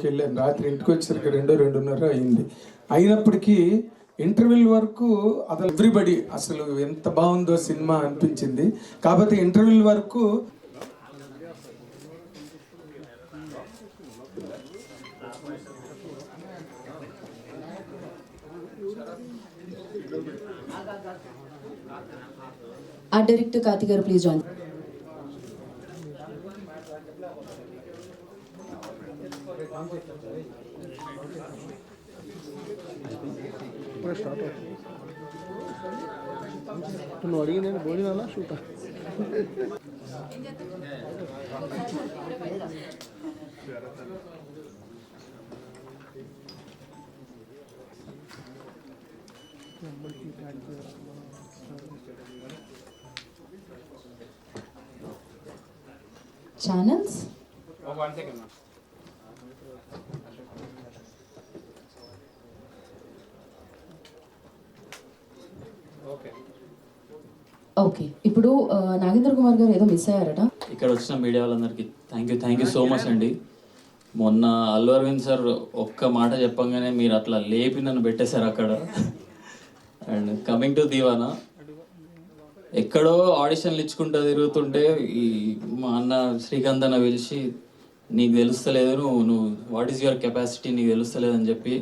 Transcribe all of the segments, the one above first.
షోకి వెళ్ళాను. రాత్రి ఇంటికి వచ్చేసరికి 2-2:30 అయింది. అయినప్పటికీ ఇంటర్వ్యూల వరకు అసలు ఎవ్రీబడి అసలు ఎంత బాగుందో సినిమా అనిపించింది. కాకపోతే ఇంటర్వ్యూల వరకు Art Director Karthik garu, please join. तुम अड़ी ने बोली ना shoot Channels? Oh, 1 second, ma'am. Okay. Okay, ఇప్పుడు నాగేంద్ర కుమార్ గారు ఏదో మిస్ అయ్యారట. ఇక్కడ వచ్చిన మీడియా వాళ్ళందరికీ థ్యాంక్ యూ సో మచ్ అండి. మొన్న అల్లు అరవింద్ సార్ ఒక్క మాట చెప్పంగానే మీరు అట్లా లేపి నన్ను పెట్టేశారు అక్కడ. అండ్ కమింగ్ టు దీవానా, ఎక్కడో ఆడిషన్లు ఇచ్చుకుంటూ తిరుగుతుంటే ఈ మా అన్న శ్రీకాంత్ అన్న పిలిచి నీకు తెలుస్తలేదు, నువ్వు వాట్ ఈస్ యువర్ కెపాసిటీ, నీకు తెలుస్తలేదు అని చెప్పి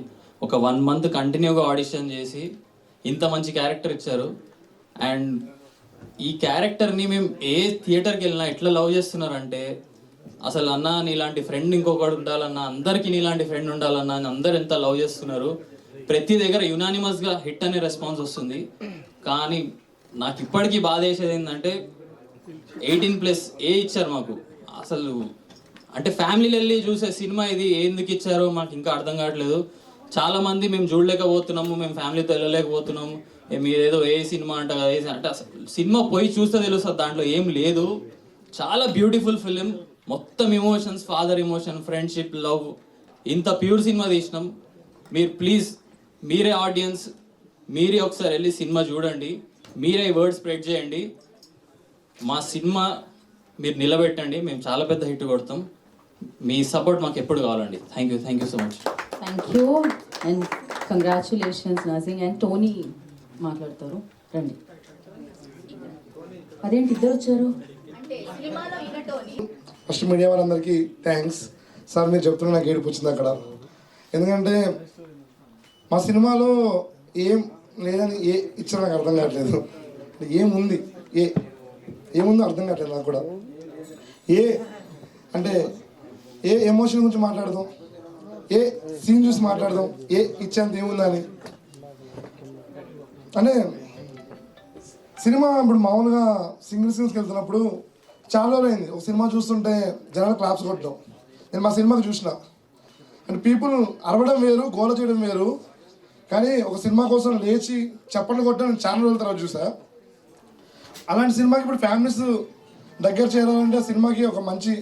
ఒక 1 month కంటిన్యూగా ఆడిషన్ చేసి ఇంత మంచి క్యారెక్టర్ ఇచ్చారు. అండ్ ఈ క్యారెక్టర్ని మేము ఏ థియేటర్కి వెళ్ళినా ఎట్లా లవ్ చేస్తున్నారంటే, అసలు అన్న నీలాంటి ఫ్రెండ్ ఇంకొకటి ఉండాలన్నా, అందరికీ నీలాంటి ఫ్రెండ్ ఉండాలన్నా అని అందరు ఎంత లవ్ చేస్తున్నారు. ప్రతి దగ్గర యునానిమస్గా హిట్ అనే రెస్పాన్స్ వస్తుంది. కానీ నాకు ఇప్పటికీ బాధ వేసేది ఏంటంటే 18+ ఏ ఇచ్చారు మాకు. అసలు అంటే ఫ్యామిలీలు వెళ్ళి చూసే సినిమా ఇది, ఎందుకు ఇచ్చారో మాకు ఇంకా అర్థం కావట్లేదు. చాలామంది మేము చూడలేకపోతున్నాము, మేము ఫ్యామిలీతో వెళ్ళలేకపోతున్నాము, మీరేదో ఏ సినిమా అంట కదా అంటే అసలు సినిమా పోయి చూస్తే తెలుస్తుంది దాంట్లో ఏం లేదు. చాలా బ్యూటిఫుల్ ఫిలిం, మొత్తం emotions, father emotion, friendship, love, ఇంత ప్యూర్ సినిమా తీసినాం. మీరు ప్లీజ్ మీరే ఆడియన్స్, మీరే ఒకసారి వెళ్ళి సినిమా చూడండి, మీరే వర్డ్ స్ప్రెడ్ చేయండి. మా సినిమా మీరు నిలబెట్టండి, మేము చాలా పెద్ద హిట్ కొడతాం. మీ సపోర్ట్ మాకు ఎప్పుడు కావాలండి. Thank you so much. Thank you and congratulations nursing. And Tony మాట్లాడతారు, రండి. అదేంటి ఇద్దరు వచ్చారు? ఫస్ట్ మీడియా వాళ్ళందరికీ థ్యాంక్స్ సార్. మీరు చెప్తున్నా నాకు ఏడుపు వచ్చింది అక్కడ. ఎందుకంటే మా సినిమాలో ఏం లేదని ఏ ఇచ్చారో నాకు అర్థం కావట్లేదు. ఏముంది, ఏముందో అర్థం కావట్లేదు నాకు కూడా. అంటే ఏ ఎమోషన్ గురించి మాట్లాడదాం, ఏ సీన్ చూసి మాట్లాడదాం, ఏ ఇచ్చేంత ఏముందని. అంటే సినిమా ఇప్పుడు మామూలుగా సింగిల్ సీన్స్కి వెళ్తున్నప్పుడు చాలా రోజులైంది ఒక సినిమా చూస్తుంటే జనాలు క్లాప్స్ కొట్టడం. నేను మా సినిమాకి చూసిన అంటే పీపుల్ అరవడం వేరు, గోల చేయడం వేరు. కానీ ఒక సినిమా కోసం లేచి చప్పట్లు కొట్టడం చాలా రోజుల తర్వాత చూసా. అలాంటి సినిమాకి ఇప్పుడు ఫ్యామిలీస్ దగ్గర చేరాలంటే సినిమాకి ఒక మంచి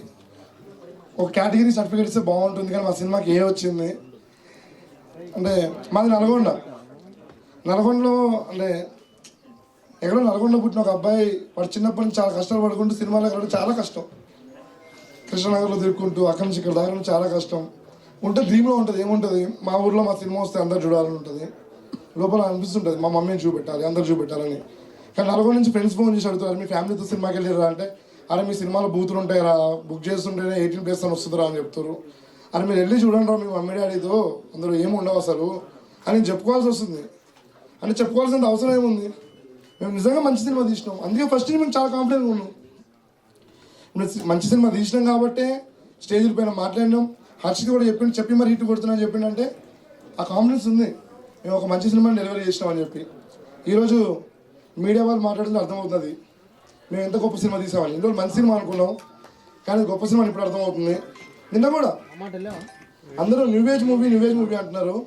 ఒక కేటగిరీ సర్టిఫికేట్ ఇస్తే బాగుంటుంది. కానీ మా సినిమాకి ఏ వచ్చింది అంటే మాది నల్గొండలో అంటే ఎక్కడో నల్గొండలో పుట్టిన ఒక అబ్బాయి, వాడు చిన్నప్పటి నుంచి చాలా కష్టాలు పడుకుంటూ సినిమాలో వెళ్ళడం చాలా కష్టం. కృష్ణనగర్లో తిరుగుకుంటూ అక్కడి నుంచి ఇక్కడ దాకా చాలా కష్టం ఉంటే డ్రీమ్లో ఉంటుంది. ఏముంటుంది, మా ఊర్లో మా సినిమా వస్తే అందరు చూడాలని ఉంటుంది, లోపల అనిపిస్తుంటుంది మా మమ్మీని చూపెట్టాలి, అందరు చూపెట్టాలని. కానీ నల్గొండ నుంచి ఫ్రెండ్స్ ఫోన్ చేసి అడుగుతారు, మీ ఫ్యామిలీతో సినిమాకి వెళ్ళారా అంటే, అరే మీ సినిమాలో బూతులు ఉంటాయి రా, బుక్ చేస్తుంటేనే 18+ అని వస్తుందిరా అని చెప్తారు. అరే మీరు వెళ్ళి చూడండి రా మీ మమ్మీ డాడీతో, అందులో ఏమి ఉండవు అసలు అని చెప్పుకోవాల్సి వస్తుంది. అంటే చెప్పుకోవాల్సినంత అవసరం ఏముంది, మేము నిజంగా మంచి సినిమా తీసినాం. అందుకే ఫస్ట్ మేము చాలా కాన్ఫిడెంట్గా ఉన్నాం. మంచి సినిమా తీసినాం కాబట్టి స్టేజ్ల పైన మాట్లాడినాం. హర్షిత్ కూడా చెప్పి మరి హిట్ కొడుతున్నా అని చెప్పిండంటే ఆ కాన్ఫిడెన్స్ ఉంది, మేము ఒక మంచి సినిమాని డెలివరీ చేసినామని చెప్పి. ఈరోజు మీడియా వాళ్ళు మాట్లాడుతుంటే అర్థమవుతుంది మేము ఎంత గొప్ప సినిమా తీసామని. ఇందులో మంచి సినిమా అనుకున్నాం కానీ గొప్ప సినిమా ఇప్పుడు అర్థమవుతుంది. నిన్న కూడా అందరూ న్యూవేజ్ మూవీ అంటున్నారు,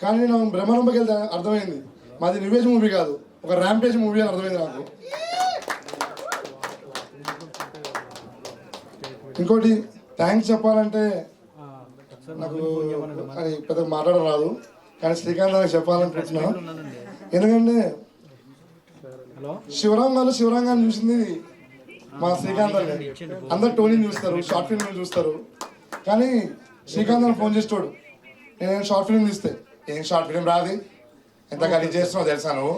కానీ నేను బ్రహ్మాండంకి వెళ్తే అర్థమైంది మాది న్యూవేజ్ మూవీ కాదు, ఒక ర్యాంపేజ్ మూవీ అని అర్థమైంది నాకు. ఇంకోటి థ్యాంక్స్ చెప్పాలంటే నాకు అది పెద్దగా మాట్లాడడం రాదు, కానీ శ్రీకాంత్ నాకు చెప్పాలనుకుంటున్నా. ఎందుకంటే శివరాంగాన్ని చూసింది మా శ్రీకాంత్ అండి. అందరు టోనీని చూస్తారు, షార్ట్ ఫిల్మ్ చూస్తారు, కానీ శ్రీకాంత్ అని ఫోన్ చేసేటోడు. నేను షార్ట్ ఫిల్మ్ తీస్తే, ఏం షార్ట్ ఫిల్మ్ రాది, ఎంత గలీజ్ చేస్తున్నావు తెలుసా నువ్వు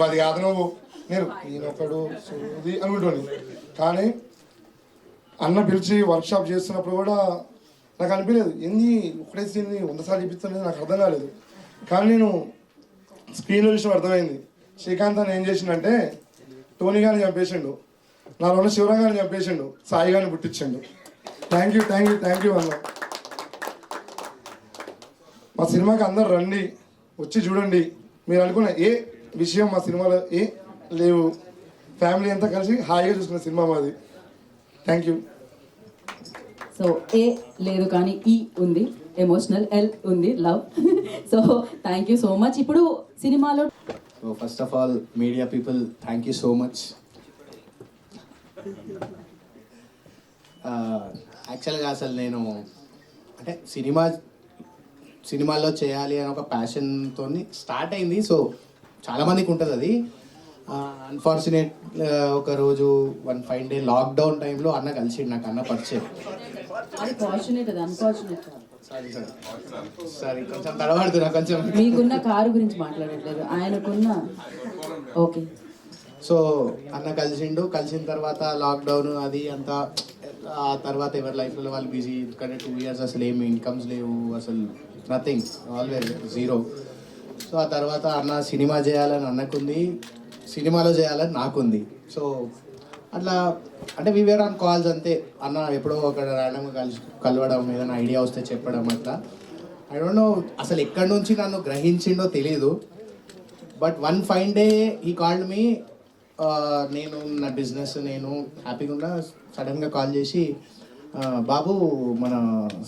అది కాదు నువ్వు, నేను ఈయనొకడు సోది అనుకుంటాను. కానీ అన్న పిలిచి వర్క్షాప్ చేస్తున్నప్పుడు కూడా నాకు అనిపించలేదు, ఏంది ఒకటే సీన్ని 100 సార్లు చూపిస్తుంది, నాకు అర్థం కాలేదు. కానీ నేను స్క్రీన్లో చూసిన అర్థమైంది. శ్రీకాంత్ అని ఏం చేసిండంటే టోనీ గారిని చంపేసిండు, నాలో ఉన్న శివరాం గారిని చంపేసిండు, సాయి గారిని పుట్టించిండు. థ్యాంక్ యూ అన్న. మా సినిమాకి అందరు రండి, వచ్చి చూడండి. మీరు అనుకున్న ఏ విషయం మా సినిమాలో లేవు, ఫ్యామిలీ అంతా కలిసి హాయిగా చూసుకున్న సినిమా మాది. Thank you. సో ఏ లేదు కానీ ఈ ఉంది, ఎమోషనల్, ఎల్ ఉంది, love. So thank you so much. ఇప్పుడు సినిమాలో So first of all, media people, thank you so much. యాక్చువల్గా అసలు నేను అంటే సినిమాల్లో చేయాలి అని ఒక ప్యాషన్తో స్టార్ట్ అయింది. సో చాలామందికి ఉంటుంది అది. అన్ఫార్చునేట్ ఒక రోజు వన్ ఫైన్ డే లాక్డౌన్ టైంలో అన్న కలిసి నాకు అన్న పరిచయం. అది ఫార్చునేట్, అది అన్ఫార్చునేట్ కాదు. సారీ కొంచెం తడబడుతున్నా కొంచెం. మీకున్న కారు గురించి మాట్లాడట్లేదు, ఆయనకున్న. ఓకే. సో అన్న కలిసిన తర్వాత లాక్డౌన్ అది అంతా. ఆ తర్వాత ఎవరి లైఫ్లో వాళ్ళు బిజీ, ఎందుకంటే 2 years అసలు ఏమి ఇన్కమ్స్ లేవు, అసలు నథింగ్, ఆల్వేస్ జీరో. సో ఆ తర్వాత అన్న సినిమా చేయాలని అన్నకుంది, సినిమాలో చేయాలని నాకుంది. సో అట్లా అంటే వీఆర్ ఆన్ కాల్స్ అంతే. అన్న ఎప్పుడో అక్కడ ర్యాండమ్గా కలవడం, ఏదైనా ఐడియా వస్తే చెప్పడం అట్లా. ఐ డోంట్ నో అసలు ఎక్కడి నుంచి నన్ను గ్రహించిండో తెలీదు. బట్ వన్ ఫైన్ డే ఈ కాల్డ్ మీ. నేను నా బిజినెస్ నేను హ్యాపీగా ఉన్నా, సడన్గా కాల్ చేసి బాబు మన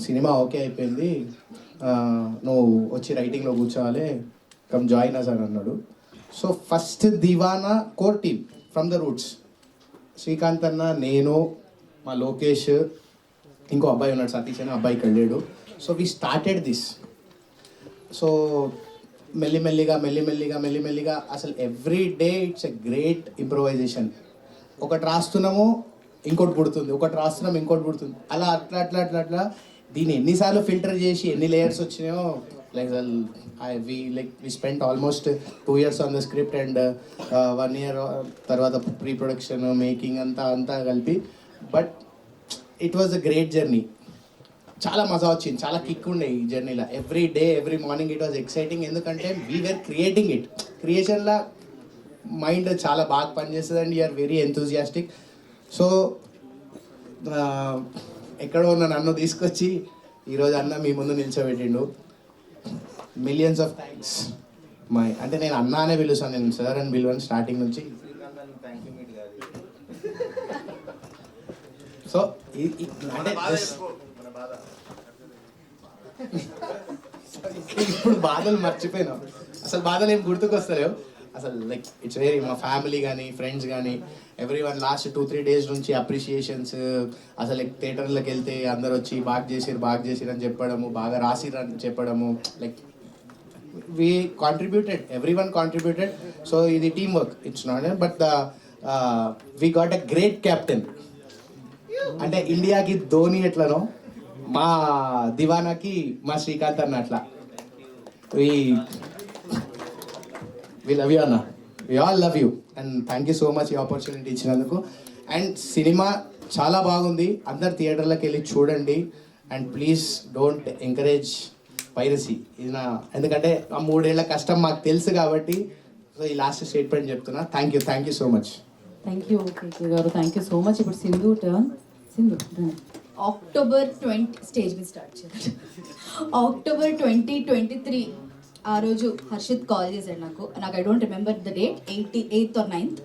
సినిమా ఓకే అయిపోయింది, నువ్వు వచ్చి రైటింగ్లో కూర్చోవాలి, కమ్ జాయిన్ అస్ అని అన్నాడు. So first Deewana core team from the roots, Srikanth అన్న, నేను, మా లోకేష్, ఇంకో అబ్బాయి ఉన్నాడు సతీష్ అని, అబ్బాయికి వెళ్ళాడు. So we started this. So మెల్లిమెల్లిగా అసలు every day it's a great improvisation. ఒకటి రాస్తున్నాము ఇంకోటి పుడుతుంది, ఒకటి రాస్తున్నాము ఇంకోటి పుడుతుంది, అలా అట్లా దీన్ని ఎన్నిసార్లు ఫిల్టర్ చేసి ఎన్ని లేయర్స్ వచ్చినాయో. we spent almost 2 years on the script and 1 year తర్వాత ప్రీ ప్రొడక్షన్ మేకింగ్ అంతా కలిపి. But it was a great journey. చాలా మజా వచ్చింది, చాలా కిక్ ఉండే ఈ జర్నీలో. Every day every morning it was exciting, ఎందుకంటే వీఆర్ క్రియేటింగ్ ఇట్. క్రియేషన్లో మైండ్ చాలా బాగా పనిచేస్తుంది and you are very enthusiastic. So ఎక్కడో ఉన్న నన్ను తీసుకొచ్చి ఈరోజు అన్న మీ ముందు నిల్చోబెట్టిండు. Millions of thanks. అంటే నేను అన్న అనే పిలుస్తాను, నేను సార్ అని పిలువని స్టార్టింగ్ నుంచి. సో అంటే ఇప్పుడు బాధలు మర్చిపోయినా, అసలు బాధలు ఏం గుర్తుకొస్తలేవు అసలు. లైక్ ఇట్స్ వెరీ, మా ఫ్యామిలీ కానీ ఫ్రెండ్స్ కానీ ఎవ్రీ వన్ లాస్ట్ 2-3 days నుంచి అప్రిషియేషన్స్. అసలు థియేటర్లకు వెళ్తే అందరు వచ్చి బాగా చేసిరు అని చెప్పడము, బాగా రాసిరు అని చెప్పడము. Like we contributed, everyone contributed. So ఇది team work, it's not, but we got a great captain. అంటే ఇండియాకి ధోని ఎట్లనో మా దివానాకి మా శ్రీకాంత్ అన్న అట్లా. we love you అన్న, we all love you and thank you so much ఈ ఆపర్చునిటీ ఇచ్చినందుకు. అండ్ సినిమా చాలా బాగుంది, అందరు థియేటర్లకు వెళ్ళి చూడండి. And please don't encourage piracy. ఇది నా, ఎందుకంటే ఆ 3 ఏళ్ల కష్టం మాకు తెలుసు కాబట్టి. సో ఈ లాస్ట్ స్టేట్మెంట్ చెప్తున్నా. Thank you so much. Thank you KK గారు, థ్యాంక్ యూ సో మచ్. ఇప్పుడు Sindhu turn. Sindhu October 20 stage మీద స్టార్ట్ చేయాలి. అక్టోబర్ 2023 ఆ రోజు హర్షిత్ కాల్ చేశాడు నాకు I don't remember the date, 8th or 9th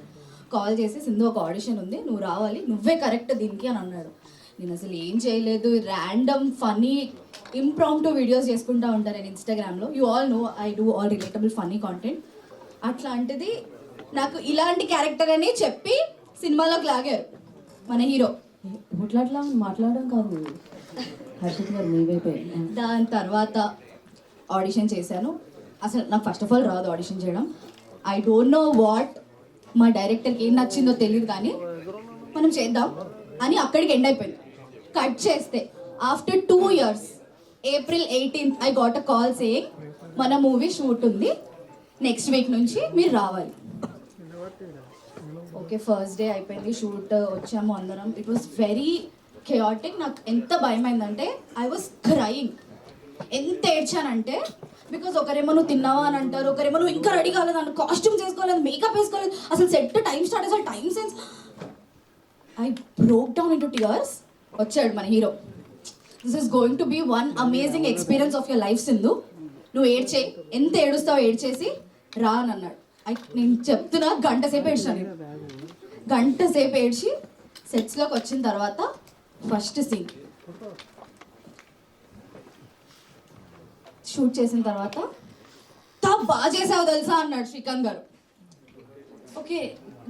call చేసి, సింధు ఒక ఆడిషన్ ఉంది, నువ్వు రావాలి, నువ్వే కరెక్ట్ దీనికి అని అన్నాడు. నేను అసలు ఏం చేయలేదు, ర్యాండమ్ ఫన్నీ ఇంప్రాంప్టు వీడియోస్ చేసుకుంటూ ఉంటాను నేను ఇన్స్టాగ్రామ్లో. You all know I do all relatable funny content. అట్లాంటిది నాకు ఇలాంటి క్యారెక్టర్ అని చెప్పి సినిమాలోకి లాగారు మన హీరో. ఇట్లా మాట్లాడడం కాదు హర్షిత్ గారు, మీ వైపే. దాని తర్వాత ఆడిషన్ చేశాను. అసలు నాకు ఫస్ట్ ఆఫ్ ఆల్ రాదు ఆడిషన్ చేయడం. ఐ డోంట్ నో వాట్, మా డైరెక్టర్కి ఏం నచ్చిందో తెలియదు, కానీ మనం చేద్దాం అని అక్కడికి ఎండ్ అయిపోయింది. కట్ చేస్తే after 2 years April 18th I got a call saying మన మూవీ షూట్ ఉంది నెక్స్ట్ వీక్ నుంచి మీరు రావాలి. ఓకే, ఫస్ట్ డే అయిపోయింది, షూట్ వచ్చాము అందరం. It was very chaotic. నాకు ఎంత భయమైందంటే ఐ వాస్ క్రయింగ్. ఎంత ఏడ్చానంటే బికాజ్ ఒకరేమో నువ్వు తిన్నావా అని అంటారు, ఒకరేమో నువ్వు ఇంకా రెడీ కాలేదు అంటారు, కాస్ట్యూమ్స్ వేసుకోలేదు, మేకప్ వేసుకోలేదు, అసలు సెట్ టైం స్టార్ట్ అసలు time sense. I broke down into tears. వచ్చాడు మన hero. This is going to be one amazing experience of your life Sindhu. నువ్వు ఏడ్చేయి, ఎంత ఏడుస్తావో ఏడ్చేసి రా అని అన్నాడు. నేను చెప్తున్నా గంట సేపు ఏడ్చాను. గంట సేపు ఏడ్చి సెట్స్లోకి వచ్చిన తర్వాత ఫస్ట్ సీన్ షూట్ చేసిన తర్వాత బాగా చేసావు తెలుసా అన్నాడు Srikanth garu. Okay,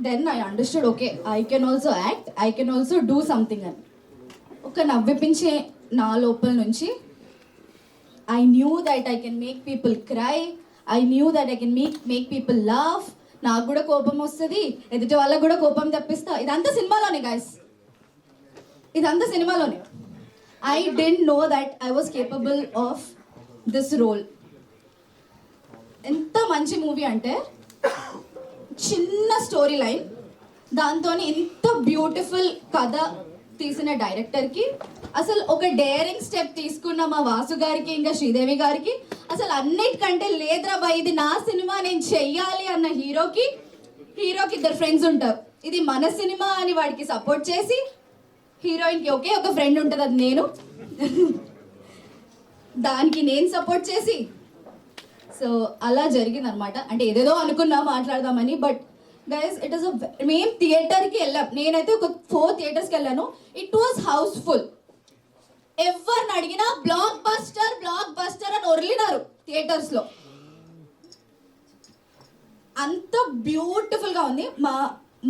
then I understood, okay I can also act, I can also do something అని. ఒక నవ్విపించే నా లోపల నుంచి I knew that I can make people cry, I knew that I can make people laugh. నాకు కూడా కోపం వస్తుంది, ఎదుటి వాళ్ళకు కూడా కోపం తెప్పిస్తా. ఇదంతా సినిమాలోనే గైస్, ఇదంతా సినిమాలోనే. I don't know that I was capable of this role. ఎంత మంచి మూవీ అంటే చిన్న స్టోరీ లైన్, దాంతో ఇంత బ్యూటిఫుల్ కథ తీసిన డైరెక్టర్కి, అసలు ఒక డేరింగ్ స్టెప్ తీసుకున్న మా వాసు గారికి ఇంకా శ్రీదేవి గారికి, అసలు అన్నిటికంటే లేదురా బాయ్ ఇది నా సినిమా నేను చెయ్యాలి అన్న హీరోకి ఇద్దరు ఫ్రెండ్స్ ఉంటారు. ఇది మన సినిమా అని వాడికి సపోర్ట్ చేసి, హీరోయిన్కి ఒకే ఒక ఫ్రెండ్ ఉంటుంది, అది నేను. దానికి నేను సపోర్ట్ చేసి, సో అలా జరిగింది అనమాట. అంటే ఏదేదో అనుకున్నా మాట్లాడదామని, బట్ గైస్ ఇట్ ఇస్ మేము థియేటర్కి వెళ్ళాం. నేనైతే ఒక 4 థియేటర్స్కి వెళ్ళాను. It was house full. ఎవరిని అడిగినా బ్లాక్ బస్టర్ అని ఒర్లినారు థియేటర్స్లో. అంత బ్యూటిఫుల్గా ఉంది.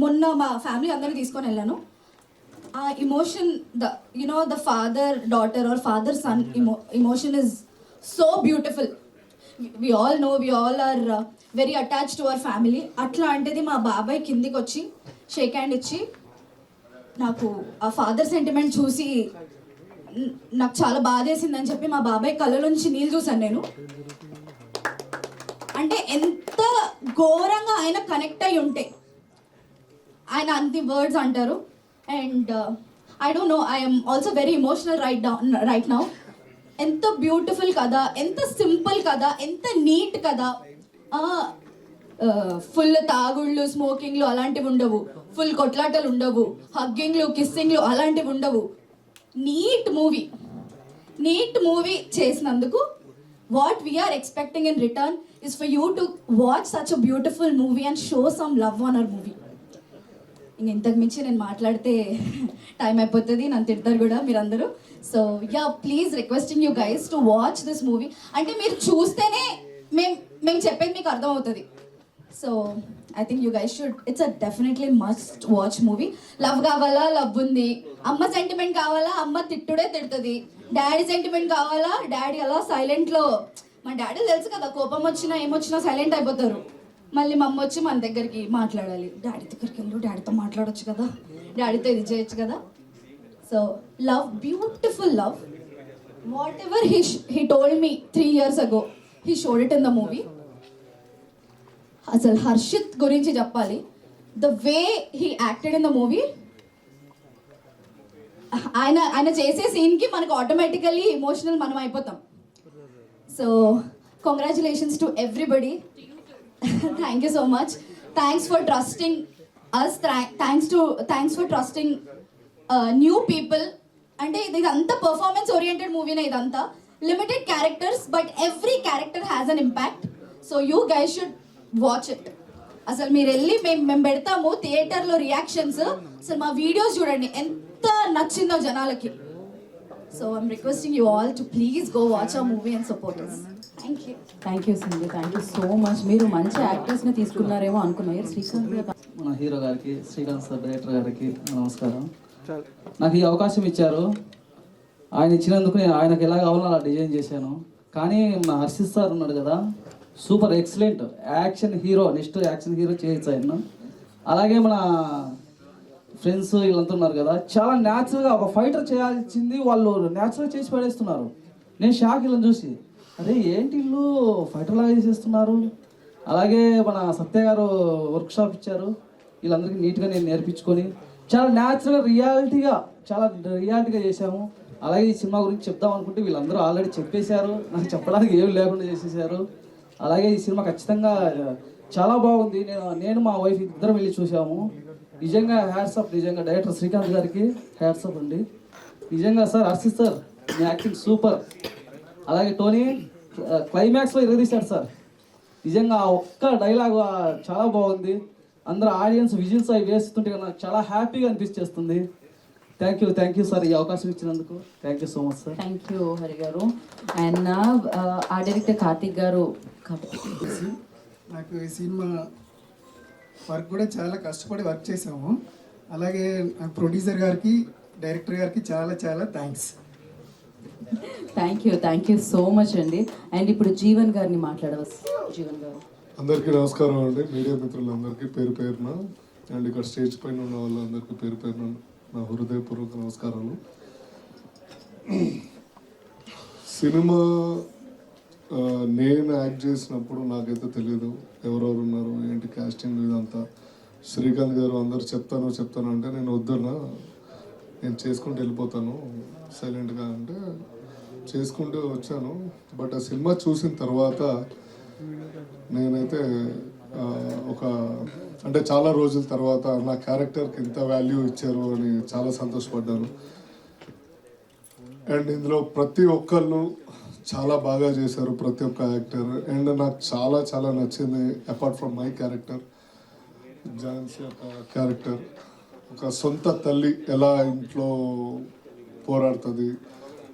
మొన్న మా ఫ్యామిలీ అందరినీ తీసుకొని వెళ్ళాను. ఆ emotion, the father daughter or father son emotion is so beautiful. We all know, we all are very attached to our family. అట్లాంటిది మా బాబాయ్ కిందికి వచ్చి షేక్ హ్యాండ్ ఇచ్చి, నాకు ఆ ఫాదర్ సెంటిమెంట్ చూసి నాకు చాలా బాధేసిందని చెప్పి మా బాబాయ్ కళ్ళలోంచి నీళ్ళు చూసాను నేను. అంటే ఎంత ఘోరంగా ఆయన కనెక్ట్ అయి ఉంటే, ఆయన అన్ని వర్డ్స్ అంటారు. And I don't know, I'm also very emotional right now. ఎంత బ్యూటిఫుల్ కదా, ఎంత సింపుల్ కదా, ఎంత నీట్ కదా. ఫుల్ తాగుళ్ళు, స్మోకింగ్లు అలాంటివి ఉండవు, ఫుల్ కొట్లాటలు ఉండవు, హగ్గింగ్లు, కిస్సింగ్లు అలాంటివి ఉండవు. నీట్ మూవీ చేసినందుకు what we are expecting in return is for you to watch such a beautiful movie and show some love on our movie. ఇంతకు మించి నేను మాట్లాడితే టైం అయిపోతుంది, నన్ను తిడతారు కూడా మీరందరూ. So yeah, please requesting you guys to watch this movie. అంటే మీరు చూస్తేనే మేము చెప్పేది మీకు అర్థమవుతుంది. So I think you guys should, it's a definitely must watch movie. Love కావాలా, లవ్ ఉంది. అమ్మ సెంటిమెంట్ కావాలా, అమ్మ తిట్టుడే తిడుతుంది. డాడీ సెంటిమెంట్ కావాలా, డాడీ అలా సైలెంట్లో, మా డాడీ తెలుసు కదా, కోపం వచ్చినా ఏమొచ్చినా సైలెంట్ అయిపోతారు. మళ్ళీ మా అమ్మ వచ్చి మన దగ్గరికి మాట్లాడాలి. డాడీ దగ్గరికి వెళ్ళు, డాడీతో మాట్లాడొచ్చు కదా, డాడీతో ఇది చేయొచ్చు కదా. So love, beautiful love. What ever he told me 3 years ago, he showed it in the movie. అసలు హర్షిత్ గురించి చెప్పాలి. The way he acted in the movie, ఆయన చేసే సీన్కి మనకు ఆటోమేటికల్లీ ఎమోషనల్ మనం అయిపోతాం. So congratulations to everybody. Thank you so much. Thanks for trusting us. Thanks for trusting new people. అంటే ఇదంతా పర్ఫార్మెన్స్ ఓరియంటెడ్ మూవీనే. ఇదంతా limited characters, but every character has an impact. So you guys should watch it. అసలు మీరు వెళ్ళి మేము పెడతాము థియేటర్లో రియాక్షన్స్. అసలు మా వీడియోస్ చూడండి ఎంత నచ్చిందో జనాలకి. So I'm requesting you all to please go watch ఆ movie and support us. Thank you. Thank you Sindhu, thank you so much. మీరు మంచి యాక్టర్స్ని తీసుకున్నారేమో అనుకున్నారు. శ్రీకాంత్ మన హీరో గారికి, శ్రీకాంత్ సార్ డైరెక్టర్ గారికి నమస్కారం. నాకు ఈ అవకాశం ఇచ్చారు. ఆయన ఇచ్చినందుకు నేను ఆయనకు ఎలా కావాలో అలా డిజైన్ చేశాను. కానీ మన హర్షిత్ సార్ ఉన్నాడు కదా, super excellent action hero, next action hero చేయొచ్చు ఆయన. అలాగే మన ఫ్రెండ్స్ వీళ్ళంతా ఉన్నారు కదా, చాలా న్యాచురల్గా ఒక ఫైటర్ చేయాల్సింది వాళ్ళు న్యాచురల్గా చేసి పడేస్తున్నారు. నేను షాక్ ఇలా చూసి, అరే ఏంటి ఇల్లు ఫైటర్ లాగా చేసేస్తున్నారు. అలాగే మన సత్య గారు వర్క్ షాప్ ఇచ్చారు, వీళ్ళందరికీ నీట్గా నేను నేర్పించుకొని చాలా న్యాచురల్గా రియాలిటీగా చేశాము. అలాగే ఈ సినిమా గురించి చెప్దాం అనుకుంటే వీళ్ళందరూ ఆల్రెడీ చెప్పేశారు, నాకు చెప్పడానికి ఏం లేకుండా చేసేసారు. అలాగే ఈ సినిమా ఖచ్చితంగా చాలా బాగుంది. నేను మా వైఫ్ ఇద్దరం వెళ్ళి చూసాము. నిజంగా హ్యాట్సప్, నిజంగా డైరెక్టర్ శ్రీకాంత్ గారికి హ్యాట్సప్ అండి. నిజంగా సార్, హర్షిత్ సార్ మీ యాక్టింగ్ సూపర్. అలాగే టోనీ క్లైమాక్స్లో ఇరగదీశాడు సార్. నిజంగా ఆ ఒక్క డైలాగ్ చాలా బాగుంది. అందరూ ఆడియన్స్ విజిల్స్ అవి వేస్తుంటే నాకు చాలా హ్యాపీగా అనిపించేస్తుంది. థ్యాంక్ యూ సార్, ఈ అవకాశం ఇచ్చినందుకు. Thank you so much sir. Thank you Hari గారు. అండ్ ఆ డైరెక్టర్ కార్తిక్ గారు. నాకు ఈ సినిమా వర్క్ కూడా చాలా కష్టపడి వర్క్ చేసాము. అలాగే ప్రొడ్యూసర్ గారికి, డైరెక్టర్ గారికి చాలా చాలా thanks. Thank you so much అండి. అండ్ ఇప్పుడు జీవన్ గారిని మాట్లాడవచ్చు. జీవన్ గారు. అందరికీ నమస్కారం అండి, మీడియా మిత్రులందరికీ పేరు పేరున, అండ్ ఇక్కడ స్టేజ్ పైన ఉన్న వాళ్ళందరికీ పేరు పేరున నా హృదయపూర్వక నమస్కారాలు. సినిమా నేను యాక్ట్ చేసినప్పుడు నాకైతే తెలియదు ఎవరెవరు ఉన్నారు ఏంటి కాస్టింగ్ ఇదంతా. శ్రీకాంత్ గారు అందరు చెప్తాను అంటే నేను వద్దున్నా, నేను చేసుకుంటూ వెళ్ళిపోతాను సైలెంట్గా అంటే చేసుకుంటూ వచ్చాను. బట్ ఆ సినిమా చూసిన తర్వాత నేనైతే అంటే చాలా రోజుల తర్వాత నా క్యారెక్టర్కి ఇంత వాల్యూ ఇచ్చారు అని చాలా సంతోషపడ్డాను. అండ్ ఇందులో ప్రతి ఒక్కళ్ళు చాలా బాగా చేశారు, ప్రతి ఒక్క యాక్టర్. అండ్ నాకు చాలా చాలా నచ్చింది, apart from my character, Jhansi యొక్క క్యారెక్టర్. ఒక సొంత తల్లి ఎలా ఇంట్లో పోరాడుతుంది.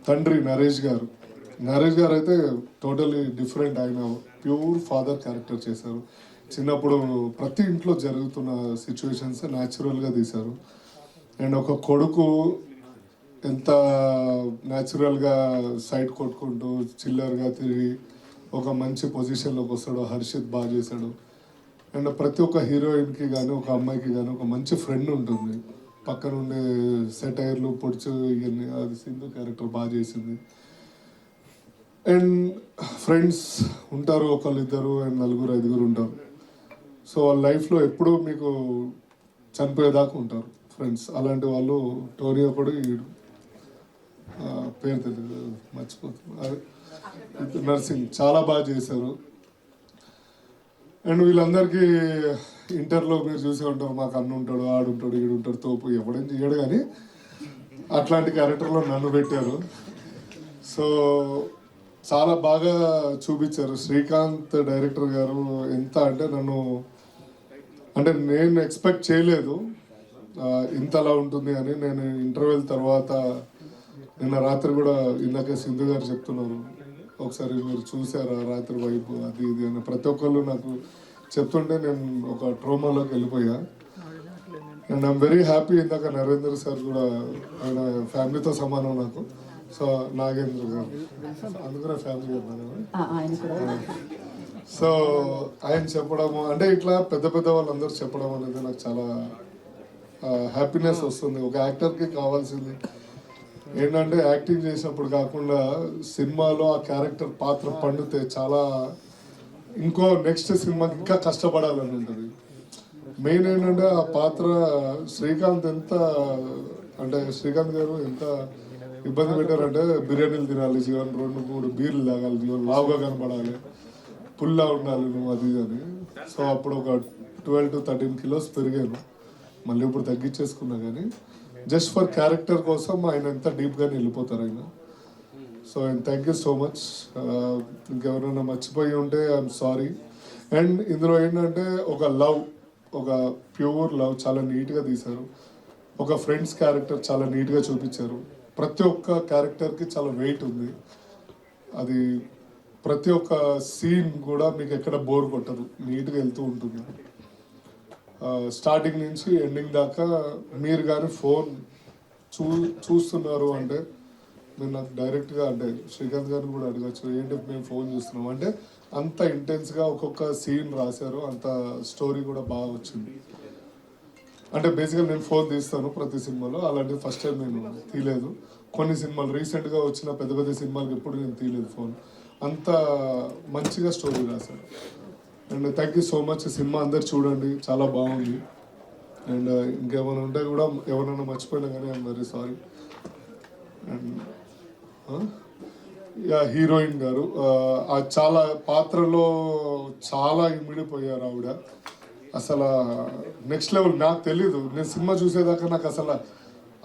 తండ్రి నరేష్ గారు అయితే టోటలీ డిఫరెంట్. ఆయన ప్యూర్ ఫాదర్ క్యారెక్టర్ చేశారు. చిన్నప్పుడు ప్రతి ఇంట్లో జరుగుతున్న సిచ్యువేషన్స్ న్యాచురల్గా తీశారు. అండ్ ఒక కొడుకు ఎంత న్యాచురల్గా సైడ్ కొట్టుకుంటూ చిల్లర్గా తిరిగి ఒక మంచి పొజిషన్లోకి వస్తాడు. హర్షిత్ బాగా చేశాడు. అండ్ ప్రతి ఒక్క హీరోయిన్కి కానీ ఒక అమ్మాయికి కానీ ఒక మంచి ఫ్రెండ్ ఉంటుంది పక్కన ఉండే సెటైర్లు పొడుచు ఇవన్నీ. అది సింధు క్యారెక్టర్ బాగా చేసింది. అండ్ ఫ్రెండ్స్ ఉంటారు, ఒకళ్ళు ఇద్దరు అండ్ నలుగురు ఐదుగురు ఉంటారు. సో వాళ్ళ లైఫ్లో ఎప్పుడూ మీకు చనిపోయేదాకా ఉంటారు ఫ్రెండ్స్. అలాంటి వాళ్ళు టోనీ ఒకడు, పేరు తెలియదు మర్చిపోతుంది, నర్సింగ్ చాలా బాగా చేశారు. అండ్ వీళ్ళందరికీ ఇంటర్లో మీరు చూసే ఉంటారు, మాకు అన్న ఉంటాడు, ఆడుంటాడు, ఈడుంటాడు, తోపు ఎవడేం చేయడు, కానీ అట్లాంటి క్యారెక్టర్లో నన్ను పెట్టారు. సో చాలా బాగా చూపించారు. శ్రీకాంత్ డైరెక్టర్ గారు ఎంత అంటే నేను ఎక్స్పెక్ట్ చేయలేదు ఇంతలా ఉంటుంది అని. నేను ఇంటర్వెల్ తర్వాత నిన్న రాత్రి కూడా ఇందాక సింధు గారు చెప్తున్నారు, ఒకసారి మీరు చూసారా రాత్రి వైపు అది ఇది అని ప్రతి ఒక్కళ్ళు నాకు చెప్తుంటే నేను ఒక ట్రోమాలోకి వెళ్ళిపోయా. And I'm very happy. ఇందాక నరేంద్ర సార్ కూడా ఆయన ఫ్యామిలీతో సమానం నాకు. సో నాగేంద్ర గారు అందుకనే ఫ్యామిలీ అన్నాను. సో ఆయన చెప్పడము అంటే ఇట్లా పెద్ద పెద్ద వాళ్ళందరూ చెప్పడం అనేది నాకు చాలా హ్యాపీనెస్ వస్తుంది. ఒక యాక్టర్కి కావాల్సింది ఏంటంటే యాక్టింగ్ చేసినప్పుడు కాకుండా సినిమాలో ఆ క్యారెక్టర్ పాత్ర పండితే చాలా ఇంకో నెక్స్ట్ సినిమాకి ఇంకా కష్టపడాలని ఉంటుంది. మెయిన్ ఏంటంటే ఆ పాత్ర శ్రీకాంత్ గారు ఎంత ఇబ్బంది పెట్టారంటే బిర్యానీలు తినాలి జీవన్, 2-3 బీర్లు తాగాలి జీవన్, లావుగా కనపడాలి, పుల్లా ఉండాలి నువ్వు అది అని. సో అప్పుడు ఒక 12 to 13 kilos పెరిగాను. మళ్ళీ ఇప్పుడు తగ్గించేసుకున్నా, కానీ జస్ట్ ఫర్ క్యారెక్టర్ కోసం ఆయన ఎంత డీప్గా వెళ్ళిపోతారు ఆయన. So thank you so much. ఇంకెవరైనా మర్చిపోయి ఉంటే ఐఎమ్ సారీ. అండ్ ఇందులో ఏంటంటే ఒక ప్యూర్ లవ్ చాలా నీట్గా తీశారు. ఒక ఫ్రెండ్స్ క్యారెక్టర్ చాలా నీట్గా చూపించారు. ప్రతి ఒక్క క్యారెక్టర్కి చాలా వెయిట్ ఉంది. అది ప్రతి ఒక్క సీన్ కూడా మీకు ఎక్కడ బోర్ కొట్టదు, నీట్గా వెళ్తూ ఉంటుంది. స్టార్టింగ్ నుంచి ఎండింగ్ దాకా మీరు కానీ ఫోన్ చూస్తున్నారు అంటే మీరు నాకు డైరెక్ట్గా అంటే శ్రీకాంత్ గారిని కూడా అడగచ్చు, ఏంటి మేము ఫోన్ చూస్తున్నాం అంటే అంత ఇంటెన్స్గా ఒక్కొక్క సీన్ రాశారు. అంత స్టోరీ కూడా బాగా వచ్చింది. అంటే బేసిక్గా నేను ఫోన్ తీస్తాను ప్రతి సినిమాలో, అలాంటిది ఫస్ట్ టైం నేను తీయలేదు. కొన్ని సినిమాలు రీసెంట్గా వచ్చిన పెద్ద పెద్ద సినిమాలకు ఎప్పుడు నేను తీయలేదు ఫోన్. అంత మంచిగా స్టోరీ రాశారు. And thank you so much. Cinema అందరు చూడండి, చాలా బాగుంది. అండ్ ఇంకేమైనా ఉంటే కూడా ఎవరైనా మర్చిపోయినా కానీ I'm very sorry. And heroine గారు చాలా పాత్రలో చాలా ఇమిడిపోయారు ఆవిడ. అసలు నెక్స్ట్ లెవెల్. నాకు తెలీదు, నేను సినిమా చూసేదాకా నాకు అసలు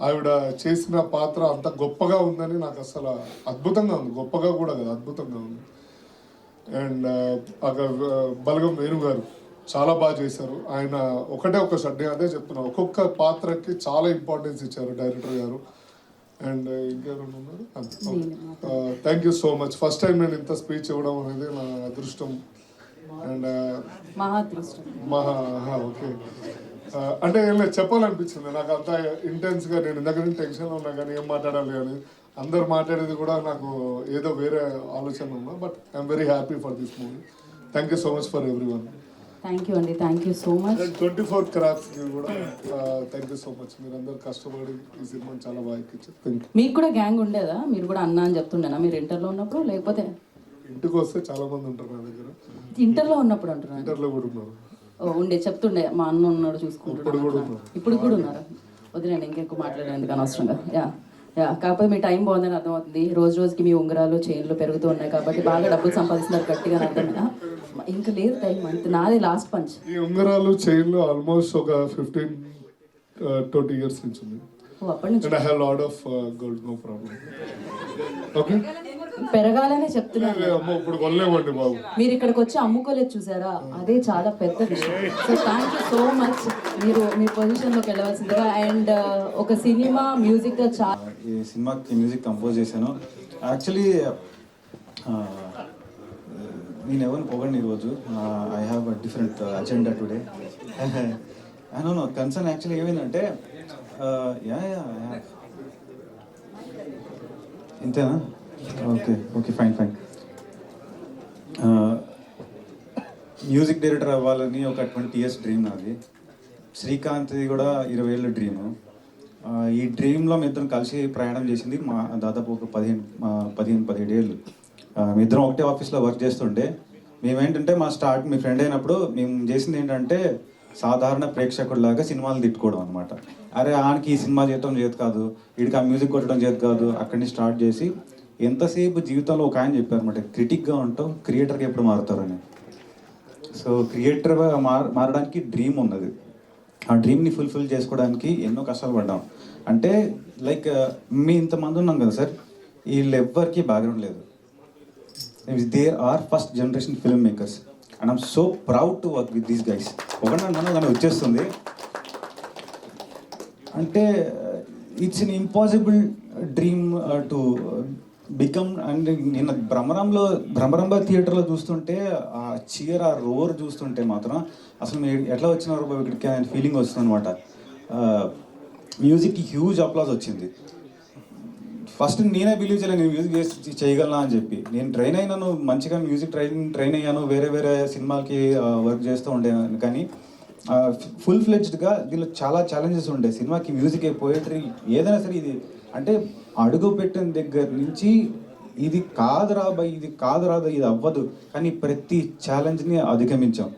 ఆవిడ చేసిన పాత్ర అంత గొప్పగా ఉందని నాకు అసలు అద్భుతంగా ఉంది. గొప్పగా కూడా కదా, అద్భుతంగా ఉంది. అండ్ అక్కడ బలగం వేణు గారు చాలా బాగా చేశారు. ఆయన ఒక షట్, నేను అదే చెప్తున్నా, ఒక్కొక్క పాత్రకి చాలా ఇంపార్టెన్స్ ఇచ్చారు డైరెక్టర్ గారు. అండ్ ఇంకెవరైనా ఉన్నారు? Thank you so much. First time నేను ఇంత స్పీచ్ ఇవ్వడం అనేది నా అదృష్టం. అండ్ ఓకే, అంటే ఏం లేదు, చెప్పాలనిపించింది నాకు. అంత ఇంటెన్స్గా నేను ఇందాక నుంచి టెన్షన్లో ఉన్నా కానీ ఏం మాట్లాడాలి కానీ అందరు మాట్లాడేది కూడా నాకు ఏదో వేరే ఆలోచన ఉన్నా. But I'm very happy for this movie. Thank you so much for every one. Thank you అండి, థ్యాంక్ యూ సో మచ్. 24 క్రాఫ్ట్స్కి కూడా థ్యాంక్ యూ సో మచ్. మీరు అందరు కష్టపడి ఈ సినిమాని చాలా బాగా ఎక్కించారు. Thank you. మీకు కూడా గ్యాంగ్ ఉండేదా? మీరు కూడా అన్న అని చెప్తుండేనా మీరు ఇంటర్లో ఉన్నప్పుడు? లేకపోతే ఇంటికి వస్తే చాలా మంది ఉంటారు నా దగ్గర. ఇంటర్లో ఉన్నప్పుడు అంటున్నారు? ఇంటర్లో కూడా ఉన్నారు. ఉండే చెప్తుండే మా అన్న ఉన్నాడు చూసుకుంటున్నాడు. ఇప్పుడు కూడా ఉన్నారా? వదిలేండి, ఇంకెక్కువ మాట్లాడేందుకు అనవసరంగా. కాకపోతే మీ టైం బాగుందని అర్థమవుతుంది. రోజు రోజుకి మీ ఉంగరాలు చైన్లు పెరుగుతూ ఉన్నాయి కాబట్టి బాగా డబ్బులు సంపాదిస్తున్నారు గట్టిగా అర్థమైనా. ఇంకా లేదు టైం, అంత నాది లాస్ట్ పంచ్. ఈ ఉంగరాలు చైన్లు ఆల్మోస్ట్ ఒక 15-20 years నుంచి ఉంది. అప్పటి నుంచి And I have a lot of gold, no problem. Okay? పెరగాలనే చెప్తున్నాను. ఇప్పుడు కొనలేమండి బాబు. మీరు ఇక్కడికి వచ్చి అమ్ముకోలేదు చూసారా, అదే చాలా పెద్ద విషయం. So thank you so much. మీరు మీ పొజిషన్లోకి వెళ్ళవలసిందిగా. అండ్ ఒక సినిమా మ్యూజిక్గా చాలా ఈ సినిమాకి మ్యూజిక్ కంపోజ్ చేశాను. యాక్చువల్లీ నేను ఎవరిని పొగండి ఈరోజు. I have a different agenda today. I know concern actually ఏమైందంటే ఇంతేనా? Okay fine. మ్యూజిక్ డైరెక్టర్ అవ్వాలని ఒక 20 years డ్రీమ్ నాది. శ్రీకాంత్ది కూడా 20 ఏళ్ళ డ్రీము. ఈ డ్రీమ్లో మీ ఇద్దరం కలిసి ప్రయాణం చేసింది మా దాదాపు ఒక 15-17 ఏళ్ళు. మీ ఇద్దరం ఒకటే ఆఫీస్లో వర్క్ చేస్తుంటే మేమేంటంటే మీ ఫ్రెండ్ అయినప్పుడు మేము చేసింది ఏంటంటే సాధారణ ప్రేక్షకుడిలాగా సినిమాలు తిట్టుకోవడం అనమాట. అరే ఆనికి ఈ సినిమా చేయటం చేతి కాదు, వీడికి ఆ మ్యూజిక్ కొట్టడం చేతి కాదు. అక్కడి నుంచి స్టార్ట్ చేసి ఎంతసేపు జీవితంలో ఒక ఆయన చెప్పారనమాట, క్రిటిక్గా ఉంటాం, క్రియేటర్గా ఎప్పుడు మారుతారని. సో క్రియేటర్గా మారడానికి డ్రీమ్ ఉన్నది. ఆ డ్రీమ్ని ఫుల్ఫిల్ చేసుకోవడానికి ఎన్నో కష్టాలు పడ్డాం. అంటే లైక్ మీ ఇంతమంది ఉన్నాం కదా సార్, వీళ్ళు ఎవ్వరికి బ్యాక్గ్రౌండ్ లేదు. There are first generation film makers and I'm so proud to work with these guys. ఒకటన్నా కానీ వచ్చేస్తుంది అంటే it's an impossible dream to become. And నిన్న భ్రమరంభ థియేటర్లో చూస్తుంటే ఆ చీర్, ఆ రోర్ చూస్తుంటే మాత్రం అసలు మీరు ఎట్లా వచ్చినారు ఇక్కడికి అనే ఫీలింగ్ వస్తుంది అనమాట. మ్యూజిక్కి హ్యూజ్ అప్లాజ్ వచ్చింది. ఫస్ట్ నేనే బిలీవ్ చేయలేను నేను మ్యూజిక్ చేయగలనా అని చెప్పి. నేను ట్రైన్ అయినాను, మంచిగా మ్యూజిక్ ట్రైన్ అయ్యాను, వేరే సినిమాలకి వర్క్ చేస్తూ ఉండేవాను. కానీ ఫుల్ ఫ్లెడ్జ్డ్గా దీనిలో చాలా ఛాలెంజెస్ ఉండే. సినిమాకి మ్యూజిక్, పోయట్రీ, ఏదైనా సరే ఇది అంటే అడుగు పెట్టిన దగ్గర నుంచి ఇది కాదురా ఇది అవ్వదు. కానీ ప్రతి ఛాలెంజ్ని అధిగమించాం.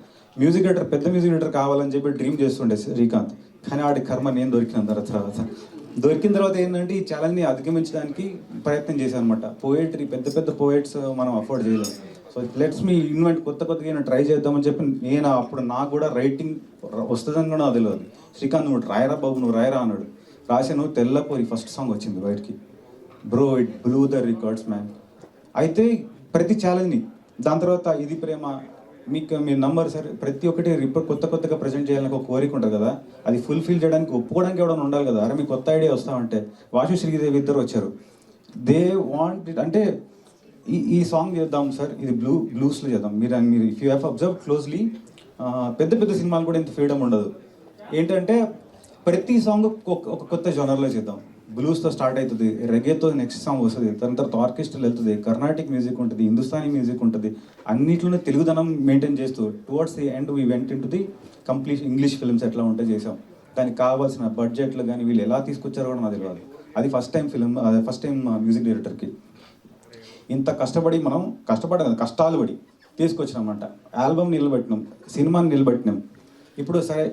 మ్యూజిక్ డైరెక్టర్, పెద్ద మ్యూజిక్ డైరెక్టర్ కావాలని చెప్పి డ్రీమ్ చేస్తుండే శ్రీకాంత్. కానీ ఆడి కర్మ నేను దొరికిన తర్వాత ఏంటంటే ఈ ఛాలెంజ్ని అధిగమించడానికి ప్రయత్నం చేశాను అనమాట. పోయట్రీ, పెద్ద పోయట్స్ మనం అఫోర్డ్ చేయలేము. సో లెట్స్ మీ ఇన్వెంట్, కొత్తగా ట్రై చేద్దామని చెప్పి నేను అప్పుడు నాకు కూడా రైటింగ్ వస్తుందని కూడా నాకు తెలియదు. శ్రీకాంత్ నువ్వు రాయరా బాబు, నువ్వు రాయరా అన్నాడు. రాశాను. తెల్లపోరి ఫస్ట్ సాంగ్ వచ్చింది బయటికి. Bro it blue the records man. అయితే ప్రతి ఛాలెంజ్ని, దాని తర్వాత ఇది ప్రేమ, మీకు మీ నంబర్ సార్, ప్రతి ఒక్కటి కొత్తగా ప్రజెంట్ చేయాలని ఒక కోరిక ఉంటుంది కదా, అది ఫుల్ఫిల్ చేయడానికి ఒప్పుకోవడానికి ఎవరైనా ఉండాలి కదా. అరే మీకు కొత్త ఐడియా వస్తామంటే వాసు శ్రీదేవి ఇద్దరు వచ్చారు. They want it. అంటే ఈ సాంగ్ చేద్దాం సార్, ఇది బ్లూస్లో చేద్దాం. మీరు if you have observe closely, పెద్ద సినిమాలు కూడా ఇంత ఫ్రీడమ్ ఉండదు. ఏంటంటే ప్రతి సాంగ్ ఒక కొత్త జోనర్లో చేద్దాం. బ్లూస్తో స్టార్ట్ అవుతుంది, రెగేతో నెక్స్ట్ సాంగ్ వస్తుంది, దాని తర్వాత ఆర్కెస్ట్రాలు వెళ్తుంది, కర్ణాటిక్ మ్యూజిక్ ఉంటుంది, హిందుస్థానీ మ్యూజిక్ ఉంటుంది. అన్నింటిలోనే తెలుగుదనం మెయింటైన్ చేస్తూ towards the end we went in to the complete English films ఎట్లా ఉంటే చేసాం. దానికి కావాల్సిన బడ్జెట్లు కానీ వీళ్ళు ఎలా తీసుకొచ్చారో కూడా నాకు తెలియదు. అది ఫస్ట్ టైం మ్యూజిక్ డైరెక్టర్కి. ఇంత కష్టపడి మనం కష్టాలు పడి తీసుకొచ్చినామంట. ఆల్బమ్ నిలబెట్టినాం, సినిమాని నిలబెట్టినాం. ఇప్పుడు సరే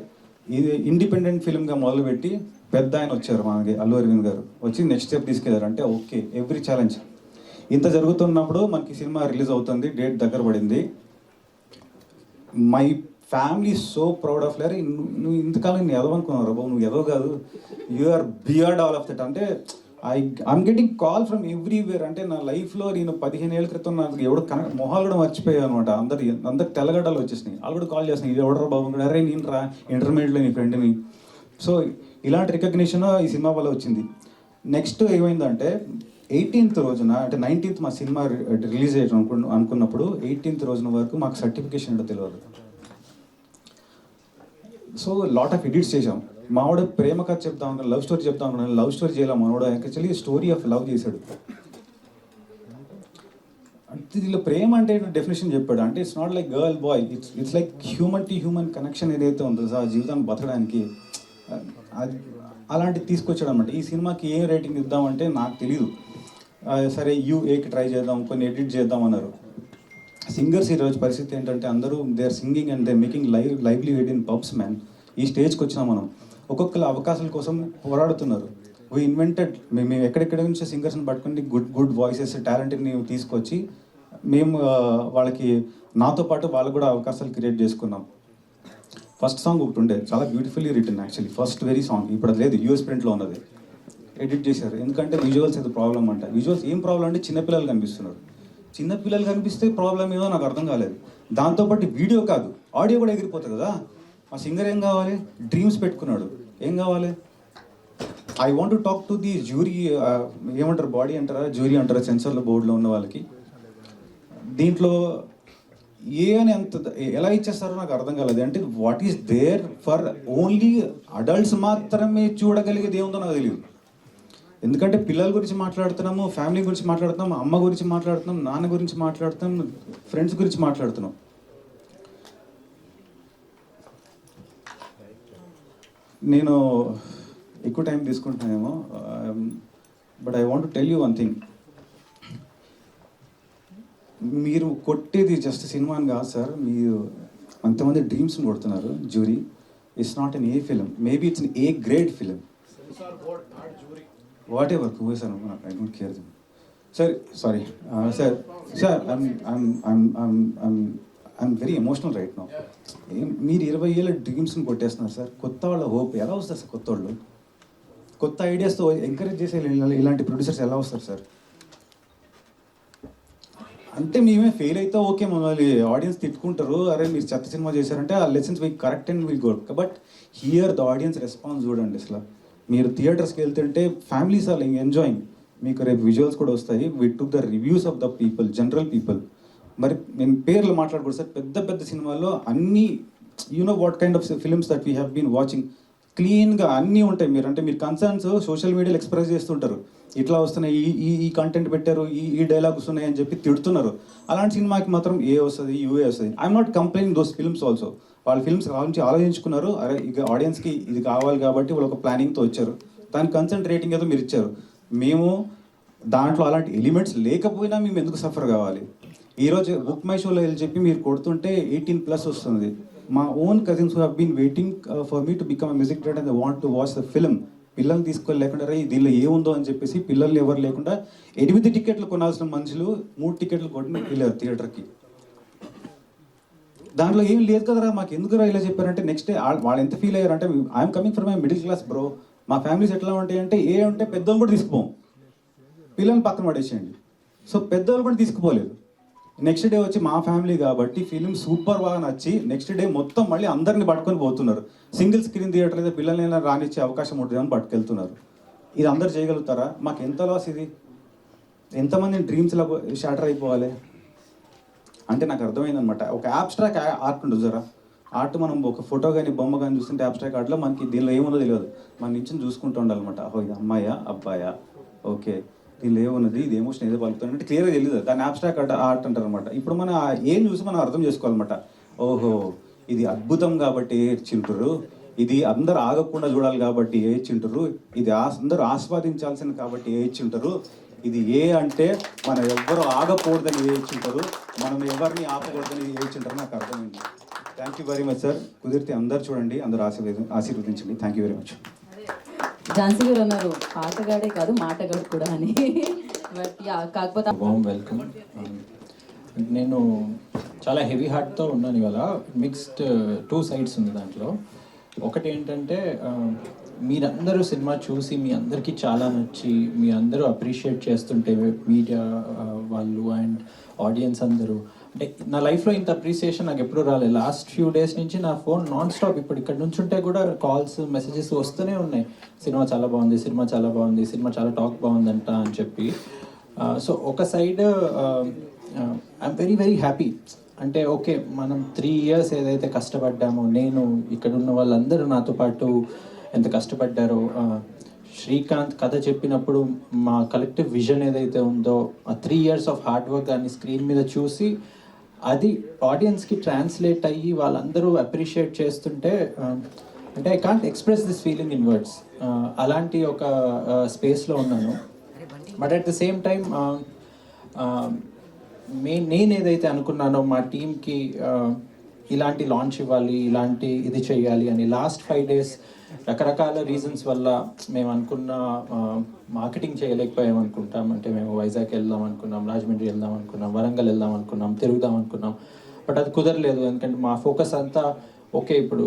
ఇది ఇండిపెండెంట్ ఫిల్మ్గా మొదలుపెట్టి పెద్ద ఆయన వచ్చారు మనకి, అల్లు అరవింద్ గారు వచ్చి నెక్స్ట్ స్టెప్ తీసుకెళ్లారు. అంటే ఓకే, ఎవ్రీ ఛాలెంజ్. ఇంత జరుగుతున్నప్పుడు మనకి సినిమా రిలీజ్ అవుతుంది, డేట్ దగ్గర పడింది. My family so proud of లేరు. నువ్వు ఇంతకాలం నేను ఎదవ అనుకున్నావు బాబు, నువ్వు ఎదవ కాదు, you are beyond all of that. అంటే I'm getting call from everywhere. అంటే నా లైఫ్లో నేను 15 ఏళ్ళ క్రితం నాకు ఎవడు మొహాలు కూడా మర్చిపోయాను అనమాట. అందరికి తెల్లగడ్డలు వచ్చేసినాయి. వాళ్ళు కూడా కాల్ చేస్తున్నాయి, ఇది ఎవడరా బాబు, అరే నేను రా ఇంటర్మీడియట్లో నీ ఫ్రెండ్ని. సో ఇలాంటి రికగ్నిషన్ ఈ సినిమా వల్ల వచ్చింది. నెక్స్ట్ ఏమైందంటే 18th రోజున, అంటే 19th మా సినిమా రిలీజ్ అయ్యాం అనుకున్నప్పుడు 18th రోజున వరకు మాకు సర్టిఫికేషన్ ఏంటో తెలియదు. సో లాట్ ఆఫ్ ఎడిట్స్ చేసాం. మావాడు ప్రేమ కథ చెప్తాం అనుకున్నాను, లవ్ స్టోరీ చెప్తాం అనుకున్నాను, లవ్ స్టోరీ చేయాలి. మావాడు యాక్చువల్లీ స్టోరీ ఆఫ్ లవ్ చేశాడు. అంటే దీనిలో ప్రేమ అంటే డెఫినేషన్ చెప్పాడు. అంటే it's not like girl boy, it's like human to human connection ఏదైతే ఉందో ఆ జీవితాన్ని బతకడానికి, అలాంటివి తీసుకొచ్చాడు అనమాట. ఈ సినిమాకి ఏం రేటింగ్ ఇద్దామంటే నాకు తెలీదు. సరే UAకి ట్రై చేద్దాం, కొన్ని ఎడిట్ చేద్దాం అన్నారు. సింగర్స్ ఈరోజు పరిస్థితి ఏంటంటే అందరూ they are singing and they making livelihood in pubs man. ఈ స్టేజ్కి వచ్చినాం మనం. ఒక్కొక్కరు అవకాశాల కోసం పోరాడుతున్నారు. వీ ఇన్వెంటెడ్, మేము ఎక్కడెక్కడ నుంచి సింగర్స్ని పట్టుకుని గుడ్ వాయిసెస్ టాలెంట్ని తీసుకొచ్చి మేము వాళ్ళకి, నాతో పాటు వాళ్ళకు కూడా అవకాశాలు క్రియేట్ చేసుకున్నాం. ఫస్ట్ సాంగ్ ఒకటి ఉండే, చాలా beautifully written actually, first very song. ఇప్పుడు అది లేదు, US ప్రింట్లో ఉన్నది, ఎడిట్ చేశారు. ఎందుకంటే విజువల్స్ అది ప్రాబ్లం అంట. విజువల్స్ ఏం ప్రాబ్లం అంటే చిన్నపిల్లలు కనిపిస్తున్నారు. చిన్నపిల్లలు కనిపిస్తే ప్రాబ్లం ఏదో నాకు అర్థం కాలేదు. దాంతోపాటు వీడియో కాదు, ఆడియో కూడా ఎగిరిపోతుంది కదా. ఆ సింగర్ ఏం కావాలి, డ్రీమ్స్ పెట్టుకున్నాడు, ఏం కావాలి. I want to talk to the jury, ఏమంటారు బాడీ అంటారా, జ్యూరీ అంటారా, సెన్సర్ల బోర్డులో ఉన్న వాళ్ళకి. దీంట్లో ఏ అని అంత ఎలా ఇచ్చేస్తారో నాకు అర్థం కాలేదు. అంటే what is there for only adults మాత్రమే చూడగలిగేది ఏముందో నాకు తెలియదు. ఎందుకంటే పిల్లల గురించి మాట్లాడుతున్నాము, ఫ్యామిలీ గురించి మాట్లాడుతున్నాం, అమ్మ గురించి మాట్లాడుతున్నాం, నాన్న గురించి మాట్లాడుతున్నాం, ఫ్రెండ్స్ గురించి మాట్లాడుతున్నాం. నేను ఎక్కువ టైం తీసుకుంటున్నానేమో, but I want to tell you one thing. మీరు కొట్టేది జస్ట్ సినిమాని కాదు సార్, మీరు అంతమంది డ్రీమ్స్ని కొడుతున్నారు. Jury it's not an A film, maybe it's an A grade film, what ever who is I don't care. Sorry sir I'm very emotional right now. మీరు 20 ఏళ్ళ డ్రీమ్స్ని కొట్టేస్తున్నారు సార్. కొత్త వాళ్ళ హోప్ ఎలా వస్తారు సార్? కొత్త వాళ్ళు కొత్త ఐడియాస్తో ఎంకరేజ్ చేసే ఇలాంటి ప్రొడ్యూసర్స్ ఎలా వస్తారు సార్? అంటే మేమే ఫెయిల్ అయితే ఓకే, మమ్మల్ని ఆడియన్స్ తిట్టుకుంటారు, అరే మీరు చెత్త సినిమా చేశారంటే ఆ lessons we correct and we good. But here the audience response చూడండి. అసలు మీరు థియేటర్స్కి వెళ్తుంటే ఫ్యామిలీస్ ఆర్ ఎంజాయింగ్. మీకు రేపు విజువల్స్ కూడా వస్తాయి. We took the reviews of the people, general people. మరి నేను పేర్లు మాట్లాడకూడదు సార్, పెద్ద పెద్ద సినిమాల్లో అన్నీ you know what kind of films that we have been watching, క్లీన్గా అన్నీ ఉంటాయి. మీరు కన్సర్న్స్ సోషల్ మీడియాలో ఎక్స్ప్రెస్ చేస్తుంటారు, ఇట్లా వస్తున్నాయి, ఈ కంటెంట్ పెట్టారు, ఈ డైలాగ్స్ ఉన్నాయి అని చెప్పి తిడుతున్నారు. అలాంటి సినిమాకి మాత్రం A వస్తుంది, UA వస్తుంది. I'm not complaining those films also. వాళ్ళ ఫిల్మ్స్ గురించి ఆలోచించుకున్నారు, అరే ఇక ఆడియన్స్కి ఇది కావాలి కాబట్టి వాళ్ళు ఒక ప్లానింగ్తో వచ్చారు, దానికి కన్సెంట్ రేటింగ్ ఏదో మీరు ఇచ్చారు. మేము దాంట్లో అలాంటి ఎలిమెంట్స్ లేకపోయినా మేము ఎందుకు సఫర్ కావాలి? ఈరోజు బుక్ మై షోలో వెళ్ళి చెప్పి మీరు కొడుతుంటే 18+ వస్తుంది. మా own cousins have been waiting for me to become a music director and they want to watch the film. పిల్లల్ని తీసుకోలేకుండా రే దీనిలో ఏముందో అని చెప్పేసి పిల్లల్ని ఎవరు లేకుండా 8 టికెట్లు కొనాల్సిన మనుషులు 3 టికెట్లు కొట్టి వెళ్ళారు థియేటర్కి. దాంట్లో ఏం లేదు కదరా, మాకు ఎందుకురా ఇలా చెప్పారంటే నెక్స్ట్ డే వాళ్ళు ఎంత ఫీల్ అయ్యారంటే, I'm coming from my middle class bro, మా ఫ్యామిలీస్ ఎట్లా ఉంటాయంటే ఉంటే పెద్దోళ్ళు కూడా తీసుకుపోం, పిల్లల్ని పక్కన పడేసేయండి. సో పెద్దోళ్ళు కూడా తీసుకుపోలేదు. నెక్స్ట్ డే వచ్చి మా ఫ్యామిలీ కాబట్టి ఫిలిం సూపర్ బాగా నచ్చి నెక్స్ట్ డే మొత్తం మళ్ళీ అందరిని పట్టుకొని పోతున్నారు. సింగిల్ స్క్రీన్ థియేటర్ అయితే పిల్లల్ని రానిచ్చే అవకాశం ఉంటుందని పట్టుకెళ్తున్నారు. ఇది అందరు చేయగలుగుతారా? మాకు ఎంత లాస్ ఇది? ఎంతమంది డ్రీమ్స్లో షాటర్ అయిపోవాలి అంటే నాకు అర్థమైందనమాట. ఒక యాబ్స్ట్రాక్ట్ ఆర్ట్ ఉంటుంది జరా, ఆర్ట్ మనం ఒక ఫోటో కానీ బొమ్మ కానీ చూస్తుంటే యాబ్స్ట్రాక్ట్ ఆర్ట్లో మనకి దీనిలో ఏముందో తెలియదు, మన నుంచి చూసుకుంటూ ఉండాలన్నమాట. ఇది అమ్మాయా అబ్బాయా, ఓకే దీనిలో ఏమున్నది, ఇది ఎమోషన్ ఏదో పలుకుతుంది అంటే క్లియర్గా తెలియదు, దాన్ని యాబ్స్ట్రాక్ట్ ఆర్ట్ అంటారు అనమాట. ఇప్పుడు మనం ఏం చూసి మనం అర్థం చేసుకోవాలన్నమాట. ఓహో ఇది అద్భుతం కాబట్టి ఏడ్చింటారు, ఇది అందరు ఆగకుండా చూడాలి కాబట్టి ఏ ఇచ్చింటారు, ఇది అందరూ ఆస్వాదించాల్సింది కాబట్టి ఏ ఇచ్చింటారు, ఇది ఏ అంటే మనం ఎవ్వరు ఆగకూడదని ఏ ఇచ్చింటారు, మనం ఎవరిని ఆపకూడదని ఏ ఇచ్చింటారు నాకు అర్థమైంది. Thank you very much sir. కుదిరితే అందరు చూడండి, అందరూ ఆశీర్వదించండి. Thank you very much. Jhansi గారు అన్నారు పాటగాడే కాదు మాటగాడు కూడా అని. బట్ కాకపోతే వామ్ వెల్కమ్. నేను చాలా హెవీ హార్ట్తో ఉన్నాను ఇవాళ. మిక్స్డ్ 2 సైడ్స్ ఉంది దాంట్లో. ఒకటి ఏంటంటే మీరందరూ సినిమా చూసి మీ అందరికీ చాలా నచ్చి మీ అందరూ అప్రిషియేట్ చేస్తుంటే మీడియా వాళ్ళు అండ్ ఆడియన్స్ అందరూ, అంటే నా లైఫ్లో ఇంత అప్రిసియేషన్ నాకు ఎప్పుడూ రాలేదు. లాస్ట్ ఫ్యూ డేస్ నుంచి నా ఫోన్ నాన్ స్టాప్ ఇప్పుడు ఇక్కడ నుంచి ఉంటే కూడా కాల్స్ మెసేజెస్ వస్తూనే ఉన్నాయి. సినిమా చాలా బాగుంది, సినిమా చాలా బాగుంది, సినిమా చాలా టాక్ బాగుందంట అని చెప్పి. సో ఒక side I'm very very happy. అంటే ఓకే, మనం 3 years ఏదైతే కష్టపడ్డామో, నేను ఇక్కడ ఉన్న వాళ్ళందరూ నాతో పాటు ఎంత కష్టపడ్డారో, శ్రీకాంత్ కథ చెప్పినప్పుడు మా కలెక్టివ్ విజన్ ఏదైతే ఉందో ఆ 3 years ఆఫ్ హార్డ్ వర్క్ దాన్ని స్క్రీన్ మీద చూసి అది ఆడియన్స్కి ట్రాన్స్లేట్ అయ్యి వాళ్ళందరూ అప్రిషియేట్ చేస్తుంటే అంటే I can't express this feeling in words. అలాంటి ఒక స్పేస్లో ఉన్నాను. But at the same time నేను ఏదైతే అనుకున్నానో మా టీంకి ఇలాంటి లాంచ్ ఇవ్వాలి, ఇలాంటి ఇది చేయాలి అని లాస్ట్ 5 days రకరకాల రీజన్స్ వల్ల మేము అనుకున్న మార్కెటింగ్ చేయలేకపోయాం అనుకుంటాం. అంటే మేము వైజాగ్ వెళ్దాం అనుకున్నాం, రాజమండ్రి వెళ్దాం అనుకున్నాం, వరంగల్ వెళ్దాం అనుకున్నాం, తిరుగుదాం అనుకున్నాం. బట్ అది కుదరలేదు. ఎందుకంటే మా ఫోకస్ అంతా ఓకే ఇప్పుడు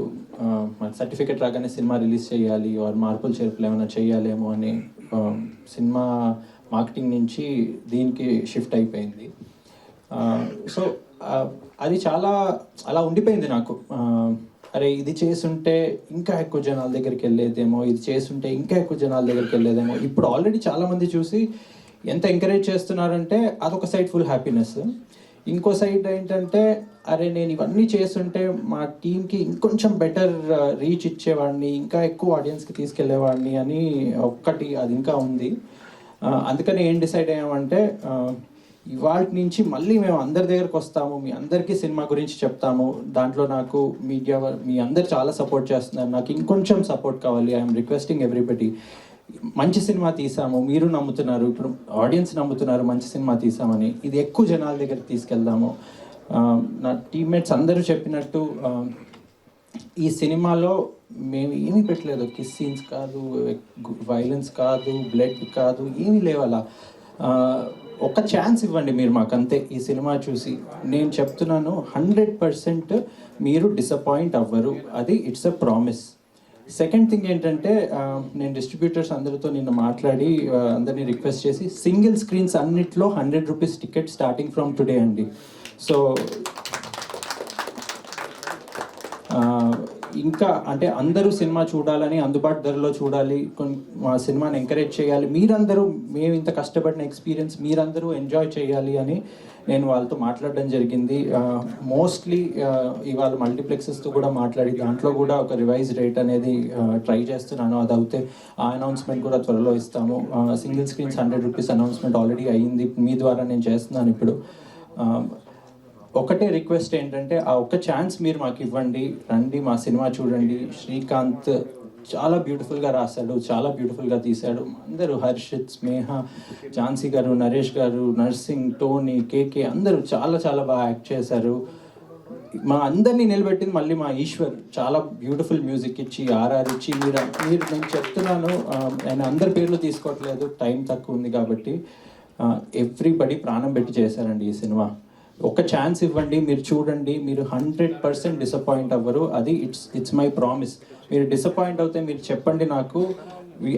సర్టిఫికెట్ రాగానే సినిమా రిలీజ్ చేయాలి, ఆర్ మార్పులు చేర్పులు ఏమైనా చేయాలేమో అని సినిమా మార్కెటింగ్ నుంచి దీనికి షిఫ్ట్ అయిపోయింది. సో అది చాలా అలా ఉండిపోయింది నాకు. అరే ఇది చేసుంటే ఇంకా ఎక్కువ జనాల దగ్గరికి వెళ్ళేదేమో, ఇది చేసుంటే ఇంకా ఎక్కువ జనాల దగ్గరికి వెళ్ళేదేమో. ఇప్పుడు ఆల్రెడీ చాలామంది చూసి ఎంత ఎంకరేజ్ చేస్తున్నారంటే అదొక సైడ్ ఫుల్ హ్యాపీనెస్. ఇంకో సైడ్ ఏంటంటే అరే నేను ఇవన్నీ చేస్తుంటే మా టీంకి ఇంకొంచెం బెటర్ రీచ్ ఇచ్చేవాడిని, ఇంకా ఎక్కువ ఆడియన్స్కి తీసుకెళ్లేవాడిని అని ఒక్కటి అది ఇంకా ఉంది. అందుకని ఏం డిసైడ్ అయ్యామంటే ఇవాళ నుంచి మళ్ళీ మేము అందరి దగ్గరకు వస్తాము, మీ అందరికీ సినిమా గురించి చెప్తాము. దాంట్లో నాకు మీడియా మీ అందరు చాలా సపోర్ట్ చేస్తున్నారు, నాకు ఇంకొంచెం సపోర్ట్ కావాలి. I'm requesting everybody. మంచి సినిమా తీసాము, మీరు నమ్ముతున్నారు, ఇప్పుడు ఆడియన్స్ నమ్ముతున్నారు మంచి సినిమా తీసామని. ఇది ఎక్కువ జనాల దగ్గరికి తీసుకెళ్దాము. నా టీమ్మేట్స్ అందరూ చెప్పినట్టు ఈ సినిమాలో మేము ఏమీ పెట్టలేదు. కిస్ సీన్స్ కాదు, వైలెన్స్ కాదు, బ్లడ్ కాదు, ఏమీ లేవు. అలా ఒక ఛాన్స్ ఇవ్వండి మీరు మాకంతే. ఈ సినిమా చూసి నేను చెప్తున్నాను 100% మీరు డిసప్పాయింట్ అవ్వరు. అది it's a promise. Second thing ఏంటంటే నేను డిస్ట్రిబ్యూటర్స్ అందరితో నిన్న మాట్లాడి అందరినీ రిక్వెస్ట్ చేసి సింగిల్ స్క్రీన్స్ అన్నిట్లో 100 rupees ticket starting from today అండి. సో ఇంకా అంటే అందరూ సినిమా చూడాలని, అందుబాటు ధరలో చూడాలి, మా సినిమాని ఎంకరేజ్ చేయాలి, మీరందరూ మేము ఇంత కష్టపడిన ఎక్స్పీరియన్స్ మీరందరూ ఎంజాయ్ చేయాలి అని నేను వాళ్ళతో మాట్లాడడం జరిగింది. మోస్ట్లీ ఇవాళ మల్టీప్లెక్సెస్తో కూడా మాట్లాడి దాంట్లో కూడా ఒక రివైజ్ రేట్ అనేది ట్రై చేస్తున్నాను. అది అవుతే ఆ అనౌన్స్మెంట్ కూడా త్వరలో ఇస్తాము. Single screens 100 rupees announcement already అయ్యింది, మీ ద్వారా నేను చేస్తున్నాను ఇప్పుడు. ఒకటే రిక్వెస్ట్ ఏంటంటే ఆ ఒక్క ఛాన్స్ మీరు మాకు ఇవ్వండి, రండి మా సినిమా చూడండి. శ్రీకాంత్ చాలా బ్యూటిఫుల్గా రాశాడు, చాలా బ్యూటిఫుల్గా తీశాడు. అందరూ హర్షిత్, స్నేహ, ఝాన్సీ గారు, నరేష్ గారు, నర్సింగ్, టోనీ, కేకే అందరూ చాలా చాలా బాగా యాక్ట్ చేశారు. మా అందరినీ నిలబెట్టింది మళ్ళీ మా ఈశ్వర్. చాలా బ్యూటిఫుల్ మ్యూజిక్ ఇచ్చి ఆర్ఆర్ ఇచ్చి మీరు నేను చెప్తున్నాను, నేను అందరి పేర్లు తీసుకోవట్లేదు, టైం తక్కువ ఉంది కాబట్టి. ఎవ్రీబడి ప్రాణం పెట్టి చేశారండి ఈ సినిమా. ఒక ఛాన్స్ ఇవ్వండి, మీరు చూడండి, మీరు 100% డిసప్పాయింట్ అవ్వరు. అది ఇట్స్ మై ప్రామిస్. మీరు డిసప్పాయింట్ అవుతే మీరు చెప్పండి నాకు,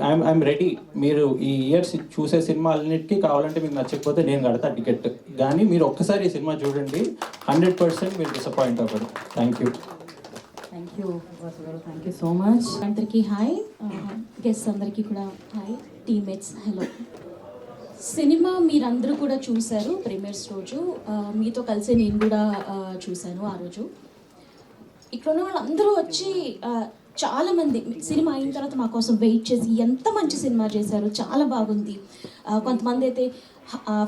ఐఎమ్ రెడీ. మీరు ఈ ఇయర్స్ చూసే సినిమాలన్నిటికీ కావాలంటే మీకు నచ్చకపోతే నేను కడతా టికెట్, కానీ మీరు ఒక్కసారి ఈ సినిమా చూడండి, 100% మీరు డిసప్పాయింట్ అవ్వరు. Thank you. Thank you thank you so much. అందరికీ హాయ్, గెస్ట్ అందరికీ కూడా హాయ్, టీమ్మేట్స్ హలో. సినిమా మీరందరూ కూడా చూశారు ప్రీమియర్స్ రోజు. మీతో కలిసి నేను కూడా చూశాను ఆ రోజు. ఇక్కడ ఉన్న వాళ్ళందరూ వచ్చి చాలామంది సినిమా అయిన తర్వాత మా కోసం వెయిట్ చేసి ఎంత మంచి సినిమా చేశారు, చాలా బాగుంది. కొంతమంది అయితే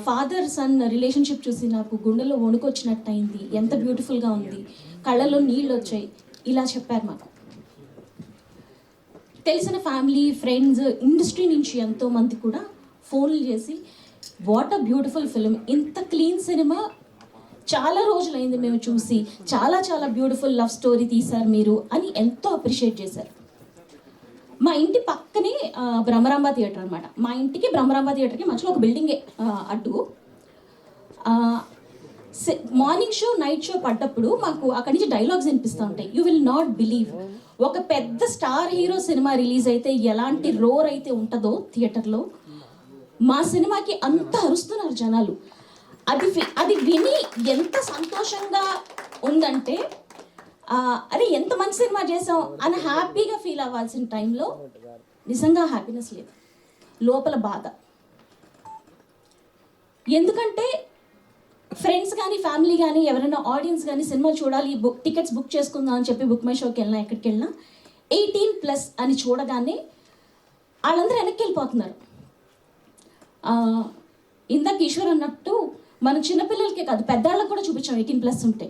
ఫాదర్ సన్ రిలేషన్షిప్ చూసి నాకు గుండెలో వణుకొచ్చినట్టు అయింది, ఎంత బ్యూటిఫుల్గా ఉంది, కళ్ళలో నీళ్ళు వచ్చాయి, ఇలా చెప్పారు మాకు. తెలిసిన ఫ్యామిలీ ఫ్రెండ్స్ ఇండస్ట్రీ నుంచి ఎంతోమంది కూడా ఫోన్లు చేసి వాట్ అ బ్యూటిఫుల్ ఫిలిం, ఇంత క్లీన్ సినిమా చాలా రోజులైంది మేము చూసి, చాలా చాలా బ్యూటిఫుల్ లవ్ స్టోరీ తీశారు మీరు అని ఎంతో అప్రిషియేట్ చేశారు. మా ఇంటి పక్కనే భ్రమరాంబ థియేటర్ అనమాట. మా ఇంటికి భ్రమరాంబ థియేటర్కి మధ్యలో ఒక బిల్డింగే అడ్డు. మార్నింగ్ షో నైట్ షో పడ్డప్పుడు మాకు అక్కడి నుంచి డైలాగ్స్ వినిపిస్తూ ఉంటాయి. యూ విల్ నాట్ బిలీవ్, ఒక పెద్ద స్టార్ హీరో సినిమా రిలీజ్ అయితే ఎలాంటి రోర్ అయితే ఉంటుందో థియేటర్లో, మా సినిమాకి అంత అరుస్తున్నారు జనాలు. అది విని ఎంత సంతోషంగా ఉందంటే, అరే ఎంత మంచి సినిమా చేసాం అని హ్యాపీగా ఫీల్ అవ్వాల్సిన టైంలో నిజంగా హ్యాపీనెస్ లేదు, లోపల బాధ. ఎందుకంటే ఫ్రెండ్స్ కానీ ఫ్యామిలీ కానీ ఎవరైనా ఆడియన్స్ కానీ సినిమా చూడాలి, టికెట్స్ బుక్ చేసుకుందాం అని చెప్పి బుక్ మై షోకి వెళ్ళినా ఎక్కడికి వెళ్ళినా 18+ అని చూడగానే వాళ్ళందరూ వెనక్కి వెళ్ళిపోతున్నారు. ఇందాక ఈశ్వర్ అన్నట్టు మనం చిన్నపిల్లలకే కాదు పెద్దవాళ్ళకి కూడా చూపించాం 18+ ఉంటే.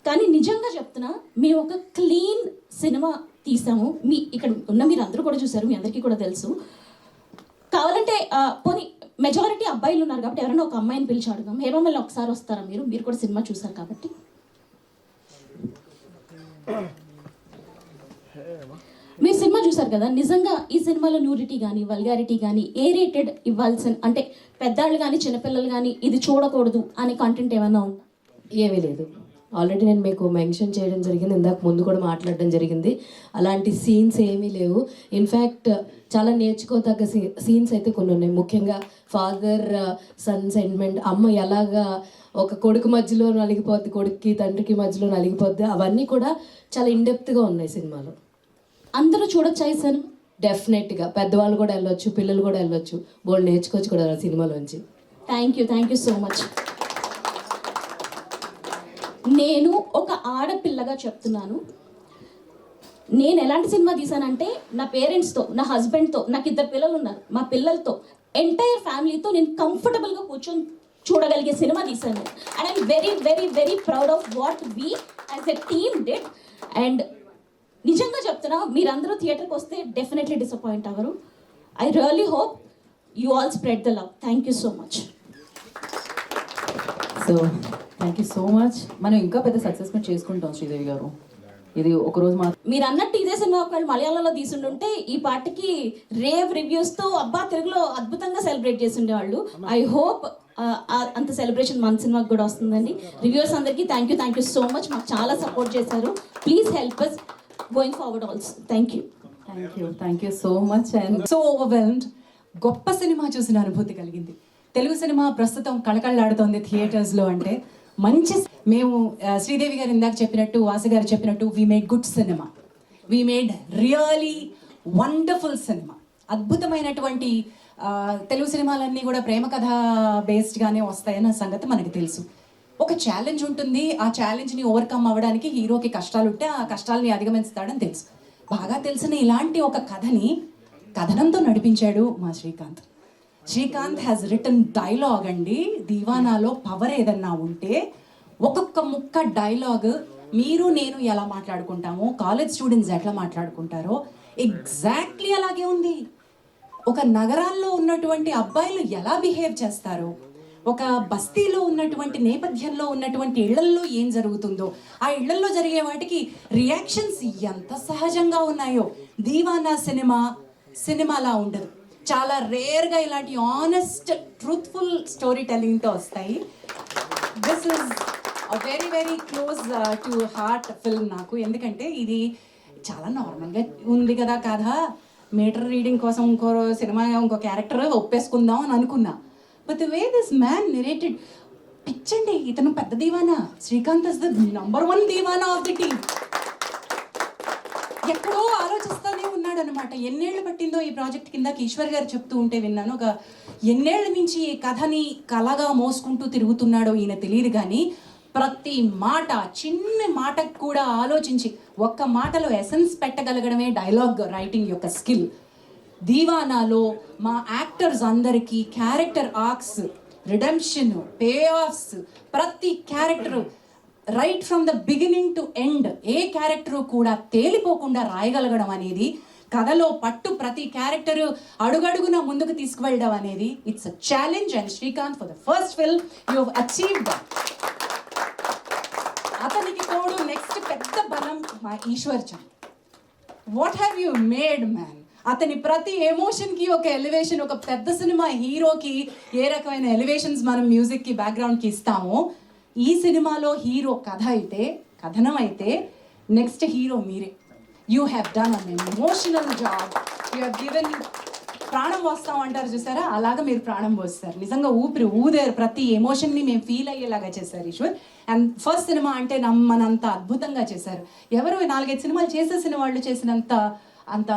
కానీ నిజంగా చెప్తున్నా, మేము ఒక క్లీన్ సినిమా తీసాము. ఇక్కడ ఉన్న మీరు అందరూ కూడా చూసారు, మీ అందరికీ కూడా తెలుసు. కావాలంటే పోనీ మెజారిటీ అబ్బాయిలు ఉన్నారు కాబట్టి ఎవరైనా ఒక అమ్మాయిని పిలిచి అడుగుదాం. హేమమల్లి ఒకసారి వస్తారా మీరు కూడా సినిమా చూసారు కాబట్టి. మీరు సినిమా చూసారు కదా, నిజంగా ఈ సినిమాలో న్యూడిటీ కానీ వల్గారిటీ కానీ ఏ రేటెడ్ ఇవ్వాల్సిన, అంటే పెద్దవాళ్ళు కానీ చిన్నపిల్లలు కానీ ఇది చూడకూడదు అనే కంటెంట్ ఏమైనా ఉందా? ఏమీ లేదు. ఆల్రెడీ నేను మీకు మెన్షన్ చేయడం జరిగింది, ఇందాక ముందు కూడా మాట్లాడడం జరిగింది. అలాంటి సీన్స్ ఏమీ లేవు. ఇన్ఫ్యాక్ట్ చాలా నేర్చుకోదగ్గ సీన్స్ అయితే కొన్ని ఉన్నాయి. ముఖ్యంగా ఫాదర్ సన్ సెంటిమెంట్, అమ్మ ఎలాగా ఒక కొడుకు మధ్యలో నలిగిపోద్ది, కొడుక్కి తండ్రికి మధ్యలో నలిగిపోద్ది, అవన్నీ కూడా చాలా ఇన్డెప్త్గా ఉన్నాయి సినిమాలో. అందరూ చూడొచ్చా ఈ సినిమా? డెఫినెట్గా పెద్దవాళ్ళు కూడా వెళ్ళొచ్చు, పిల్లలు కూడా వెళ్ళొచ్చు, వాళ్ళు నేర్చుకోవచ్చు కూడా సినిమాలోంచి. Thank you so much. నేను ఒక ఆడపిల్లగా చెప్తున్నాను, నేను ఎలాంటి సినిమా తీసానంటే నా పేరెంట్స్తో, నా హస్బెండ్తో, నాకు 2 పిల్లలు ఉన్నారు, మా పిల్లలతో ఎంటైర్ ఫ్యామిలీతో నేను కంఫర్టబుల్గా కూర్చొని చూడగలిగే సినిమా తీశాను. And I'm very very very proud of what we as a team did. And నిజంగా చెప్తున్నా, మీరందరూ థియేటర్కి వస్తే డెఫినెట్లీ డిసప్పాయింట్ అవ్వరు. I really hope you all spread the love. Thank you so much. So thank you so much. మనం ఇంకా పెద్ద success meet చేసుకుంటాం శ్రీదేవి గారు. ఇది ఒకరోజు మీరు అన్నట్టు ఇదే సినిమా ఒకవేళ మలయాళంలో తీసుండుంటే ఈ పాటకి రేవ్ రివ్యూస్తో అబ్బా తెలుగులో అద్భుతంగా సెలబ్రేట్ చేసి ఉండేవాళ్ళు. ఐ హోప్ అంత సెలబ్రేషన్ మన సినిమాకి కూడా వస్తుందండి. రివ్యూస్ అందరికీ థ్యాంక్ యూ సో మచ్. మాకు చాలా సపోర్ట్ చేశారు. Please help us going forward also. Thank you so much. And so overwhelmed. గొప్ప సినిమా చూసిన అనుభూతి కలిగింది. తెలుగు సినిమా ప్రస్తుతం కళకళలాడుతోంది థియేటర్స్లో. అంటే మంచి మేము శ్రీదేవి గారు ఇందాక చెప్పినట్టు, వాసు గారు చెప్పినట్టు, we made good cinema, we made really wonderful cinema. అద్భుతమైనటువంటి తెలుగు సినిమాలన్నీ కూడా ప్రేమ కథ బేస్డ్గానే వస్తాయన్న సంగతి మనకి తెలుసు. ఒక ఛాలెంజ్ ఉంటుంది, ఆ ఛాలెంజ్ని ఓవర్కమ్ అవ్వడానికి హీరోకి కష్టాలు ఉంటే ఆ కష్టాలని అధిగమిస్తాడని తెలుసు. బాగా తెలిసిన ఇలాంటి ఒక కథని కథనంతో నడిపించాడు మా Srikanth. Srikanth has written dialogue అండి. దీవానాలో పవర్ ఏదన్నా ఉంటే ఒక్కొక్క ముక్క డైలాగ్ మీరు నేను ఎలా మాట్లాడుకుంటామో, కాలేజ్ స్టూడెంట్స్ ఎట్లా మాట్లాడుకుంటారో ఎగ్జాక్ట్లీ అలాగే ఉంది. ఒక నగరాల్లో ఉన్నటువంటి అబ్బాయిలు ఎలా బిహేవ్ చేస్తారో, ఒక బస్తీలో ఉన్నటువంటి నేపథ్యంలో ఉన్నటువంటి ఇళ్లల్లో ఏం జరుగుతుందో, ఆ ఇళ్లల్లో జరిగే వాటికి రియాక్షన్స్ ఎంత సహజంగా ఉన్నాయో దీవానా సినిమాలా ఉండదు. చాలా రేర్గా ఇలాంటి ఆనెస్ట్ ట్రూత్ఫుల్ స్టోరీ టెల్లింగ్తో వస్తాయి. This is very very close to heart film నాకు. ఎందుకంటే ఇది చాలా నార్మల్గా ఉంది కదా కథ, మీటర్ రీడింగ్ కోసం ఇంకో సినిమా ఇంకో క్యారెక్టర్ ఒప్పేసుకుందాం అని అనుకున్నా. But the way this man narrated, పిచ్చండి, ఇతను పెద్ద Deewana. Srikanth is the #1 Deewana of the team. ఎక్కడో ఆలోచిస్తూనే ఉన్నాడు అనమాట. ఎన్నేళ్ళు పట్టిందో ఈ ప్రాజెక్ట్ కింద ఈశ్వర్ గారు చెప్తూ ఉంటే విన్నాను. ఒక ఎన్నేళ్ల నుంచి ఈ కథని కలగా మోసుకుంటూ తిరుగుతున్నాడో ఈయన తెలియదు. కానీ ప్రతి మాట, చిన్న మాటకు కూడా ఆలోచించి ఒక్క మాటలో ఎసెన్స్ పెట్టగలగడమే డైలాగ్ రైటింగ్ యొక్క స్కిల్. దీవానాలో మా యాక్టర్స్ అందరికీ character arcs, redemption, payoffs, ప్రతి character right from the beginning to end ఏ క్యారెక్టరు కూడా తేలిపోకుండా రాయగలగడం అనేది కథలో పట్టు ప్రతి క్యారెక్టర్ అడుగడుగున ముందుకు తీసుకువెళ్ళడం అనేది it's a challenge. And Srikanth for the first film you achieve that. అతనికి తోడు నెక్స్ట్ పెద్ద బలం మా Eshwar Chand. What have you made man. అతని ప్రతి ఎమోషన్కి ఒక ఎలివేషన్, ఒక పెద్ద సినిమా హీరోకి ఏ రకమైన ఎలివేషన్స్ మనం మ్యూజిక్కి బ్యాక్గ్రౌండ్కి ఇస్తామో, ఈ సినిమాలో హీరో కథనం అయితే నెక్స్ట్ హీరో మీరే. You have done an emotional job. You have given, ప్రాణం పోస్తాం అంటారు చూసారా, అలాగా మీరు ప్రాణం పోస్తారు. నిజంగా ఊపిరి ఊదారు, ప్రతి ఎమోషన్ని మేము ఫీల్ అయ్యేలాగా చేశారు ఈశ్వర్. అండ్ ఫస్ట్ సినిమా అంటే నమ్మనంత అద్భుతంగా చేశారు. ఎవరు 4-5 సినిమాలు చేసేసిన వాళ్ళు చేసినంత అంత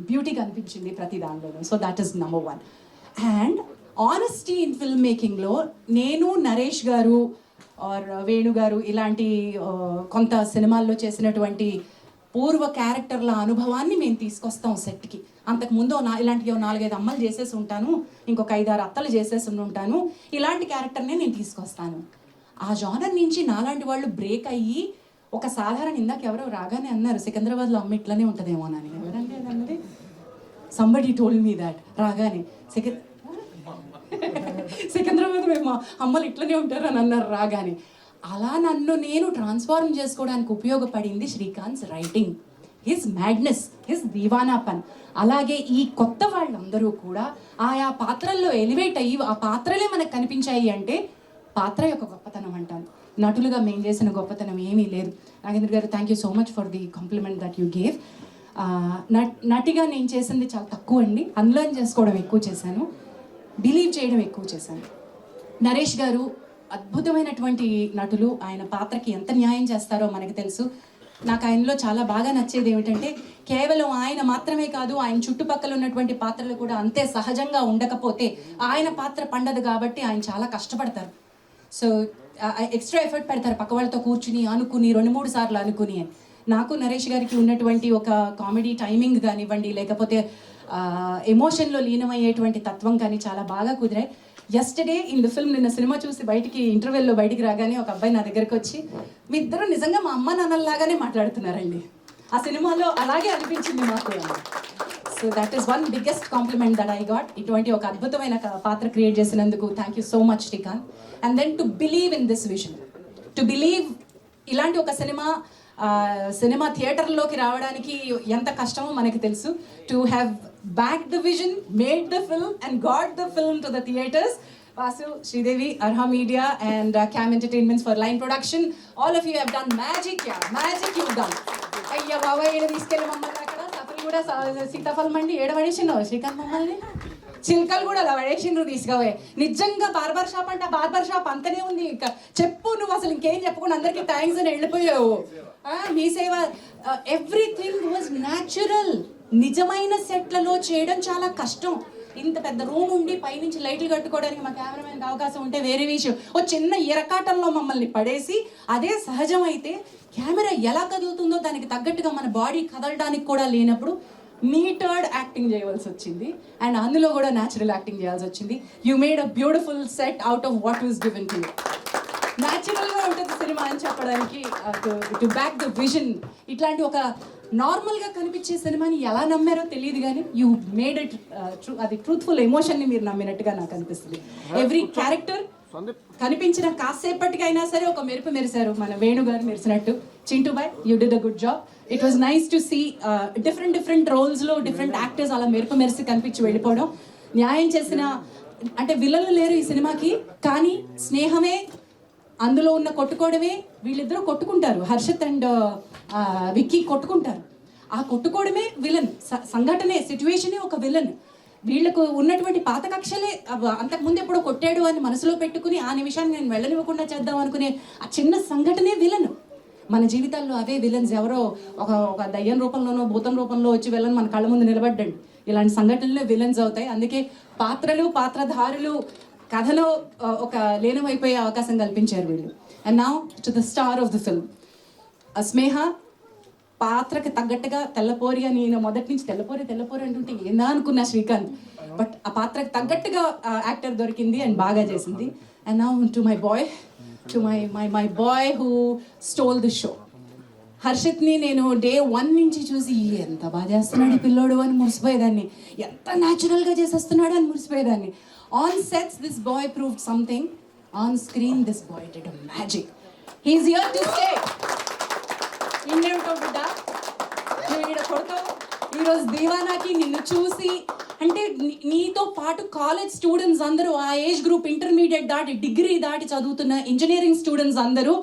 బ్యూటీగా అనిపించింది ప్రతి దానిలోనూ. So that is number 1. And honesty in film మేకింగ్లో నేను, నరేష్ గారు ఆర్ వేణు గారు ఇలాంటి కొంత సినిమాల్లో చేసినటువంటి పూర్వ క్యారెక్టర్ల అనుభవాన్ని మేము తీసుకొస్తాం సెట్కి. అంతకుముందు ఇలాంటివి 4-5 అమ్మలు చేసేసి ఉంటాను, ఇంకొక 5-6 అత్తలు చేసేసి ఉంటాను, ఇలాంటి క్యారెక్టర్నే నేను తీసుకొస్తాను. ఆ జానర్ నుంచి నాలాంటి వాళ్ళు బ్రేక్ అయ్యి ఒక సాధారణ, ఇందాక ఎవరో రాగానే అన్నారు సికింద్రాబాద్లో అమ్మ ఇట్లనే ఉంటుందేమో అని. ఎవరంటే అన్నది సంబడి టోల్డ్ మీ దాట్ రాగానే సికింద్రాబాద్ మేము అమ్మలు ఇట్లనే ఉంటారు అని అన్నారు రాగానే. అలా నన్ను నేను ట్రాన్స్ఫార్మ్ చేసుకోవడానికి ఉపయోగపడింది Srikanth writing, his madness, his దీవానా పన్. అలాగే ఈ కొత్త వాళ్ళందరూ కూడా ఆయా పాత్రల్లో ఎలివేట్ అయ్యి ఆ పాత్రలే మనకు కనిపించాయి అంటే పాత్ర యొక్క గొప్పతనం అంటాను. నటులుగా మేము చేసిన గొప్పతనం ఏమీ లేదు. నాగేంద్ర గారు, thank you so much for the compliment that you gave. నటిగా నేను చేసింది చాలా తక్కువ అండి, అన్లర్న్ చేసుకోవడం ఎక్కువ చేశాను, బిలీవ్ చేయడం ఎక్కువ చేశాను. నరేష్ గారు అద్భుతమైనటువంటి నటులు, ఆయన పాత్రకి ఎంత న్యాయం చేస్తారో మనకు తెలుసు. నాకు ఆయనలో చాలా బాగా నచ్చేది ఏమిటంటే కేవలం ఆయన మాత్రమే కాదు, ఆయన చుట్టుపక్కల ఉన్నటువంటి పాత్రలు కూడా అంతే సహజంగా ఉండకపోతే ఆయన పాత్ర పండదు. కాబట్టి ఆయన చాలా కష్టపడతారు. సో ఎక్స్ట్రా ఎఫర్ట్ పెడతారు పక్క వాళ్ళతో కూర్చుని అనుకుని 2-3 సార్లు అనుకుని. నాకు నరేష్ గారికి ఉన్నటువంటి ఒక కామెడీ టైమింగ్ కానివ్వండి, లేకపోతే ఎమోషన్లో లీనమయ్యేటువంటి తత్వం కానీ చాలా బాగా కుదిరాయి. యస్టర్డే ఇన్ ద ఫిల్మ్, నిన్న సినిమా చూసి ఇంటర్వెల్లో బయటికి రాగానే ఒక అబ్బాయి నా దగ్గరికి వచ్చి, మీ ఇద్దరు నిజంగా మా అమ్మ నాన్నలాగానే మాట్లాడుతున్నారండి, ఆ సినిమాలో అలాగే అనిపించింది మాకు. So that is one biggest compliment that I got. ఇటువంటి ఒక అద్భుతమైన పాత్ర క్రియేట్ చేసినందుకు thank you so much Srikanth. And then to believe in this vision, to believe ఇలాంటి ఒక సినిమా థియేటర్లోకి రావడానికి ఎంత కష్టమో మనకి తెలుసు. To have back the vision, made the film and got the film to the theatres. Vasu, Sridevi, Arha Media and Cam Entertainments for line production. All of you have done magic, yeah. Magic you've done. Ayya baba eda తీసుకెళ్ళి మమ్మల్ని అక్కడ సఫల్ కూడా సీతాఫలం మండి ఏడ పడేసినావు శ్రీకాంత్ మమ్మల్ని. చిల్కలు కూడా అలా పడేసిండ్రు తీసుకుపోయి. నిజంగా బార్బర్ షాప్ అంటే బార్బర్ షాప్ అంతనే ఉంది. చెప్పు నువ్వు అసలు ఇంకేం చెప్పకుండా అందరికీ థ్యాంక్స్ అని వెళ్ళిపోయావు. మీ సేవ ఎవ్రీథింగ్ వాజ్ న్యాచురల్. నిజమైన సెట్లలో చేయడం చాలా కష్టం. ఇంత పెద్ద రూమ్ ఉండి పైనుంచి లైట్లు కట్టుకోవడానికి మా కెమెరామెన్కి అవకాశం ఉంటే వేరే విషయం. ఓ చిన్న ఇరకాటంలో మమ్మల్ని పడేసి అదే సహజం అయితే కెమెరా ఎలా కదులుతుందో దానికి తగ్గట్టుగా మన బాడీ కదలడానికి కూడా లేనప్పుడు మీటర్డ్ యాక్టింగ్ చేయవలసి వచ్చింది. అండ్ అందులో కూడా న్యాచురల్ యాక్టింగ్ చేయాల్సి వచ్చింది. You made a beautiful set out of what was given to you. న్యాచురల్గా ఉంటుంది సినిమా అని చెప్పడానికి, టు బ్యాక్ ద విజన్. ఇట్లాంటి ఒక నార్మల్గా కనిపించే సినిమాని ఎలా నమ్మారో తెలియదు కానీ యూ మేడ్ ఇట్ అది ట్రూత్ఫుల్ ఎమోషన్ని మీరు నమ్మినట్టుగా నాకు అనిపిస్తుంది. ఎవ్రీ క్యారెక్టర్ కనిపించిన కాసేపటికైనా సరే ఒక మెరుపు మెరిశారు. మన వేణు గారు మెరిసినట్టు. Chintu boy, you did a good job. It was nice to see different రోల్స్లో డిఫరెంట్ యాక్టర్స్ అలా మెరుపు మెరిసి కనిపించి వెళ్ళిపోవడం. న్యాయం చేసిన అంటే విలన్లు లేరు ఈ సినిమాకి, కానీ స్నేహమే అందులో ఉన్న కొట్టుకోవడమే. వీళ్ళిద్దరూ కొట్టుకుంటారు, హర్షత్ అండ్ విక్కీ కొట్టుకుంటారు. ఆ కొట్టుకోవడమే విలన్, సంఘటనే సిచ్యువేషనే ఒక విలన్. వీళ్ళకు ఉన్నటువంటి పాత కక్షలే అంతకుముందు ఎప్పుడో కొట్టాడు అని మనసులో పెట్టుకుని ఆ నిమిషాన్ని నేను వెళ్ళనివ్వకుండా చేద్దాం అనుకునే ఆ చిన్న సంఘటనే విలన్. మన జీవితాల్లో అవే విలన్స్. ఎవరో ఒక దయ్యం రూపంలోనో భూతం రూపంలో వచ్చి విలన్ మన కళ్ళ ముందు నిలబడ్డాడు. ఇలాంటి సంఘటనలే విలన్స్ అవుతాయి. అందుకే పాత్రలు, పాత్రధారులు కథలో ఒక లీనమైపోయే అవకాశం కల్పించారు వీళ్ళు. And now to the star of the film, Sneha. పాత్రకి తగ్గట్టుగా తెల్లపోరి అని నేను మొదటి నుంచి తెల్లపోరి అంటుంటే ఏందా అనుకున్నా శ్రీకాంత్, బట్ ఆ పాత్రకి తగ్గట్టుగా యాక్టర్ దొరికింది అండ్ బాగా చేసింది. And now to my boy, to my boy who stole the show, హర్షిత్ని నేను డే 1 నుంచి చూసి ఎంత బాగా చేస్తున్నాడు ఈ పిల్లోడు అని మురిసిపోయేదాన్ని, ఎంత న్యాచురల్గా చేసేస్తున్నాడు అని మురిసిపోయేదాన్ని. On sets this boy proved something, on screen this boy did a magic. He's here to stay. ఇన్నేమిటో బిడ్డ నువ్వు ఈడ కొడతావు. ఈరోజు దీవానాకి నిన్ను చూసి, అంటే నీతో పాటు కాలేజ్ స్టూడెంట్స్ అందరూ, ఆ ఏజ్ గ్రూప్ ఇంటర్మీడియట్ దాటి డిగ్రీ దాటి చదువుతున్న ఇంజనీరింగ్ స్టూడెంట్స్ అందరూ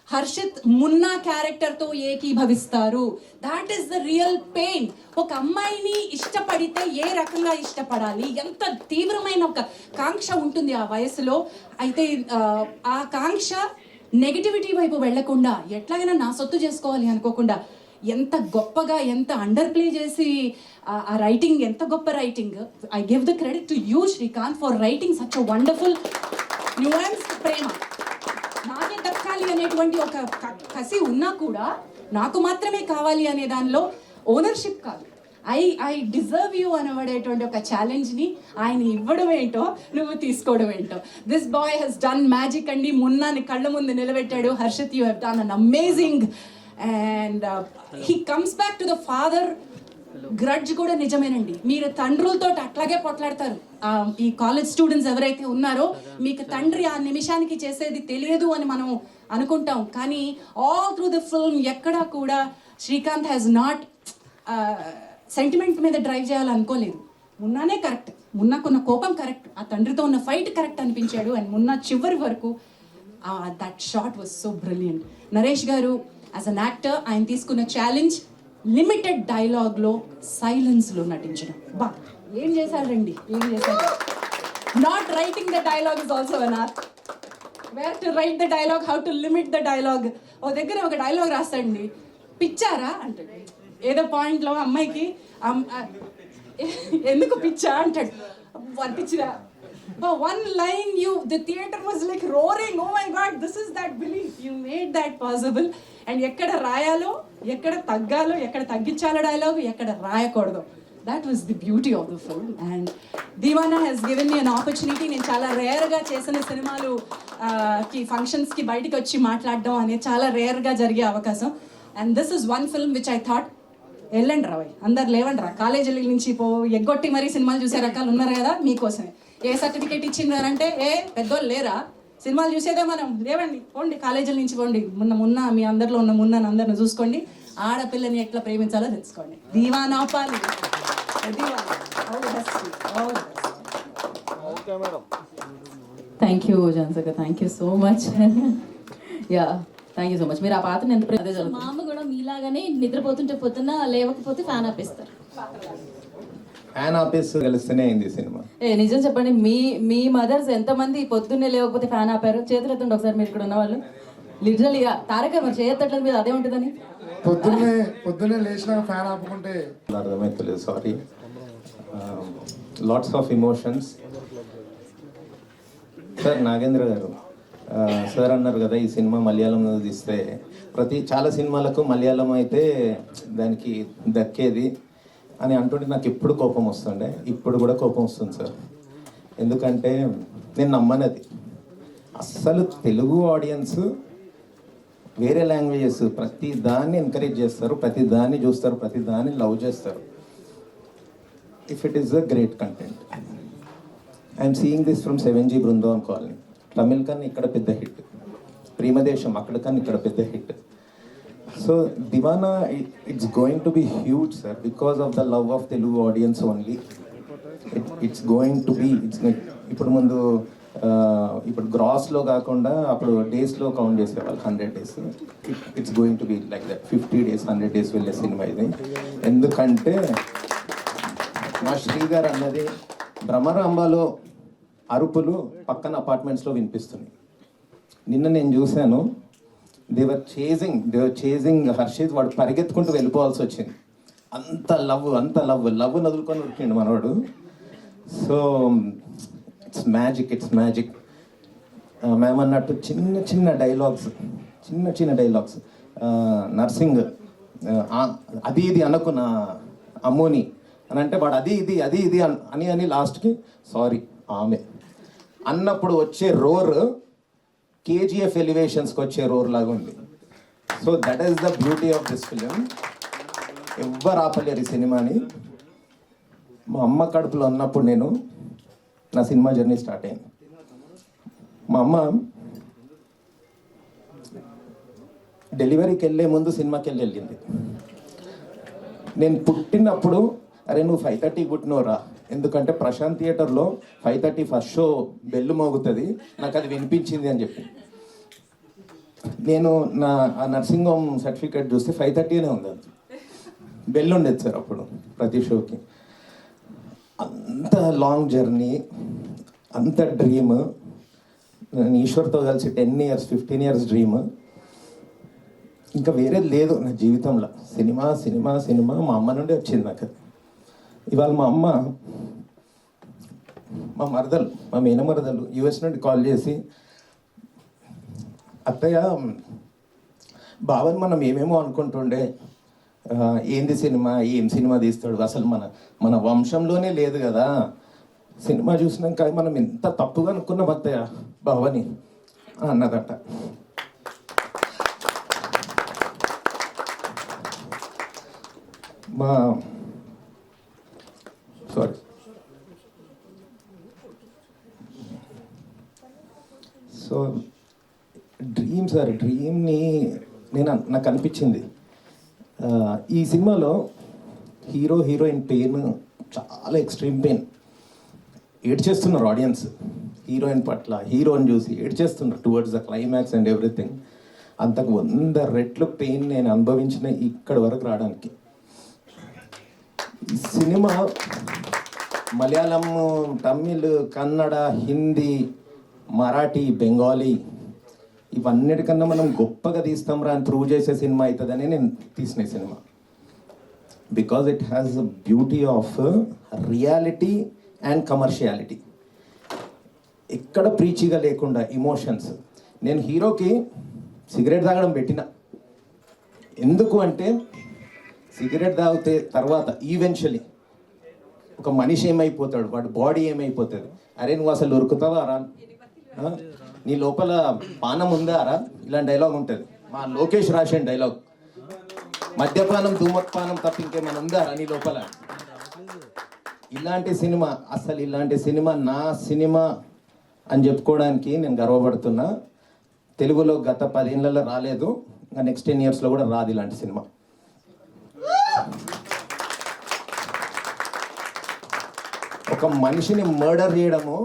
హర్షిత్ మున్నా క్యారెక్టర్తో ఏకీభవిస్తారు. That is the real pain. ఒక అమ్మాయిని ఇష్టపడితే ఏ రకంగా ఇష్టపడాలి, ఎంత తీవ్రమైన ఒక కాంక్ష ఉంటుంది ఆ వయసులో. అయితే ఆ కాంక్ష నెగిటివిటీ వైపు వెళ్లకుండా, ఎట్లాగైనా నా సొత్తు చేసుకోవాలి అనుకోకుండా, ఎంత గొప్పగా, ఎంత అండర్ ప్లే చేసి ఆ రైటింగ్, ఎంత గొప్ప writing. I give the credit to you Srikanth for writing such a wonderful nuanced ప్రేమ. నాకే దక్కాలి అనేటువంటి ఒక కసి ఉన్నా కూడా నాకు మాత్రమే కావాలి అనే దానిలో ఓనర్షిప్ కాదు, ఐ డిజర్వ్ యూ అనబడేటువంటి ఒక ఛాలెంజ్ని ఆయన ఇవ్వడం ఏంటో, నువ్వు తీసుకోవడం ఏంటో. This boy has done magic అండి. మున్నాని కళ్ళ ముందు నిలబెట్టాడు. Harshith, you have done an amazing. And he comes back to the father grudge కూడా నిజమేనండి. మీరు తండ్రులతో అట్లాగే పొట్లాడతారు. ఈ కాలేజ్ స్టూడెంట్స్ ఎవరైతే ఉన్నారో, మీకు తండ్రి ఆ నిమిషానికి చేసేది తెలియదు అని మనం అనుకుంటాం, కానీ ఆల్ త్రూ ద ఫిల్మ్ ఎక్కడా కూడా శ్రీకాంత్ హ్యాస్ నాట్ సెంటిమెంట్ మీద డ్రైవ్ చేయాలనుకోలేదు. మున్నానే కరెక్ట్, మున్నాకున్న కోపం కరెక్ట్, ఆ తండ్రితో ఉన్న ఫైట్ కరెక్ట్ అనిపించాడు. అండ్ మున్నా చివరి వరకు that shot was so brilliant. Naresh గారు యాజ్ అన్ యాక్టర్ ఆయన తీసుకున్న ఛాలెంజ్ లిమిటెడ్ డైలాగ్లో సైలెన్స్లో నటించడం. బా ఏం చేశారండి, ఏం చేశారు. Not writing the dialogue is also an art. Where to write the dialogue, how to limit the dialogue. ఓ దగ్గర ఒక డైలాగ్ రాస్తాడండి, పిచ్చారా అంటాడు. ఏదో పాయింట్లో అమ్మాయికి ఎందుకు పిచ్చా అంటాడు, పిచ్చిరా. One line, the theater was like roaring, oh my god, this is that belief, you made that possible. And ఎక్కడ రాయాలో, ఎక్కడ తగ్గాలో, ఎక్కడ తగ్గించాలో డైలాగ్, ఎక్కడ రాయకూడదు, that was the beauty of the film. And Deewana has given me an opportunity. నేను చాలా రేర్గా చేసిన సినిమాలు కి ఫంక్షన్స్కి బయటికి వచ్చి మాట్లాడడం అనేది చాలా రేర్గా జరిగే అవకాశం. And this is one film which I thought, వెళ్ళండి రా అందరు, లేవండి రా, కాలేజీల నుంచి ఎగ్గొట్టి మరీ సినిమాలు చూసే రకాలు ఉన్నారు కదా, మీకోసమే. ఏ సర్టిఫికేట్ ఇచ్చిండ్రంటే, పెద్దోళ్ళు లేరా, సినిమాలు చూసేదే మనం, లేవండి పోండి, కాలేజీల నుంచి పోండి, మున్న మీ అందరిలో ఉన్న మున్నాను అందరిని చూసుకోండి, ఆడపిల్లని ఎట్లా ప్రేమించాలో తెలుసుకోండి. దీవానా పాలి. థ్యాంక్ యూ జాన్సక, thank you so much. Yeah, thank you so much. మీరు ఆ పాత్రని ఎంత అదే మా అమ్మ కూడా మీలాగానే నిద్రపోతుంటే పొద్దున్న లేవకపోతే ఫ్యాన్ ఆపేస్తారు. ఫ్యాన్ ఆపేసి కలిస్తేనే అయింది సినిమా. నిజం చెప్పండి, మీ మదర్స్ ఎంతమంది పొద్దున్నే లేకపోతే ఫ్యాన్ ఆపారు? చేతులు ఎత్తండి ఒకసారి మీరు ఇక్కడ ఉన్న వాళ్ళు. లిటరల్గా తారక మరి చేయట్లేదు మీద అదే ఉంటుందని. పొద్దున్నే లేచిన ఫ్యాన్ ఆపుకుంటే అర్థమవుతలేదు, sorry. Lots of emotions. Sir Nagendra గారు, సార్ అన్నారు కదా ఈ సినిమా మలయాళంలో తీస్తే, చాలా సినిమాలకు మలయాళం అయితే దానికి దక్కేది అని అంటుంటే నాకు ఎప్పుడు కోపం వస్తుండే, ఇప్పుడు కూడా కోపం వస్తుంది సార్. ఎందుకంటే నేను నమ్మనది అస్సలు. తెలుగు ఆడియన్స్ వేరే లాంగ్వేజెస్ ప్రతి దాన్ని ఎంకరేజ్ చేస్తారు, ప్రతి దాన్ని చూస్తారు, ప్రతి దాన్ని లవ్ చేస్తారు. If it is a great content. I'm seeing this from 7G Brindavan colony. Tamil కన్నా ఇక్కడ పెద్ద హిట్, ప్రేమదేశం అక్కడ కన్నా ఇక్కడ పెద్ద hit. So Deewana, it's going to be huge sir, because of the love of Telugu audience only. It's going to be, ఇప్పుడు ముందు ఇప్పుడు గ్రాస్లో కాకుండా అప్పుడు డేస్లో కౌంట్ చేసేవాళ్ళు, 100 days. It's going to be like that, 50 days 100 days వెళ్ళే సినిమా ఇది. ఎందుకంటే మా శ్రీగారు అన్నది, భ్రమరాంబలో అరుపులు పక్కన అపార్ట్మెంట్స్లో వినిపిస్తున్నాయి. నిన్న నేను చూశాను, దేవర్ చేజింగ్ హర్షిత్. వాడు పరిగెత్తుకుంటూ వెళ్ళిపోవాల్సి వచ్చింది. అంత లవ్ వదులుకొని ఉరికిండు మనవాడు. So it's magic. మేము అన్నట్టు చిన్న డైలాగ్స్, నర్సింగ్ అది ఇది అనుకున్న అమ్మోని అని అంటే, వాడు అది ఇది అని లాస్ట్కి సారీ ఆమె అన్నప్పుడు వచ్చే రోర్ KGF ఎలివేషన్స్కి వచ్చే రోర్ లాగా ఉంది. So that is the beauty of this film. ఎవ్వరు ఆపలేరు ఈ సినిమాని. మా అమ్మ కడుపులో ఉన్నప్పుడు నా సినిమా జర్నీ స్టార్ట్ అయింది. మా అమ్మ డెలివరీకి వెళ్ళే ముందు సినిమాకి వెళ్ళింది. నేను పుట్టినప్పుడు అరే నువ్వు 5:30 పుట్టినోరా, ఎందుకంటే ప్రశాంత్ థియేటర్లో 5:30 ఫస్ట్ షో బెల్లు మోగుతుంది, నాకు అది వినిపించింది అని చెప్పి. నేను నా నర్సింగ్ హోమ్ సర్టిఫికేట్ చూస్తే 5:30 ఉంది, అది బెల్ ఉండేది సార్ అప్పుడు ప్రతి షోకి. అంత లాంగ్ జర్నీ, అంత డ్రీమ్, నేను ఈశ్వర్తో కలిసి 10 years 15 years డ్రీమ్. ఇంకా వేరేది లేదు నా జీవితంలో. సినిమా సినిమా సినిమా మా అమ్మ నుండి వచ్చింది నాకు. ఇవాళ మా అమ్మ మా మేనమరదలు యుఎస్ నుండి కాల్ చేసి, అత్తయ్య బావని మనం ఏమేమో అనుకుంటుండే, ఏంది సినిమా, ఏం సినిమా తీస్తాడు, అసలు మన వంశంలోనే లేదు కదా, సినిమా చూసినాక మనం ఎంత తప్పుగా అనుకున్నాం అత్తయ్య బావని అన్నదట. సో డ్రీమ్ సార్, డ్రీమ్ని నాకు అనిపించింది ఈ సినిమాలో హీరోయిన్ పెయిన్ చాలా ఎక్స్ట్రీమ్ పెయిన్, ఏడ్చేస్తున్నారు ఆడియన్స్ హీరోయిన్ పట్ల, హీరోని చూసి ఏడ్చేస్తున్నారు towards the climax and everything. అంతకు 100 రెట్లు పెయిన్ నేను అనుభవించిన ఇక్కడ వరకు రావడానికి. ఈ సినిమా మలయాళం, తమిళ్, కన్నడ, హిందీ, మరాఠీ, బెంగాలీ ఇవన్నిటికన్నా మనం గొప్పగా తీస్తాం రా అని ప్రూవ్ చేసే సినిమా అవుతుందని నేను తీసిన cinema. Because it has the beauty of reality and commerciality. ఎక్కడ ప్రీచిగా లేకుండా ఇమోషన్స్. నేను హీరోకి సిగరెట్ తాగడం పెట్టిన, ఎందుకు అంటే సిగరెట్ తాగితే తర్వాత ఈవెన్చువలీ ఒక మనిషి ఏమైపోతాడు, వాడి బాడీ ఏమైపోతుంది, అరే నువ్వు అసలు ఉరుకుతావా రా, నీ లోపల పానం ఉందా రా, ఇలాంటి డైలాగ్ ఉంటుంది. మా లోకేష్ రాసిన డైలాగ్, మద్యపానం ధూమపానం తప్ప ఇంకేమైనా ఉందా రా నీ లోపల. ఇలాంటి సినిమా, అసలు ఇలాంటి సినిమా నా సినిమా అని చెప్పుకోవడానికి నేను గర్వపడుతున్నా. తెలుగులో గత 10 ఏళ్లలో రాలేదు, ఇంకా నెక్స్ట్ 10 yearsలో కూడా రాదు ఇలాంటి సినిమా. ఒక మనిషిని మర్డర్ చేయడము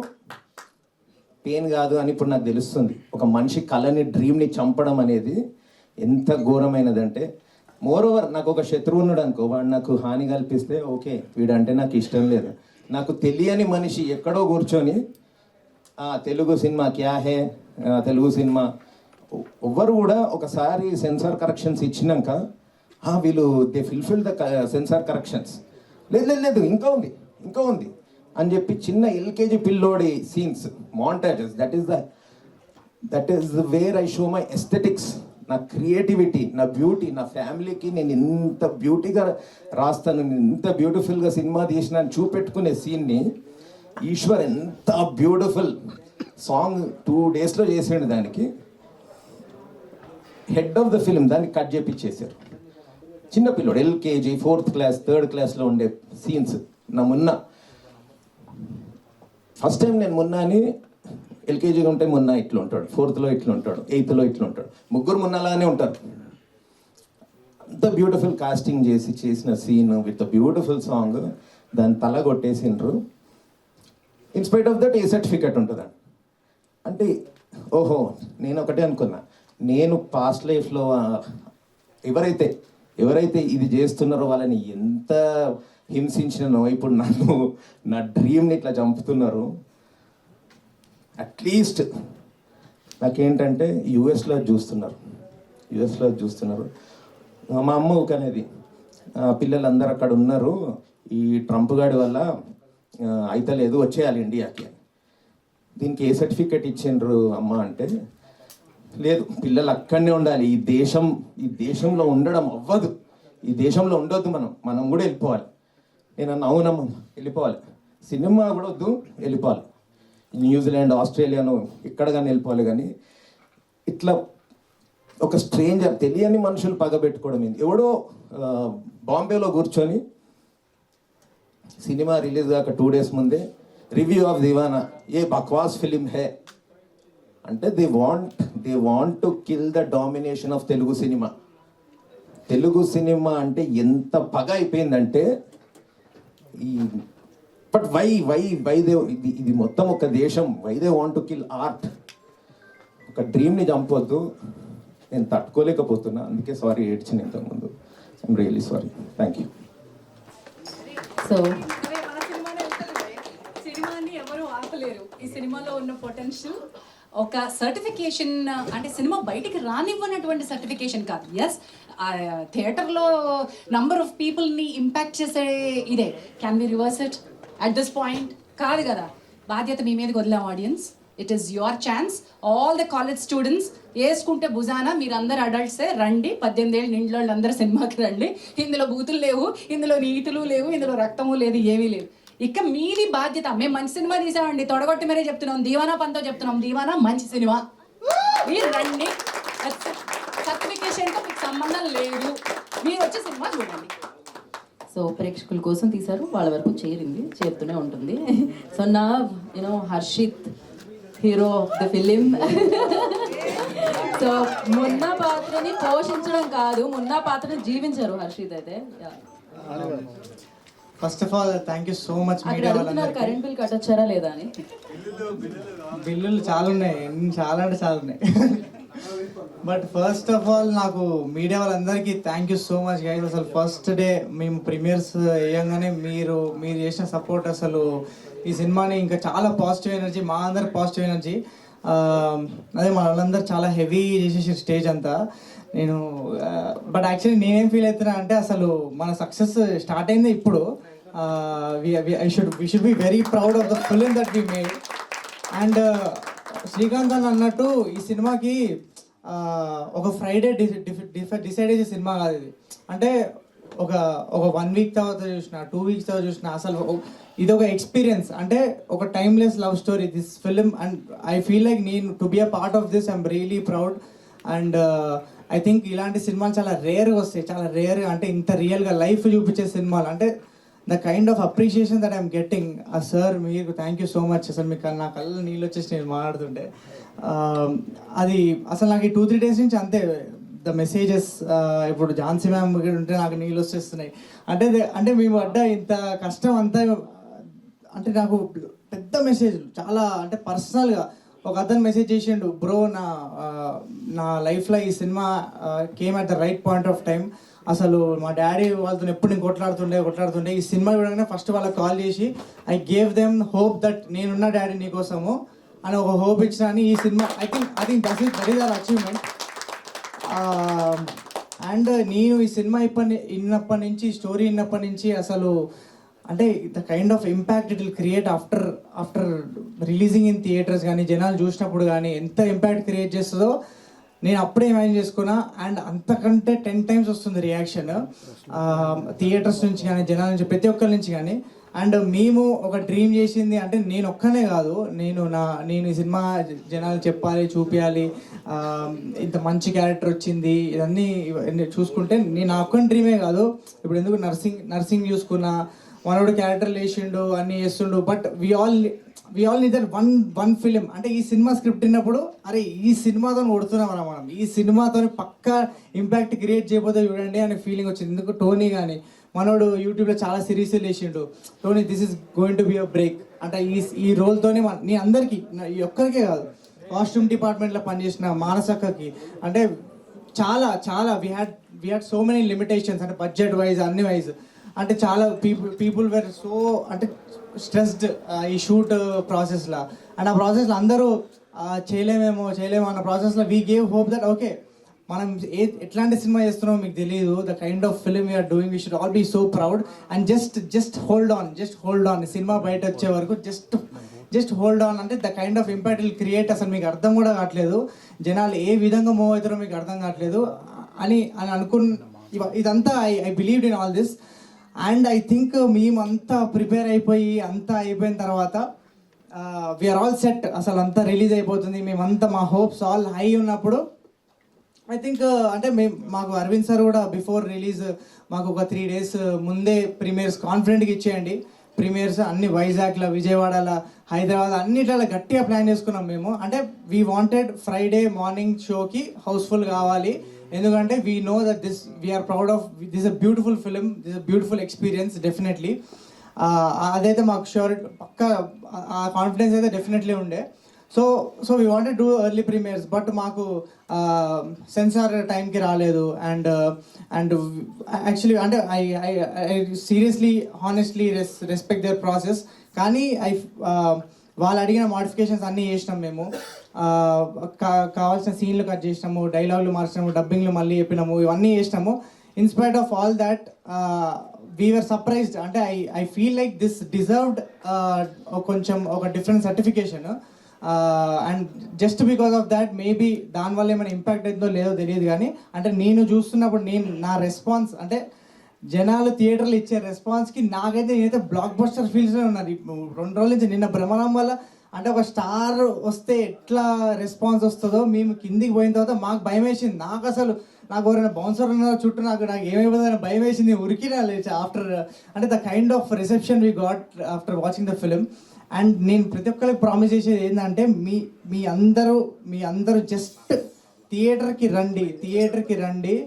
పెయిన్ కాదు అని ఇప్పుడు నాకు తెలుస్తుంది. ఒక మనిషి కళని, డ్రీమ్ని చంపడం అనేది ఎంత ఘోరమైనదంటే, మోరోవర్ నాకు ఒక శత్రువు ఉన్నాడు అనుకో, వాడు నాకు హాని కల్పిస్తే ఓకే, వీడంటే నాకు ఇష్టం లేదు. నాకు తెలియని మనిషి ఎక్కడో కూర్చొని తెలుగు సినిమా క్యా హే, తెలుగు సినిమా ఎవ్వరు కూడా ఒకసారి సెన్సార్ కరెక్షన్స్ ఇచ్చినాక వీళ్ళు they fulfil the censor corrections, లేదు ఇంకా ఉంది అని చెప్పి చిన్న ఎల్కేజీ పిల్లోడి scenes, montages, that is where I show my aesthetics, నా క్రియేటివిటీ, నా బ్యూటీ, నా ఫ్యామిలీకి నేను ఇంత బ్యూటీగా రాస్తాను, ఇంత బ్యూటిఫుల్గా సినిమా తీసిన చూపెట్టుకునే సీన్ని ఈశ్వర్ ఎంత బ్యూటిఫుల్ సాంగ్ 2 daysలో చేసాడు. దానికి హెడ్ ఆఫ్ ద ఫిల్మ్ దాన్ని కట్ చేపించేశారు. చిన్న పిల్లోడు ఎల్కేజీ 4th class 3rd classలో ఉండే సీన్స్. నా ఫస్ట్ టైం నేను మున్నాని ఎల్కేజీలో ఉంటే మున్నా ఇట్లా ఉంటాడు, 4thలో ఇట్లా ఉంటాడు, 8thలో ఇట్లా ఉంటాడు, ముగ్గురు మున్నాలానే ఉంటారు. అంత బ్యూటిఫుల్ కాస్టింగ్ చేసిన సీన్ విత్ బ్యూటిఫుల్ సాంగ్, దాన్ని తల కొట్టేసిండ్రు. In spite of that A certificate ఉంటుందండి. అంటే ఓహో, నేను ఒకటే అనుకున్నా, నేను పాస్ట్ లైఫ్లో ఎవరైతే ఇది చేస్తున్నారో వాళ్ళని ఎంత హింసించినో ఇప్పుడు నన్ను నా డ్రీమ్ని ఇట్లా చంపుతున్నారు. అట్లీస్ట్ నాకేంటంటే యుఎస్లో చూస్తున్నారు. మా అమ్మ అనేది పిల్లలందరూ అక్కడ ఉన్నారు, ఈ ట్రంప్ గాడి వల్ల అయితే లేదు, వచ్చేయాలి ఇండియాకి. దీనికి ఏ సర్టిఫికెట్ ఇచ్చిండ్రు అమ్మ అంటే, లేదు పిల్లలు అక్కడనే ఉండాలి, ఈ దేశంలో ఉండడం అవ్వదు, ఈ దేశంలో ఉండొద్దు, మనం కూడా వెళ్ళిపోవాలి. నేను అన్న అవునమ్మ వెళ్ళిపోవాలి, సినిమా కూడా వద్దు, వెళ్ళిపోవాలి, న్యూజిలాండ్, ఆస్ట్రేలియాను ఎక్కడ కానీ వెళ్ళిపోవాలి. కానీ ఇట్లా ఒక స్ట్రేంజర్, తెలియని మనుషులు పగబెట్టుకోవడం ఏంది? ఎవడో బాంబేలో కూర్చొని సినిమా రిలీజ్ కాక 2 days ముందే review of Diwana A బక్వాస్ film హే అంటే they want to kill the domination of Telugu cinema. Telugu cinema అంటే ఎంత పగ అయిపోయిందంటే ఈ బట్ వై దే ఇది మొత్తం ఒక దేశం, why they want to kill art. ఒక డ్రీమ్ని చంపొద్దు. నేను తట్టుకోలేకపోతున్నా, అందుకే సారీ ఏడ్చిన ఇంతకుముందు. I'm really sorry. Thank you. So సినిమాని ఎవరు ఆపలేరు. ఈ సినిమాలో ఉన్న పొటెన్షియల్ ఒక సర్టిఫికేషన్, అంటే సినిమా బయటికి రానివ్వనటువంటి సర్టిఫికేషన్ కాదు. ఎస్, థియేటర్లో నంబర్ ఆఫ్ పీపుల్ని ఇంపాక్ట్ చేసే ఇదే. Can we reverse it at this point? కాదు కదా. బాధ్యత మీ మీదకి వదిలాం audience. It is your chance. All the college students వేసుకుంటే భుజాన మీరందరూ అడల్ట్సే రండి, 18 ఏళ్ళు నిండిలో వాళ్ళందరూ సినిమాకి రండి. ఇందులో బూతులు లేవు, ఇందులో నీతులు లేవు, ఇందులో రక్తము లేదు, ఏమీ లేదు. ఇక మీది బాధ్యత. మేము మంచి సినిమా తీసామండి, తొడగొట్టి మరీ చెప్తున్నాం. దీవానా పంతో చెప్తున్నాం, దీవానా మంచి సినిమా, మీరు రండి. సర్టిఫికేషన్తో మీకు సంబంధం లేదు, మీరు వచ్చి సినిమా చూడండి. సో ప్రేక్షకుల కోసం తీశారు, వాళ్ళ వరకు చేరుతూనే ఉంటుంది. సో నా Harshith hero of the film. So Munna పాత్రని పోషించడం కాదు, మున్నా పాత్రని జీవించారు హర్షిత్ అయితే. First of all thank you so much. అక్కడ అడుగుతున్నారు కరెంట్ బిల్ కట్టొచ్చారా లేదా అని. బిల్లులు చాలా ఉన్నాయి, చాలా అంటే చాలా ఉన్నాయి. బట్ ఫస్ట్ ఆఫ్ ఆల్ నాకు మీడియా వాళ్ళందరికీ thank you so much guys. అసలు ఫస్ట్ డే మేము ప్రీమియర్స్ వేయంగానే మీరు చేసిన సపోర్ట్, అసలు ఈ సినిమాని ఇంకా చాలా పాజిటివ్ ఎనర్జీ, మా అందరు పాజిటివ్ ఎనర్జీ. అదే మా వాళ్ళందరూ చాలా హెవీ చేసేసి స్టేజ్ అంతా. నేను బట్ యాక్చువల్లీ నేనేం ఫీల్ అవుతున్నా అంటే అసలు మన సక్సెస్ స్టార్ట్ అయింది ఇప్పుడు. We should be very proud of the film that we made. అండ్ శ్రీకాంత్ అని అన్నట్టు ఈ సినిమాకి ఒక ఫ్రైడే డిసైడ్ చేసే సినిమా కాదు ఇది. అంటే ఒక 1 week తర్వాత చూసిన, 2 weeks తర్వాత చూసిన, అసలు ఇది ఒక ఎక్స్పీరియన్స్. అంటే ఒక timeless love story this film. And I feel like నేను to be a part of this. I'm really proud. And I think ఇలాంటి సినిమాలు చాలా రేర్గా వస్తాయి, చాలా రేర్గా. అంటే ఇంత రియల్గా లైఫ్ చూపించే సినిమాలు, అంటే the kind of appreciation that I'm getting. Sir మీకు థ్యాంక్ యూ సో మచ్. అసలు మీకు నా కళ్ళలో నీళ్ళు వచ్చేసి నేను మాట్లాడుతుంటే అది అసలు నాకు ఈ 2-3 days నుంచి అంతే. ద మెసేజెస్, ఇప్పుడు ఝాన్సీ మ్యామ్ ఉంటే నాకు నీళ్ళు వచ్చేస్తున్నాయి. అంటే మేము పడ్డ ఇంత కష్టం అంతా, అంటే నాకు పెద్ద మెసేజ్ చాలా, అంటే పర్సనల్గా ఒక అతను మెసేజ్ చేసిండు, బ్రో నా లైఫ్లో ఈ cinema came at the right point of time. అసలు మా డాడీ వాళ్ళతో ఎప్పుడు నేను కొట్లాడుతుండే ఈ సినిమా చూడగానే ఫస్ట్ వాళ్ళకి కాల్ చేసి I gave them hope that నేనున్న డాడీ నీకోసము అని ఒక హోప్ ఇచ్చిన అని ఈ cinema. I think that is our achievement. And నేను ఈ సినిమా విన్నప్పటి నుంచి, స్టోరీ విన్నప్పటి నుంచి అసలు అంటే the kind of impact it will create after releasing in theatres కానీ, జనాలు చూసినప్పుడు కానీ ఎంత ఇంపాక్ట్ క్రియేట్ చేస్తుందో నేను అప్పుడే ఇమాజిన్ చేసుకున్నా. అండ్ అంతకంటే 10 times వస్తుంది రియాక్షన్ థియేటర్స్ నుంచి కానీ, జనాల నుంచి, ప్రతి ఒక్కరి నుంచి కానీ. అండ్ మేము ఒక డ్రీమ్ చేసింది అంటే నేను ఒక్కనే కాదు, నేను ఈ సినిమా జనాలు చెప్పాలి, చూపించాలి, ఇంత మంచి క్యారెక్టర్ వచ్చింది, ఇవన్నీ చూసుకుంటే నేను నా ఒక్కని డ్రీమే కాదు. ఇప్పుడు ఎందుకు నర్సింగ్ చూసుకున్నా, మనోడు క్యారెక్టర్ వేసిండు, అన్నీ చేస్తుండు. But we all need that one film. అంటే ఈ సినిమా స్క్రిప్ట్ విన్నప్పుడు అరే ఈ సినిమాతో కొడుతున్నాం మనం, ఈ సినిమాతో పక్కా ఇంపాక్ట్ క్రియేట్ చేయబోతే చూడండి అనే ఫీలింగ్ వచ్చింది. ఎందుకు టోనీ కానీ మనోడు యూట్యూబ్లో చాలా సిరీస్ వేసిండు, Tony this is going to be a break. అంటే ఈ రోల్తోనే నీ అందరికీ, ఈ ఒక్కరికే కాదు, కాస్ట్యూమ్ డిపార్ట్మెంట్లో పనిచేసిన మానసక్కకి, అంటే చాలా we had so many limitations, అంటే బడ్జెట్ వైజ్, అన్ని వైజ్. అంటే చాలా పీపుల్ వేర్ సో అంటే స్ట్రెస్డ్ ఈ షూట్ ప్రాసెస్లో. అండ్ ఆ ప్రాసెస్లో అందరూ చేయలేమో అన్న ప్రాసెస్లో we gave hope that okay మనం ఎట్లాంటి సినిమా చేస్తున్నామో మీకు తెలియదు, the kind of film we are doing, we should all be so proud. And just hold on సినిమా బయట వచ్చే వరకు జస్ట్ హోల్డ్ ఆన్. అంటే the kind of impact will create. అసలు మీకు అర్థం కూడా కావట్లేదు, జనాలు ఏ విధంగా మూవ్ అవుతారో మీకు అర్థం కావట్లేదు అని ఇదంతా I believed in all this. And I think మేమంతా ప్రిపేర్ అయిపోయి అంతా అయిపోయిన తర్వాత వీఆర్ ఆల్ సెట్, అసలు అంతా రిలీజ్ అయిపోతుంది, మేమంతా మా హోప్స్ ఆల్ హై ఉన్నప్పుడు ఐ థింక్ అంటే మాకు అరవింద్ సార్ కూడా బిఫోర్ రిలీజ్ మాకు ఒక 3 days ముందే ప్రీమియర్స్ కాన్ఫిడెంట్గా ఇచ్చేయండి. ప్రీమియర్స్ అన్ని వైజాగ్లో, విజయవాడలో, హైదరాబాద్ అన్నిట్లలో గట్టిగా ప్లాన్ చేసుకున్నాం మేము. అంటే వీ వాంటెడ్ ఫ్రైడే మార్నింగ్ షోకి హౌస్ఫుల్ కావాలి. ఎందుకంటే we know that we are proud of this a beautiful film, this a beautiful experience definitely. అదైతే మాకు ష్యూర్ పక్క ఆ కాన్ఫిడెన్స్ అయితే డెఫినెట్లీ ఉండే. So we wanted do early premieres, but మాకు సెన్సార్ టైంకి రాలేదు. అండ్ యాక్చువల్లీ అంటే I seriously honestly respect their process. కానీ వాళ్ళు అడిగిన మోడిఫికేషన్స్ అన్నీ చేసినాం మేము. కావాల్సిన సీన్లు కట్ చేసినాము, డైలాగులు మార్చినాము, డబ్బింగ్లు మళ్ళీ చెప్పినాము, ఇవన్నీ చేసినాము. In spite of all that we were surprised. అంటే I feel like this deserved కొంచెం ఒక different certification. And just because of that maybe దానివల్ల ఏమైనా ఇంపాక్ట్ అవుతుందో లేదో తెలియదు. కానీ అంటే నేను చూస్తున్నప్పుడు నా రెస్పాన్స్ అంటే జనాలు థియేటర్లు ఇచ్చే రెస్పాన్స్కి నేనైతే బ్లాక్ బస్టర్ ఫీల్స్లో ఉన్నాను. 2 రోజుల నుంచి నిన్న భ్రమణం వల్ల అంటే ఒక స్టార్ వస్తే ఎట్లా రెస్పాన్స్ వస్తుందో మేము కిందికి పోయిన తర్వాత మాకు భయం వేసింది. నాకు ఎవరైనా బౌన్సర్ ఉన్న చుట్టూ నాకు ఏమైపోతుందని భయం వేసింది. ఉరికినా లేచి ఆఫ్టర్ అంటే the kind of reception we got after watching the film. And నేను ప్రతి ఒక్కరికి ప్రామిస్ చేసేది ఏంటంటే మీ అందరూ జస్ట్ థియేటర్కి రండి.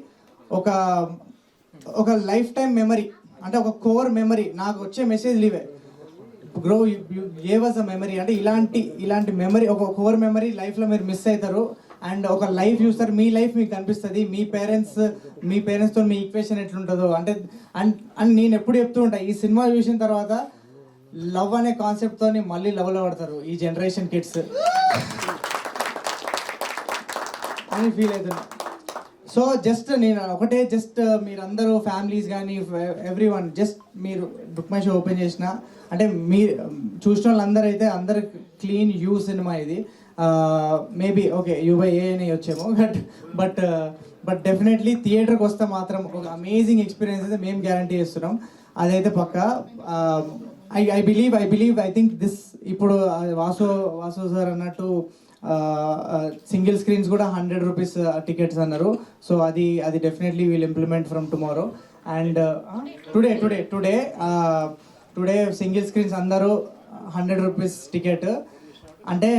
ఒక లైఫ్ టైం మెమరీ అంటే ఒక కోర్ మెమరీ. నాకు వచ్చే మెసేజ్ లీవే గ్రో you gave us a memory. అంటే ఇలాంటి మెమరీ, ఒక కోర్ మెమరీ లైఫ్లో మీరు మిస్ అవుతారు. అండ్ ఒక లైఫ్ చూస్తారు, మీ లైఫ్ మీకు కనిపిస్తుంది. మీ పేరెంట్స్తో మీ ఈక్వేషన్ ఎట్లుంటుందో అంటే అండ్ నేను ఎప్పుడు చెప్తూ ఉంటా, ఈ సినిమా చూసిన తర్వాత లవ్ అనే కాన్సెప్ట్తో మళ్ళీ లవ్లో పడతారు ఈ జనరేషన్ కిడ్స్ అని ఫీల్ అవుతున్నా. సో జస్ట్ నేను ఒకటే మీరందరూ ఫ్యామిలీస్ కానీ ఎవ్రీ వన్ జస్ట్ మీరు బుక్ మై షో ఓపెన్ చేసిన అంటే మీరు చూసిన వాళ్ళందరూ అయితే అందరు క్లీన్ యూ సినిమా ఇది. మేబీ ఓకే యూబై అని వచ్చేమో బట్ డెఫినెట్లీ థియేటర్కి వస్తే మాత్రం ఒక అమేజింగ్ ఎక్స్పీరియన్స్ అయితే మేము గ్యారంటీ చేస్తున్నాం. అదైతే పక్కా. I believe I think this ఇప్పుడు వాసు సార్ అన్నట్టు సింగిల్ స్క్రీన్స్ కూడా 100 rupees టికెట్స్ అన్నారు. సో అది definitely will implement from tomorrow. And today single screens అందరూ 100 rupees టికెట్. అంటే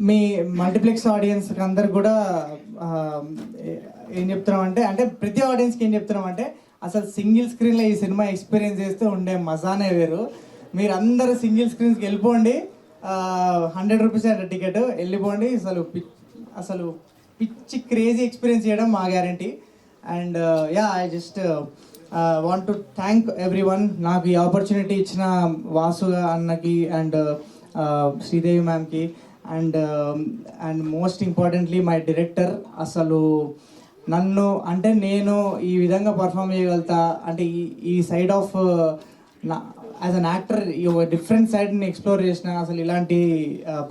మీ మల్టీప్లెక్స్ ఆడియన్స్కి అందరికి కూడా ఏం చెప్తున్నామంటే అంటే ప్రతి ఆడియన్స్కి ఏం చెప్తున్నామంటే అసలు సింగిల్ స్క్రీన్లో ఈ సినిమా ఎక్స్పీరియన్స్ చేస్తే ఉండే మజానే వేరు. మీరు అందరూ సింగిల్ స్క్రీన్స్కి వెళ్ళిపోండి. 100 rupees అంటే టికెట్, వెళ్ళిపోండి. అసలు పిచ్చి క్రేజీ ఎక్స్పీరియన్స్ చేయడం మా guarantee. And I just want to thank everyone. నాకు ఈ ఆపర్చునిటీ ఇచ్చిన వాసు అన్నకి అండ్ శ్రీదేవి మ్యామ్కి and most importantly my director. అసలు నన్ను అంటే నేను ఈ విధంగా పర్ఫామ్ చేయగలుగుతా అంటే ఈ side of as an actor ఈ ఒక డిఫరెంట్ సైడ్ని ఎక్స్ప్లోర్ చేసిన. అసలు ఇలాంటి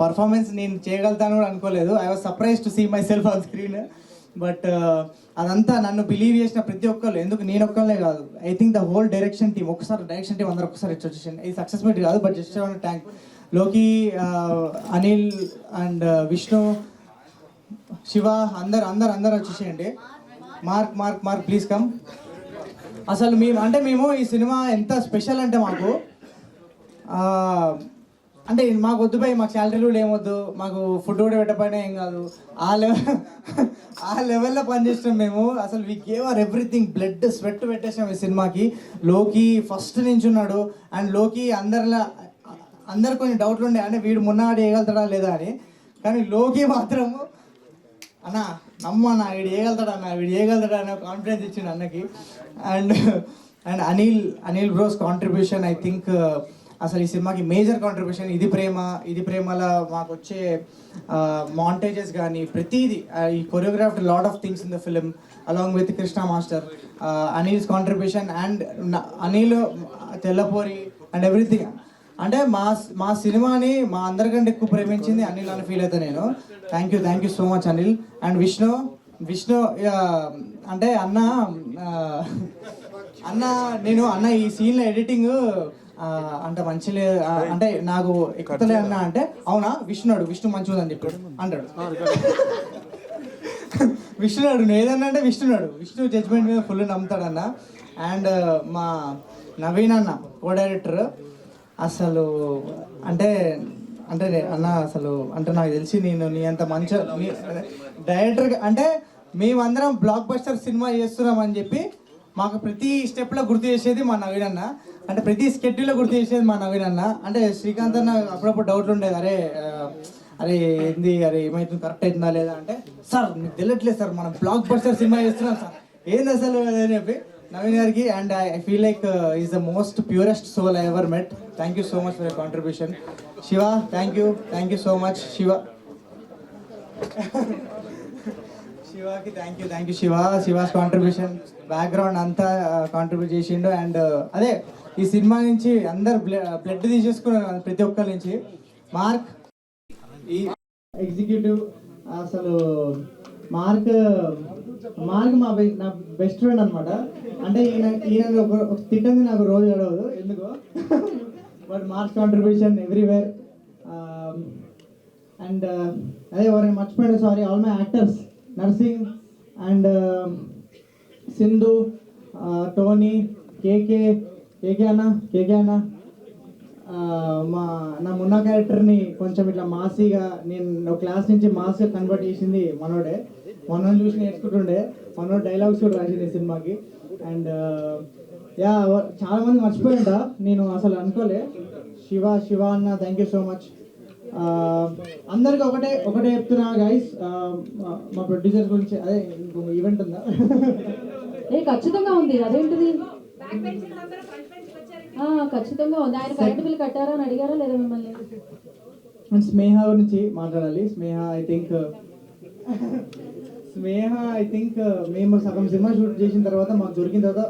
పర్ఫార్మెన్స్ నేను చేయగలుగుతాను కూడా అనుకోలేదు. I was surprise to see my self on screen. But అదంతా నన్ను బిలీవ్ చేసిన ప్రతి ఒక్కరు, ఎందుకు నేను ఒక్కళ్ళే కాదు, I think the whole direction team అందరూ ఒకసారి వచ్చేసాను. ఇది సక్సెస్ మీట్ కాదు, బట్ జస్ట్ థ్యాంక్ లోకి, అనిల్ అండ్ విష్ణు, శివ అందరు వచ్చేసేయండి. Mark please come. అసలు మేము ఈ సినిమా ఎంత స్పెషల్ అంటే మాకు అంటే మాకు వద్దు పోయి మాకు శాలరీలు కూడా ఏమొద్దు, మాకు ఫుడ్ కూడా పెట్టకపోయినా ఏం కాదు, ఆ లెవెల్లో పనిచేస్తాం మేము. అసలు we gave our everything, blood sweat పెట్టేసాం ఈ సినిమాకి. లోకి ఫస్ట్ నుంచి ఉన్నాడు. అండ్ లోకి అందరు కొంచెం డౌట్లు ఉండే అంటే వీడు మున్నాడు వేయగలుగుతాడా లేదా అని. కానీ లోకి మాత్రము అన్నా నమ్మన్నా వీడు వేయగలుగుతాడా అనే కాన్ఫిడెన్స్ ఇచ్చిండు అన్నకి. And Anil bros contribution I think అసలు ఈ సినిమాకి మేజర్ కాంట్రిబ్యూషన్. ఇది ప్రేమలో మాకు వచ్చే మాంటేజెస్ కానీ ప్రతిదీ, ఈ choreographed lot of things in the film along with Krishna master, Anil's contribution and Anil Tellapori and everything. అంటే మా సినిమాని మా అందరికంటే ఎక్కువ ప్రేమించింది అనిల్ అని ఫీల్ అవుతా నేను. Thank you so much Anil. And Vishnu అంటే అన్న ఈ సీన్లో ఎడిటింగ్ అంత మంచి లేదు అంటే నాకు ఎక్కుతలే అన్న అంటే అవునా విష్ణు మంచిదని చెప్పాడు అంటాడు. విష్ణునాడు నువ్వు ఏదన్నా అంటే విష్ణునాడు విష్ణు జడ్జ్మెంట్ మీద ఫుల్ నమ్ముతాడన్న. అండ్ మా నవీన్ అన్న కో డైరెక్టర్ అసలు అంటే అంటే అన్న అసలు అంటే నాకు తెలిసి నేను నీ అంత మంచి డైరెక్టర్ అంటే మేమందరం బ్లాక్ బస్టర్ సినిమా చేస్తున్నామని చెప్పి మాకు ప్రతి స్టెప్లో గుర్తు చేసేది మా నవీన్ అన్న. అంటే ప్రతి స్కెడ్యూల్లో గుర్తు చేసేది మా నవీన్ అన్న. అంటే శ్రీకాంత్ అన్న అప్పుడప్పుడు డౌట్లు ఉండేది, అరే ఏంది అరే ఏమవుతుంది కరెక్ట్ అవుతుందా లేదా అంటే, సార్ మీకు తెలియట్లేదు సార్ మనం బ్లాక్ బస్టర్ సినిమా చేస్తున్నాం సార్ ఏంది అసలు అని చెప్పి నవీన్ గారికి. And I feel like is the most purest soul I ever met. Thank you so much for your contribution. Shiva thank you so much. శివకి thank you Shiva's contribution background అంతా contribute చేసిండు. And అదే ఈ సినిమా నుంచి అందరు బ్లడ్ తీసేసుకున్నారు ప్రతి ఒక్కరి నుంచి. మార్క్ ఈ ఎగ్జిక్యూటివ్ అసలు మార్క్ నా బెస్ట్ ఫ్రెండ్ అనమాట. అంటే ఈయన ఒక తిట్టంది నాకు రోజు గడవదు ఎందుకో, but Mark's contribution everywhere. And అదే ఎవరైనా మర్చిపోయాడు sorry, all my actors Narsing and Sindhu, Tony, KK అన్న నా మున్నా క్యారెక్టర్ని కొంచెం ఇట్లా మాసీగా నేను క్లాస్ నుంచి మాస్గా కన్వర్ట్ చేసింది మనోడే. మనోని చూసి నేర్చుకుంటుండే, మనోడు డైలాగ్స్ కూడా రాసింది సినిమాకి. అండ్ యా చాలా మంది మర్చిపోయింట, నేను అసలు అనుకోలే. శివ అన్న థ్యాంక్ యూ సో మచ్. అందరికి ఒకటే చెప్తున్నా గైస్, మా ప్రొడ్యూసర్ గురించి అదే ఇంకో ఈవెంట్ ఉందా? ఖచ్చితంగా ఉంది. అదేంటిది? ఖచ్చితంగా ఉంది. ఆయన కరెంట్ బిల్ కట్టారా అని అడిగారా లేదా మిమ్మల్ని? స్నేహ గురించి మాట్లాడాలి. స్నేహ ఐ థింక్ మేము సగం సినిమా షూట్ చేసిన తర్వాత మాకు దొరికిన తర్వాత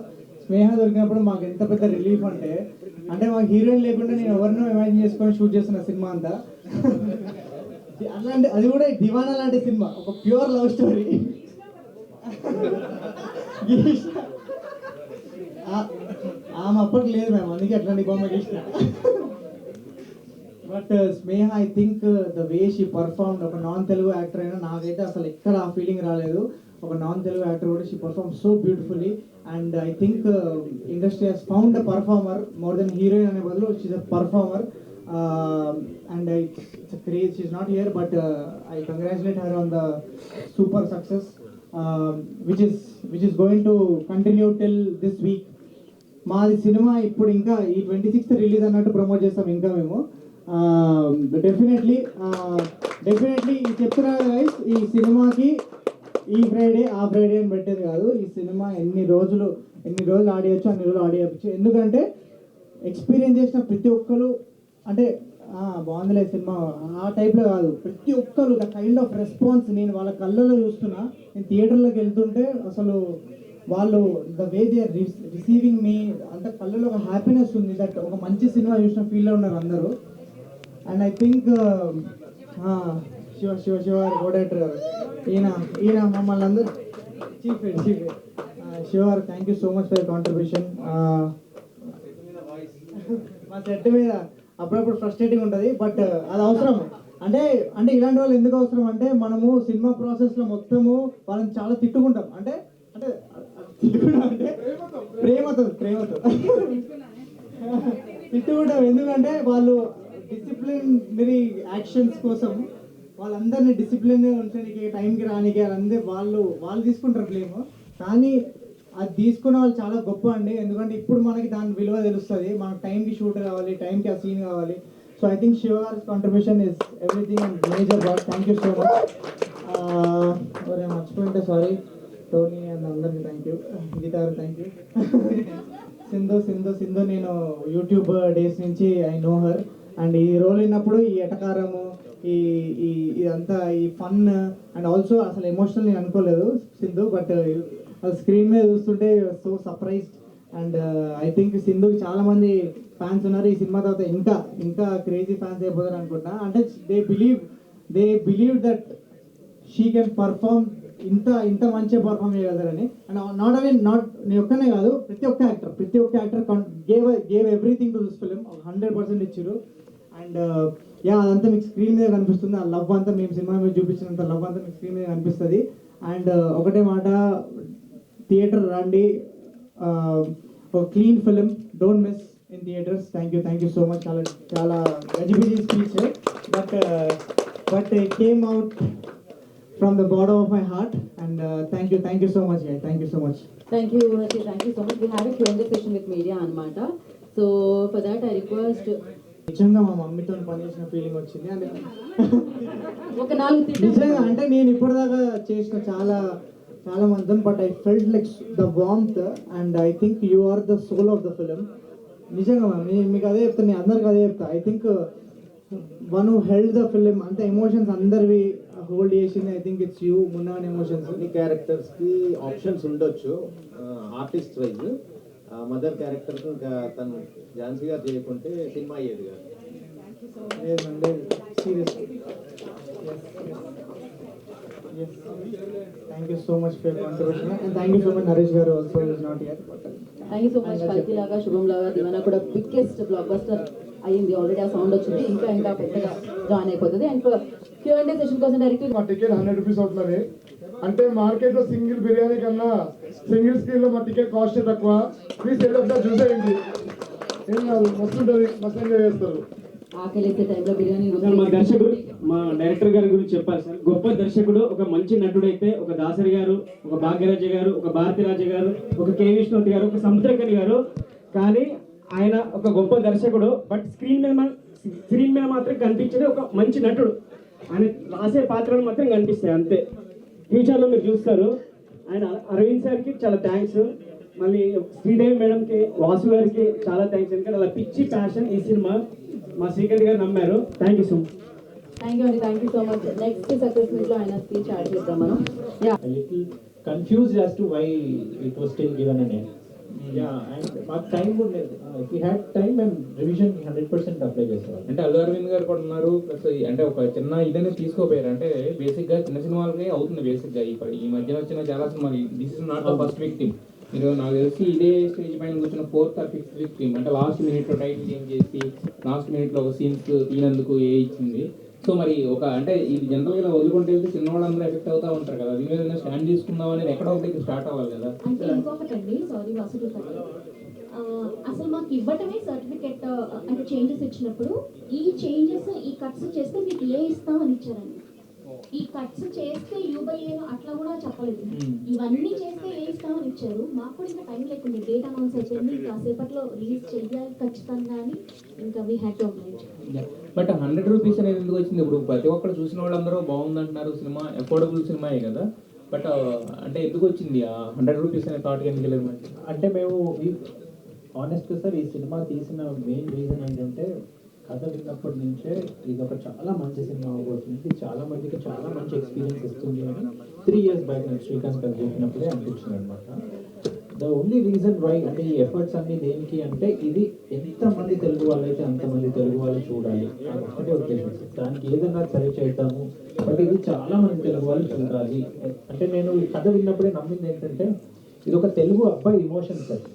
స్నేహ దొరికినప్పుడు మాకు ఎంత పెద్ద రిలీఫ్ అంటే మాకు హీరోయిన్ లేకుండా నేను ఎవరినో ఇమాజిన్ చేసుకొని షూట్ చేస్తున్న సినిమా అంతా. అలాంటి అది కూడా దివానా లాంటి సినిమా, ఒక ప్యూర్ లవ్ స్టోరీ. ఆమె అప్పటికి లేదు మ్యామ్, అందుకే అట్లాంటి బొమ్మ గీసిన. But Sneha I think the way she performed, ఒక నాన్ తెలుగు యాక్టర్ అయినా నాకైతే అసలు ఎక్కడ ఆ ఫీలింగ్ రాలేదు. ఒక నాన్ తెలుగు యాక్టర్ కూడా she perform so beautifully. And I think industry has found a performer more than heroine అనే బదులు she's a performer. And it's craze, she's not here but I congratulate her on the super success which is going to continue till this week. మాది cinema ఇప్పుడు ఇంకా ఈ 26th release అన్నట్టు promote చేస్తాం ఇంకా మేము. డెఫినెట్లీ చెప్తున్నా గైస్, ఈ సినిమాకి ఈ ఫ్రైడే ఆ ఫ్రైడే అని పెట్టేది కాదు. ఈ సినిమా ఎన్ని రోజులు ఆడియచ్చు అన్ని రోజులు ఆడియచ్చు. ఎందుకంటే ఎక్స్పీరియన్స్ చేసిన ప్రతి ఒక్కరు అంటే బాగుందిలే సినిమా ఆ టైప్లో కాదు, ప్రతి ఒక్కరు ద కైండ్ ఆఫ్ రెస్పాన్స్ నేను వాళ్ళ కళ్ళలో చూస్తున్నా. నేను థియేటర్లోకి వెళ్తుంటే అసలు వాళ్ళు the way they are receiving me అంత కళ్ళలో ఒక హ్యాపీనెస్ ఉంది, దట్ ఒక మంచి సినిమా చూసిన ఫీల్లో ఉన్నారు అందరూ. And I think Shiva co director గారు ఈయన మమ్మల్ని అందరూ చీఫ్ శివ గారు thank you so much for contribution. మా సెట్ మీద అప్పుడప్పుడు ఫ్రస్ట్రేటింగ్ ఉంటుంది, బట్ అది అవసరం. అంటే ఇలాంటి వాళ్ళు ఎందుకు అవసరం అంటే మనము సినిమా ప్రాసెస్లో మొత్తము వాళ్ళని చాలా తిట్టుకుంటాం. అంటే ప్రేమతో తిట్టుకుంటాం. ఎందుకంటే వాళ్ళు డిసిప్లినరీ యాక్షన్స్ కోసం వాళ్ళందరినీ డిసిప్లిన్ ఉంచడానికి టైంకి రానికి వాళ్ళు తీసుకుంటారు బ్లేమ్. కానీ అది తీసుకున్న వాళ్ళు చాలా గొప్ప అండి. ఎందుకంటే ఇప్పుడు మనకి దాని విలువ తెలుస్తుంది. మనకు టైంకి షూట్ కావాలి, టైంకి ఆ సీన్ కావాలి. సో ఐ థింక్ శివ గారి contribution is everything and major work. Thank you so much. ఎవరైనా మర్చిపోయింటే సారీ. టోనీ అండ్ అందరికి థ్యాంక్ యూ. గీత గారు థ్యాంక్ యూ. సింధు నేను యూట్యూబ్ డేస్ నుంచి ఐ నో హర్. అండ్ ఈ రోల్ అయినప్పుడు ఈ ఎటకారము ఇదంతా ఈ ఫన్ అండ్ ఆల్సో అసలు ఎమోషనల్ నేను అనుకోలేదు సింధు, బట్ అది స్క్రీన్ మీద చూస్తుంటే so surprised. And I think సింధుకి చాలా మంది ఫ్యాన్స్ ఉన్నారు. ఈ సినిమా తర్వాత ఇంకా క్రేజీ ఫ్యాన్స్ అయిపోతారు అనుకుంటున్నా. అంటే they believe that she can perform, ఇంత మంచిగా పర్ఫార్మ్ చేయగలరని. అండ్ నాట్ నేను ఒక్కనే కాదు, ప్రతి ఒక్క actor gave everything to this film. 100% ఇచ్చారు. అండ్ అదంతా మీకు స్క్రీన్ మీద కనిపిస్తుంది. ఆ లవ్ అంతా మేము సినిమా మీద చూపించినంత లవ్ అంతా మీకు స్క్రీన్ మీద కనిపిస్తుంది. అండ్ ఒకటే మాట, థియేటర్ రండి, ఒక clean film, don't miss in theatres. Thank you so much. చాలా గజిబిజి speech, but came out from the bottom of my heart. And thank you so much. Thank you so much. Thank you so much. We have a Q&A session with media అనమాట. So for that I request నిజంగా మా మమ్మీతో పనిచేసిన feeling వచ్చింది. అంటే ఒక 4 నిజంగా అంటే నేను ఇప్పటిదాకా చేసిన చాలా మందితో, but I felt like the warmth and I think you are the soul of the film. నిజంగా మ్యామ్, నేను మీకు అదే చెప్తాను, నేను అందరికి అదే చెప్తా. I think one who held the film, అంటే ఎమోషన్స్ అందరివి హోల్డ్ చేసింది I think it's you. Munna emotions. అన్ని క్యారెక్టర్స్కి ఆప్షన్స్ ఉండొచ్చు ఆర్టిస్ట్ వైజ్. మదర్ క్యారెక్టర్ తను ఝాన్సీ గారు చేయకుంటే సినిమా అయ్యేది కాదు. Thank you so much for your contribution, and thank you so much Naresh garu also is not here, but thank you so much. కల్కి లాగా, శుభం లాగా, దివానా కూడా బిగ్గెస్ట్ బ్లాక్ బస్టర్ అయ్యింది ఆల్రెడీ. ఆ సౌండ్ వచ్చింది, ఇంకా పెద్దగా జాయిన్ అయిపోతుంది. అండ్ Q&A సెషన్ కోసం డైరెక్ట్ మా టికెట్ 100 రూపీస్ అవుతున్నది. అంటే మార్కెట్ లో సింగిల్ బిర్యానీ కన్నా సింగిల్ స్క్రీన్ లో మా టికెట్ కాస్ట్ తక్కువ. ప్లీజ్ ఒకసారి చూసేయండి, ఏం కాదు, మస్తు ఉంటుంది, మస్తు ఎంజాయ్ చేస్తారు. ఆకలిసే టైంలో బిర్యానీ. మా దర్శకుడు, మా డైరెక్టర్ గారి గురించి చెప్పాలి సార్. గొప్ప దర్శకుడు, ఒక మంచి నటుడైతే ఒక దాసరి గారు, ఒక భాగ్యరాజ గారు, ఒక భారతీరాజ గారు, ఒక కె విష్ణుమూర్తి గారు, ఒక సముద్రకని గారు. కానీ ఆయన ఒక గొప్ప దర్శకుడు, బట్ స్క్రీన్ మీద మాత్రం కనిపించేది ఒక మంచి నటుడు. ఆయన రాసే పాత్రలు మాత్రం కనిపిస్తాయి అంతే. ఫ్యూచర్లో మీరు చూస్తారు. ఆయన అరవింద్ సార్కి చాలా థ్యాంక్స్, మళ్ళీ శ్రీదేవి మేడంకి, వాసు గారికి చాలా థ్యాంక్స్. ఎందుకంటే అలా పిచ్చి ప్యాషన్ ఈ సినిమా మా శ్రీకాంత్ గారు నమ్మారు. Thank you so much. Thank you so much. Next success meet లో ఆయన స్పీచ్ యాడ్ చేద్దాం మనం. Yeah, confused as to why it was still given a name. Yeah, and మాకు టైం కూడా లేదు. If we had time, మేము revision 100% apply చేసేవాళ్ళం. అంటే అల్లు అరవింద్ గారు కూడా ఉన్నారు. ప్లస్ అంటే ఒక చిన్న ఇదైనా తీసుకోపోయారు. అంటే బేసిక్గా చిన్న సినిమాలకే అవుతుంది బేసిక్గా. ఈ మధ్యన వచ్చిన చాలా సినిమాలు, this is not the first victim. మీరు నాకు తెలిసి ఇదే స్టేజ్ పైన కూర్చున్న 4th or 5th విక్టిమ్. అంటే లాస్ట్ మినిట్లో టైటిల్ చేంజ్ చేసి లాస్ట్ మినిట్లో ఒక సీన్స్ తీనందుకు ఇచ్చింది. సో మరి ఒక అంటే ఇది జనరల్గా ఇలా వదులుకుంటే వెళ్తే చిన్నవాళ్ళందరూ ఎఫెక్ట్ అవుతూ ఉంటారు కదా. దీని మీద స్టాండ్ తీసుకుందాం అనేది ఎక్కడో ఒకటి స్టార్ట్ అవ్వాలి కదా. అంటే ఇంకొకటండి, సారీ వాసు, అసలు మాకు ఇవ్వటమే సర్టిఫికెట్ అంటే చేంజెస్ ఇచ్చినప్పుడు ఈ చేంజెస్ ఈ కట్స్ చేస్తే మీకు ఏ ఇస్తాం అని ఇచ్చారండి. ఈ కట్స్ చేస్తే యూబై అట్లా కూడా చెప్పలేదు. ఇవన్నీ చేస్తే ఏ ఇస్తామని ఇచ్చారు. మాకు కూడా ఇంకా టైం లేకుండా డేట్ అనౌన్స్ అయిపోయింది, కాసేపట్లో రిలీజ్ చెయ్యాలి ఖచ్చితంగా అని ఇంకా we had to appellate. But 100 rupees అనేది ఎందుకు వచ్చింది? ఇప్పుడు ప్రతి ఒక్కరు చూసిన వాళ్ళందరూ బాగుందంటున్నారు. సినిమా అఫోర్డబుల్ సినిమాయే కదా. బట్ అంటే ఎందుకు వచ్చింది ఆ 100 రూపీస్ అనే థాట్కి ఎందుకు వెళ్ళదు? అంటే మేము ఆనెస్ట్గా సార్ ఈ సినిమా తీసిన మెయిన్ రీజన్ ఏంటంటే కథ విన్నప్పటి నుంచే ఇది ఒక చాలా మంచి సినిమా అవ్వబోతుంది, చాలా మందికి చాలా మంచి ఎక్స్పీరియన్స్ ఇస్తుంది అని 3 years బ్యాక్ నేను శ్రీకాంత్ గారు చెప్పినప్పుడే అనిపించింది అనమాట. ద ఓన్లీ రీజన్ వై అంటే ఈ ఎఫర్ట్స్ అన్ని దేనికి అంటే ఇది ఎంతమంది తెలుగు వాళ్ళు అయితే అంతమంది తెలుగు వాళ్ళు చూడాలి అని ఒకటే ఉద్దేశం. దానికి ఏదైనా సరే చేద్దాము, బట్ ఇది చాలా మంది తెలుగు వాళ్ళు చూడాలి. అంటే నేను ఈ కథ విన్నప్పుడే నమ్మింది ఏంటంటే ఇది ఒక తెలుగు అబ్బాయి emotion sir.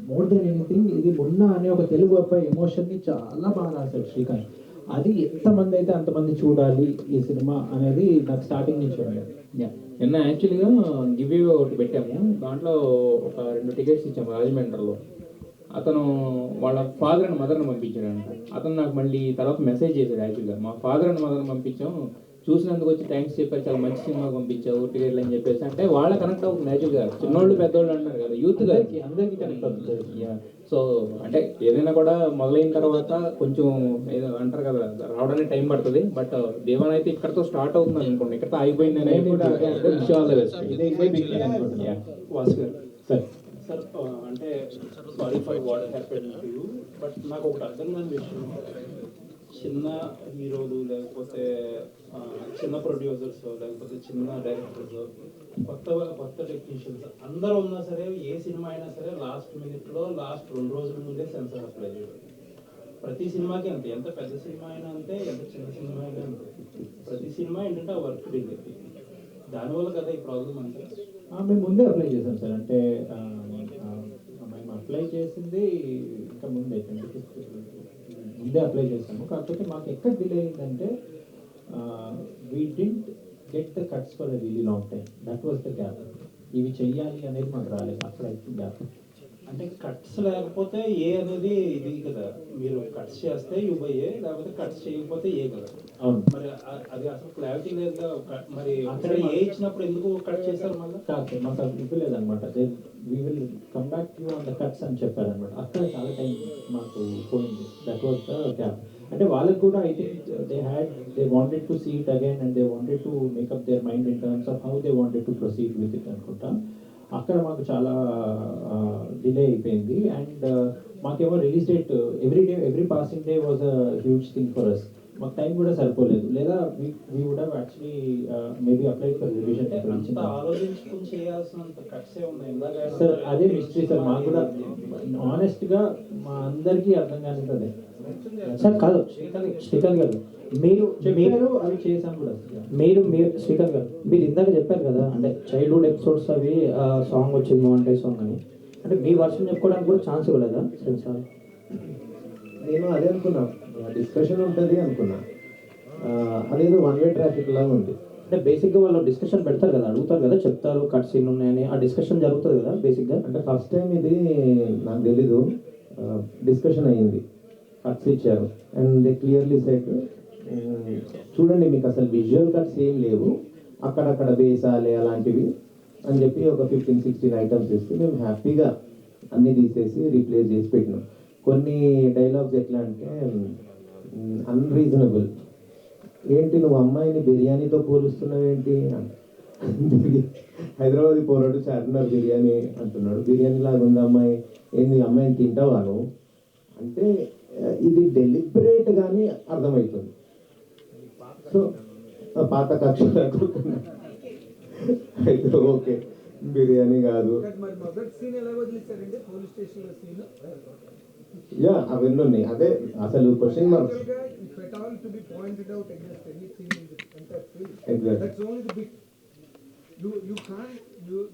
More than anything ఇది మున్నా అనే ఒక తెలుగు అబ్బాయి ఎమోషన్ని చాలా బాగా రాశాడు శ్రీకాంత్. అది ఎంతమంది అయితే అంతమంది చూడాలి ఈ సినిమా అనేది నాకు స్టార్టింగ్ నుంచి ఉండేది. నిన్న యాక్చువల్గా గివ్ అవే ఒకటి పెట్టాము. దాంట్లో ఒక 2 టికెట్స్ ఇచ్చాము రాజమండ్రిలో. అతను వాళ్ళ ఫాదర్ అండ్ మదర్ని పంపించాడంట. అతను నాకు మళ్ళీ తర్వాత మెసేజ్ చేశాడు. యాక్చువల్గా మా ఫాదర్ అండ్ మదర్ని పంపించాం, చూసినందుకు వచ్చి థ్యాంక్స్ చెప్పారు, చాలా మంచి సినిమా పంపించావు టికెట్లు అని చెప్పేసి. అంటే వాళ్ళ కనెక్ట్ అవుతుంది యాక్చువల్గా. చిన్నోళ్ళు పెద్దోళ్ళు అంటున్నారు కదా, యూత్ గారికి అందరికీ కనెక్ట్ అవుతుంది. సో అంటే ఏదైనా కూడా మొదలైన తర్వాత కొంచెం ఏదో అంటారు కదా రావడానికి టైం పడుతుంది. బట్ దేవన్ అయితే ఇక్కడతో స్టార్ట్ అవుతుంది అనుకోండి, ఇక్కడతో ఆగిపోయింది అని సార్. అంటే sorry for what happen to you, but నాకు ఒకటి అర్థం కాని విషయం, చిన్న హీరోలు లేకపోతే చిన్న ప్రొడ్యూసర్స్ లేకపోతే చిన్న డైరెక్టర్స్ కొత్త టెక్నీషియన్స్ అందరూ ఉన్నా సరే ఏ సినిమా అయినా సరే లాస్ట్ మినిట్లో లాస్ట్ 2 రోజుల ముందే సెన్సార్ అప్లై చేయడం. ప్రతి సినిమాకి అంతే, ఎంత పెద్ద సినిమా అయినా అంతే, ఎంత చిన్న సినిమా అయినా అంతే. ప్రతి సినిమా ఏంటంటే ఆ వర్క్ డిలే, దానివల్ల కదా ఈ ప్రాబ్లం అంతే. మేము ముందే అప్లై చేసాం సార్. అంటే మేము అప్లై చేసింది ఇంకా ముందే ముందే అప్లై చేసాము. కాకపోతే మాకు ఎక్కడ డిలే అయిందంటే we didn't get the cuts for a really long time. That was the gap. ఇవి చెయ్యాలి అనేది మాకు రాలేదు, అప్పుడైతే గ్యాప్. అంటే కట్స్ లేకపోతే ఏ అనేది ఇది కదా, మీరు కట్స్ చేస్తే యూ బై ఏ, లేకపోతే కట్స్ చేయకపోతే ఏ కదా. అవును, మరి అది అసలు క్లారిటీ లేదు. మరి అక్కడ ఏ ఇచ్చినప్పుడు ఎందుకు కట్ చేశారు మళ్ళీ? కాదు, మాకు అది ఇవ్వలేదన్నమాట. We will come back to on the cuts అని చెప్పారనమాట. అక్కడ చాలా టైం మాకు పోయింది. That was the gap. అంటే వాళ్ళకి కూడా I think they wanted to see it again and they wanted to make up their mind in terms of how they wanted to proceed with it అనుకుంటా. అక్కడ మాకు చాలా డిలే అయిపోయింది. అండ్ మాకేమో release date every passing day was a huge thing for us. మాకు time కూడా సరిపోలేదు, లేదా we would have actually maybe applied for revision. ఆలోచించుకుని చేయాల్సినంత కట్సే ఉన్నాయి సార్. అదే మిస్టరీ సార్ మాకు కూడా. ఆనెస్ట్గా మా అందరికీ అర్థం కానిది అదే సార్. కాదు శ్రీకాంత్ గారు, మీరు అవి చేశాను కూడా. మీరు శ్రీకాంత్ గారు, మీరు ఇందాక చెప్పారు కదా, అంటే చైల్డ్హుడ్ ఎపిసోడ్స్ అవి సాంగ్ వచ్చింది మోంటై సాంగ్ అని, అంటే మీ వర్షన్ చెప్పుకోవడానికి కూడా ఛాన్స్ ఇవ్వలేదా సార్? నేను అదే అనుకున్నా, డిస్కషన్ ఉంటుంది అనుకున్నా. అదేదో వన్ వే ట్రాఫిక్ లాగా ఉంది. అంటే బేసిక్గా వాళ్ళు డిస్కషన్ పెడతారు కదా, అడుగుతారు కదా, చెప్తారు కట్ సీన్ ఉన్నాయని, ఆ డిస్కషన్ జరుగుతుంది కదా బేసిక్గా. అంటే ఫస్ట్ టైం ఇది నాకు తెలీదు, డిస్కషన్ అయ్యింది, కట్స్ ఇచ్చారు. అండ్ దే క్లియర్లీ సెట్, చూడండి మీకు అసలు విజువల్ కట్స్ ఏం లేవు, అక్కడక్కడ వేసాలి అలాంటివి అని చెప్పి ఒక 15-16 ఐటమ్స్ ఇస్తే మేము హ్యాపీగా అన్నీ తీసేసి రీప్లేస్ చేసి పెట్టినాం. కొన్ని డైలాగ్స్ ఎట్లా అంటే అన్రీజనబుల్, ఏంటి నువ్వు అమ్మాయిని బిర్యానీతో పోలుస్తున్నావు ఏంటి, హైదరాబాద్ పోరాడు చార్మినార్ బిర్యానీ అంటున్నాడు, బిర్యానీ లాగా ఉంది అమ్మాయి, ఏంది అమ్మాయిని తింటావా నువ్వు అంటే, ఇది డెలిబరేట్ గానీ అర్థమవుతుంది. సో పాత కక్షలకు అయితే ఓకే, బిర్యానీ కాదు, యా అవన్నీ ఉన్నాయి. అదే అసలు question marks.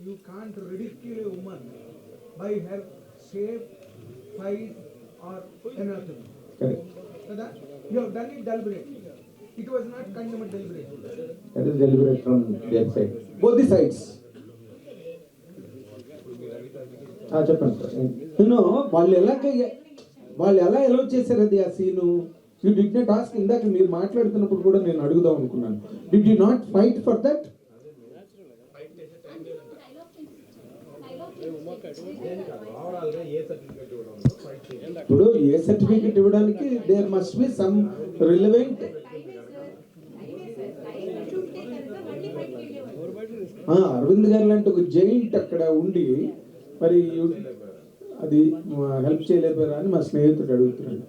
You can't ridicule a woman by her shape, size or anything. Correct. You have done it deliberately. It was not kind of deliberate. That is deliberate from their side. Both the sides. చెప్పండి sir. వాళ్ళు ఎలా allow చేశారు అది ఆ scene? You did not ask. ఇందాక మీరు మాట్లాడుతున్నప్పుడు కూడా నేను అడుగుదాం అనుకున్నాను, did you not fight for that? ఇప్పుడు ఏ సర్టిఫికెట్ ఇవ్వడానికి there must be some relevant. Arvind garu లాంటి ఒక జైంట్ అక్కడ ఉండి మరి అది హెల్ప్ చేయలేకపోయారా అని మా స్నేహితుడు అడుగుతున్నాడు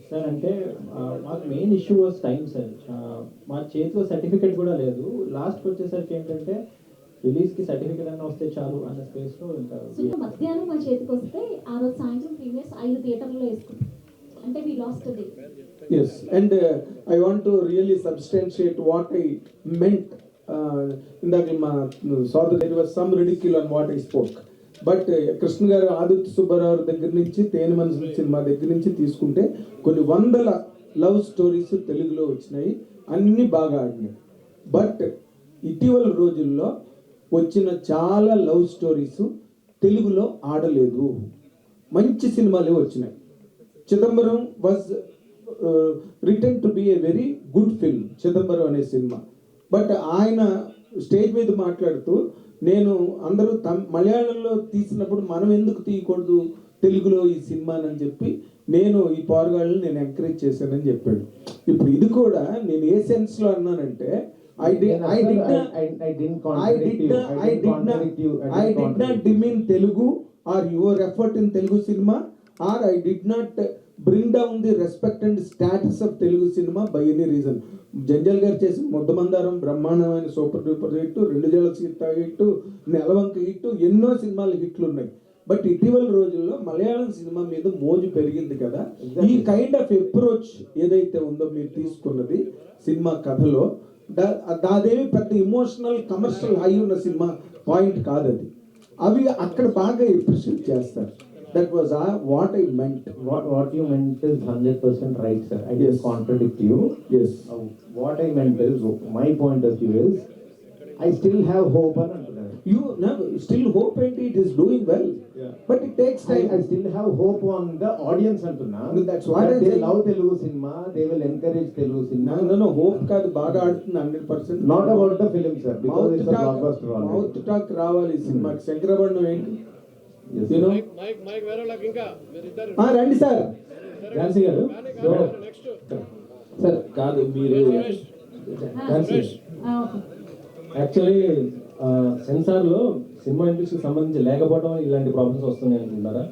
సార్. అంటే మాకు main issue was time sir. మా చేతిలో సర్టిఫికేట్ కూడా లేదు. లాస్ట్కి వచ్చేసరికి ఏంటంటే రిలీజ్కి సర్టిఫికేట్ అన్న వస్తే చాలు అన్న స్పేస్లో ఇంకా మధ్యాహ్నం మా చేతికి వస్తే ఆ రోజు సాయంత్రం ప్రీవియస్ 5 థియేటర్లో వేసుకున్నాం. అంటే we lost a day. Yes, and I want to really substantiate what I meant. ఇందాక మా సోదరు there was some ridicule on what I spoke. But Krishna గారు ఆదిత్య సుబ్బారావు దగ్గర నుంచి తేనె మనసుల సినిమా దగ్గర నుంచి తీసుకుంటే కొన్ని వందల లవ్ స్టోరీస్ తెలుగులో వచ్చినాయి, అన్నీ బాగా ఆడినాయి. బట్ ఇటీవల రోజుల్లో వచ్చిన చాలా లవ్ స్టోరీస్ తెలుగులో ఆడలేదు. మంచి సినిమాలే వచ్చినాయి. Chidambaram was return to be a very good film, Chidambaram అనే సినిమా. బట్ ఆయన స్టేజ్ మీద మాట్లాడుతూ నేను అందరూ మలయాళంలో తీసినప్పుడు మనం ఎందుకు తీయకూడదు తెలుగులో ఈ సినిమాని చెప్పి నేను ఈ పోరగాళ్ళని నేను ఎంకరేజ్ చేశానని చెప్పాడు. ఇప్పుడు ఇది కూడా నేను ఏ సెన్స్లో అన్నానంటే I did not demean Telugu or your effort in Telugu cinema, or I did not bring down the respect and status of Telugu cinema by any reason. జంజల్ గారు చేసిన ముద్దమందారం బ్రహ్మాండమైన సూపర్ డూపర్ హిట్, 2 జల సీత హిట్, నెలవంక hit, ఎన్నో సినిమాలు హిట్లు ఉన్నాయి. But ఇటీవల రోజుల్లో మలయాళం సినిమా మీద మోజు పెరిగింది కదా. ఈ కైండ్ ఆఫ్ అప్రోచ్ ఏదైతే ఉందో మీరు తీసుకున్నది సినిమా కథలో, అదేమి పెద్ద ఇమోషనల్ కమర్షియల్ హై ఉన్న సినిమా పాయింట్ కాదు అది. అవి అక్కడ బాగా అప్రిషియేట్ చేస్తారు. That was what I meant. What you meant is 100% right, sir. I didn't contradict you. Yes. What I meant is, my point of view is, I still have hope and You now still hope and it is doing well. Yeah. But it takes time. I still have hope on the audience అంటున్నా. That's what I'm they saying. love Telugu cinema, they will encourage Telugu cinema. No, hope కాదు, బాగా ఆడుతుంది 100%. Not about the film, sir, because it's a blockbuster already. Mouth talk రావాలి సినిమాకి. శంకరబండం ఏంటి? You know? రండి sir. Jhansi గారు, sir కాదు మీరు యాక్చువల్లీ సెన్సార్లో సినిమా ఇండస్ట్రీకి సంబంధించి లేకపోవడం ఇలాంటి ప్రాబ్లమ్స్ వస్తున్నాయి అనుకుంటారా?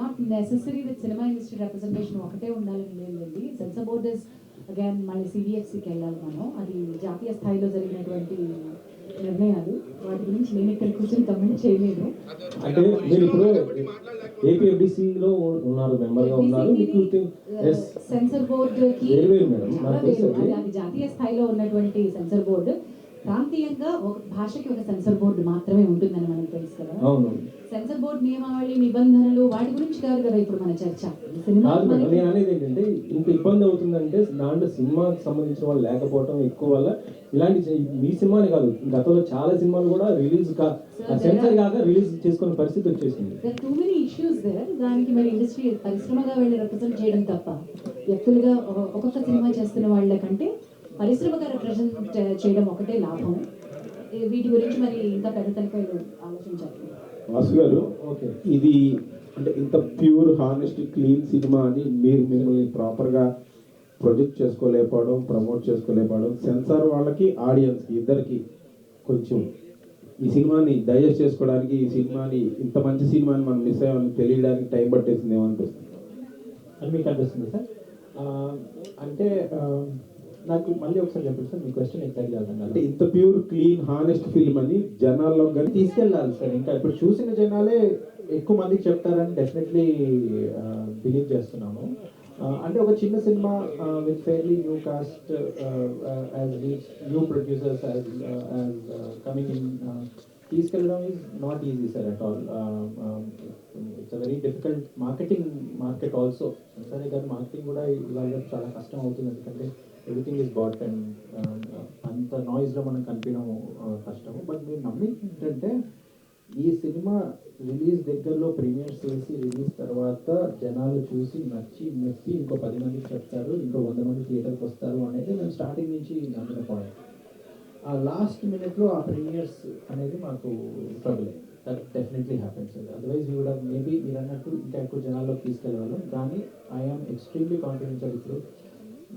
Not necessary with cinema industry representation ఒకటే ఉండాలని లేదండి. సెన్సార్ బోర్డ్ ఇస్ అగైన్ మళ్ళీ సిబిఎఫ్సికి వెళ్ళాలి మనం. అది జాతీయ స్థాయిలో జరిగినటువంటి నిర్ణయాలు, వాటి గురించి నేను ఇక్కడ కూర్చొని కమెంట్ చేయలేను. అంటే మీరు ఇప్పుడు ఏపీఎఫ్డిసిలో ఉన్నారు, మెంబర్గా ఉన్నారు, మీకు సెన్సార్ బోర్డుకి వేరు మేడం నాకు తెలుసు. అది జాతీయ స్థాయిలో ఉన్నటువంటి సెన్సార్ బోర్డు. ప్రాంతీయంగా ఒక భాషకి ఒక సెన్సార్ బోర్డు మాత్రమే ఉంటుందని మనకు తెలుసు కదా. అవును, సెన్సార్ బోర్డు నియమావళి, నిబంధనలు, వాటి గురించి కాదు కదా ఇప్పుడు మన చర్చ. సినిమా కాదు మేడం, నేను అనేది ఏంటంటే ఇంత ఇబ్బంది అవుతుందంటే దాంట్లో సినిమాకి సంబంధించిన వాళ్ళు లేకపోవడం ఎక్కువ వల్ల ఇలాంటి మీ సినిమాని కాదు, గతంలో చాలా సినిమాలు కూడా రిలీజ్ సెన్సార్ కాక రిలీజ్ చేసుకునే పరిస్థితి వచ్చేసింది. Too many issues there. దానికి మరి ఇండస్ట్రీ పరిశ్రమగా వెళ్ళి రిప్రజెంట్ చేయడం తప్ప వ్యక్తులుగా ఒక్కొక్క సినిమా చేస్తున్న వాళ్ళ కంటే పరిశ్రమగా రిప్రజెంట్ చేయడం ఒకటే లాభం. వీటి గురించి మరి ఇంకా పెద్ద తలకాయలు ఆలోచించాలి. వాసు గారు, ఓకే, ఇది అంటే ఇంత ప్యూర్ హానెస్ట్ క్లీన్ సినిమా అని మీరు మిమ్మల్ని ప్రాపర్గా ప్రొజెక్ట్ చేసుకోలేకపోవడం, ప్రమోట్ చేసుకోలేకపోవడం, సెన్సార్ వాళ్ళకి ఆడియన్స్కి ఇద్దరికి కొంచెం ఈ సినిమాని డైజెస్ట్ చేసుకోవడానికి, ఈ సినిమాని ఇంత మంచి సినిమాని మనం మిస్ అయ్యామని తెలియడానికి టైం పట్టేసింది ఏమనిపిస్తుంది అని మీకు అనిపిస్తుంది సార్? అంటే నాకు మళ్ళీ ఒకసారి చెప్పండి సార్, మీ క్వశ్చన్ ఎగ్జాక్ట్లీ అర్థం కాదు. అంటే ఇంత ప్యూర్ క్లీన్ హానెస్ట్ ఫిల్మ్ అని జనాల్లో కానీ తీసుకెళ్ళాలి సార్. ఇంకా ఇప్పుడు చూసిన జనాలే ఎక్కువ మందికి చెప్తారని డెఫినెట్లీ బిలీవ్ చేస్తున్నాము. అంటే ఒక చిన్న cinema with fairly new cast, as new producers, as coming in, తీసుకెళ్ళడం is not easy sir at all. It's a very difficult market also. సరే కదా, మార్కెటింగ్ కూడా ఇవాళ చాలా కష్టం అవుతుంది, ఎందుకంటే ఎవ్రీథింగ్ ఈజ్ బాట్ అండ్ అంత నాయిస్లో మనం కనిపించడం కష్టము. బట్ మీరు నమ్మి ఏంటంటే ఈ సినిమా రిలీజ్ దగ్గరలో ప్రీమియర్స్ చేసి రిలీజ్ తర్వాత జనాలు చూసి నచ్చి మెప్పి ఇంకో 10 మందికి చెప్తారు, ఇంకో 100 మంది థియేటర్కి వస్తారు అనేది మేము స్టార్టింగ్ నుంచి నమ్మిన పాయింట్. ఆ లాస్ట్ మినిట్లో ఆ ప్రీమియర్స్ అనేది మాకు trouble. That definitely happens. Otherwise you would maybe మీరు అన్నట్టు ఇంకా ఎక్కువ జనాల్లోకి తీసుకెళ్ళగలం. కానీ ఐఎమ్ ఎక్స్ట్రీమ్లీ కాన్ఫిడెంట్. ఇప్పుడు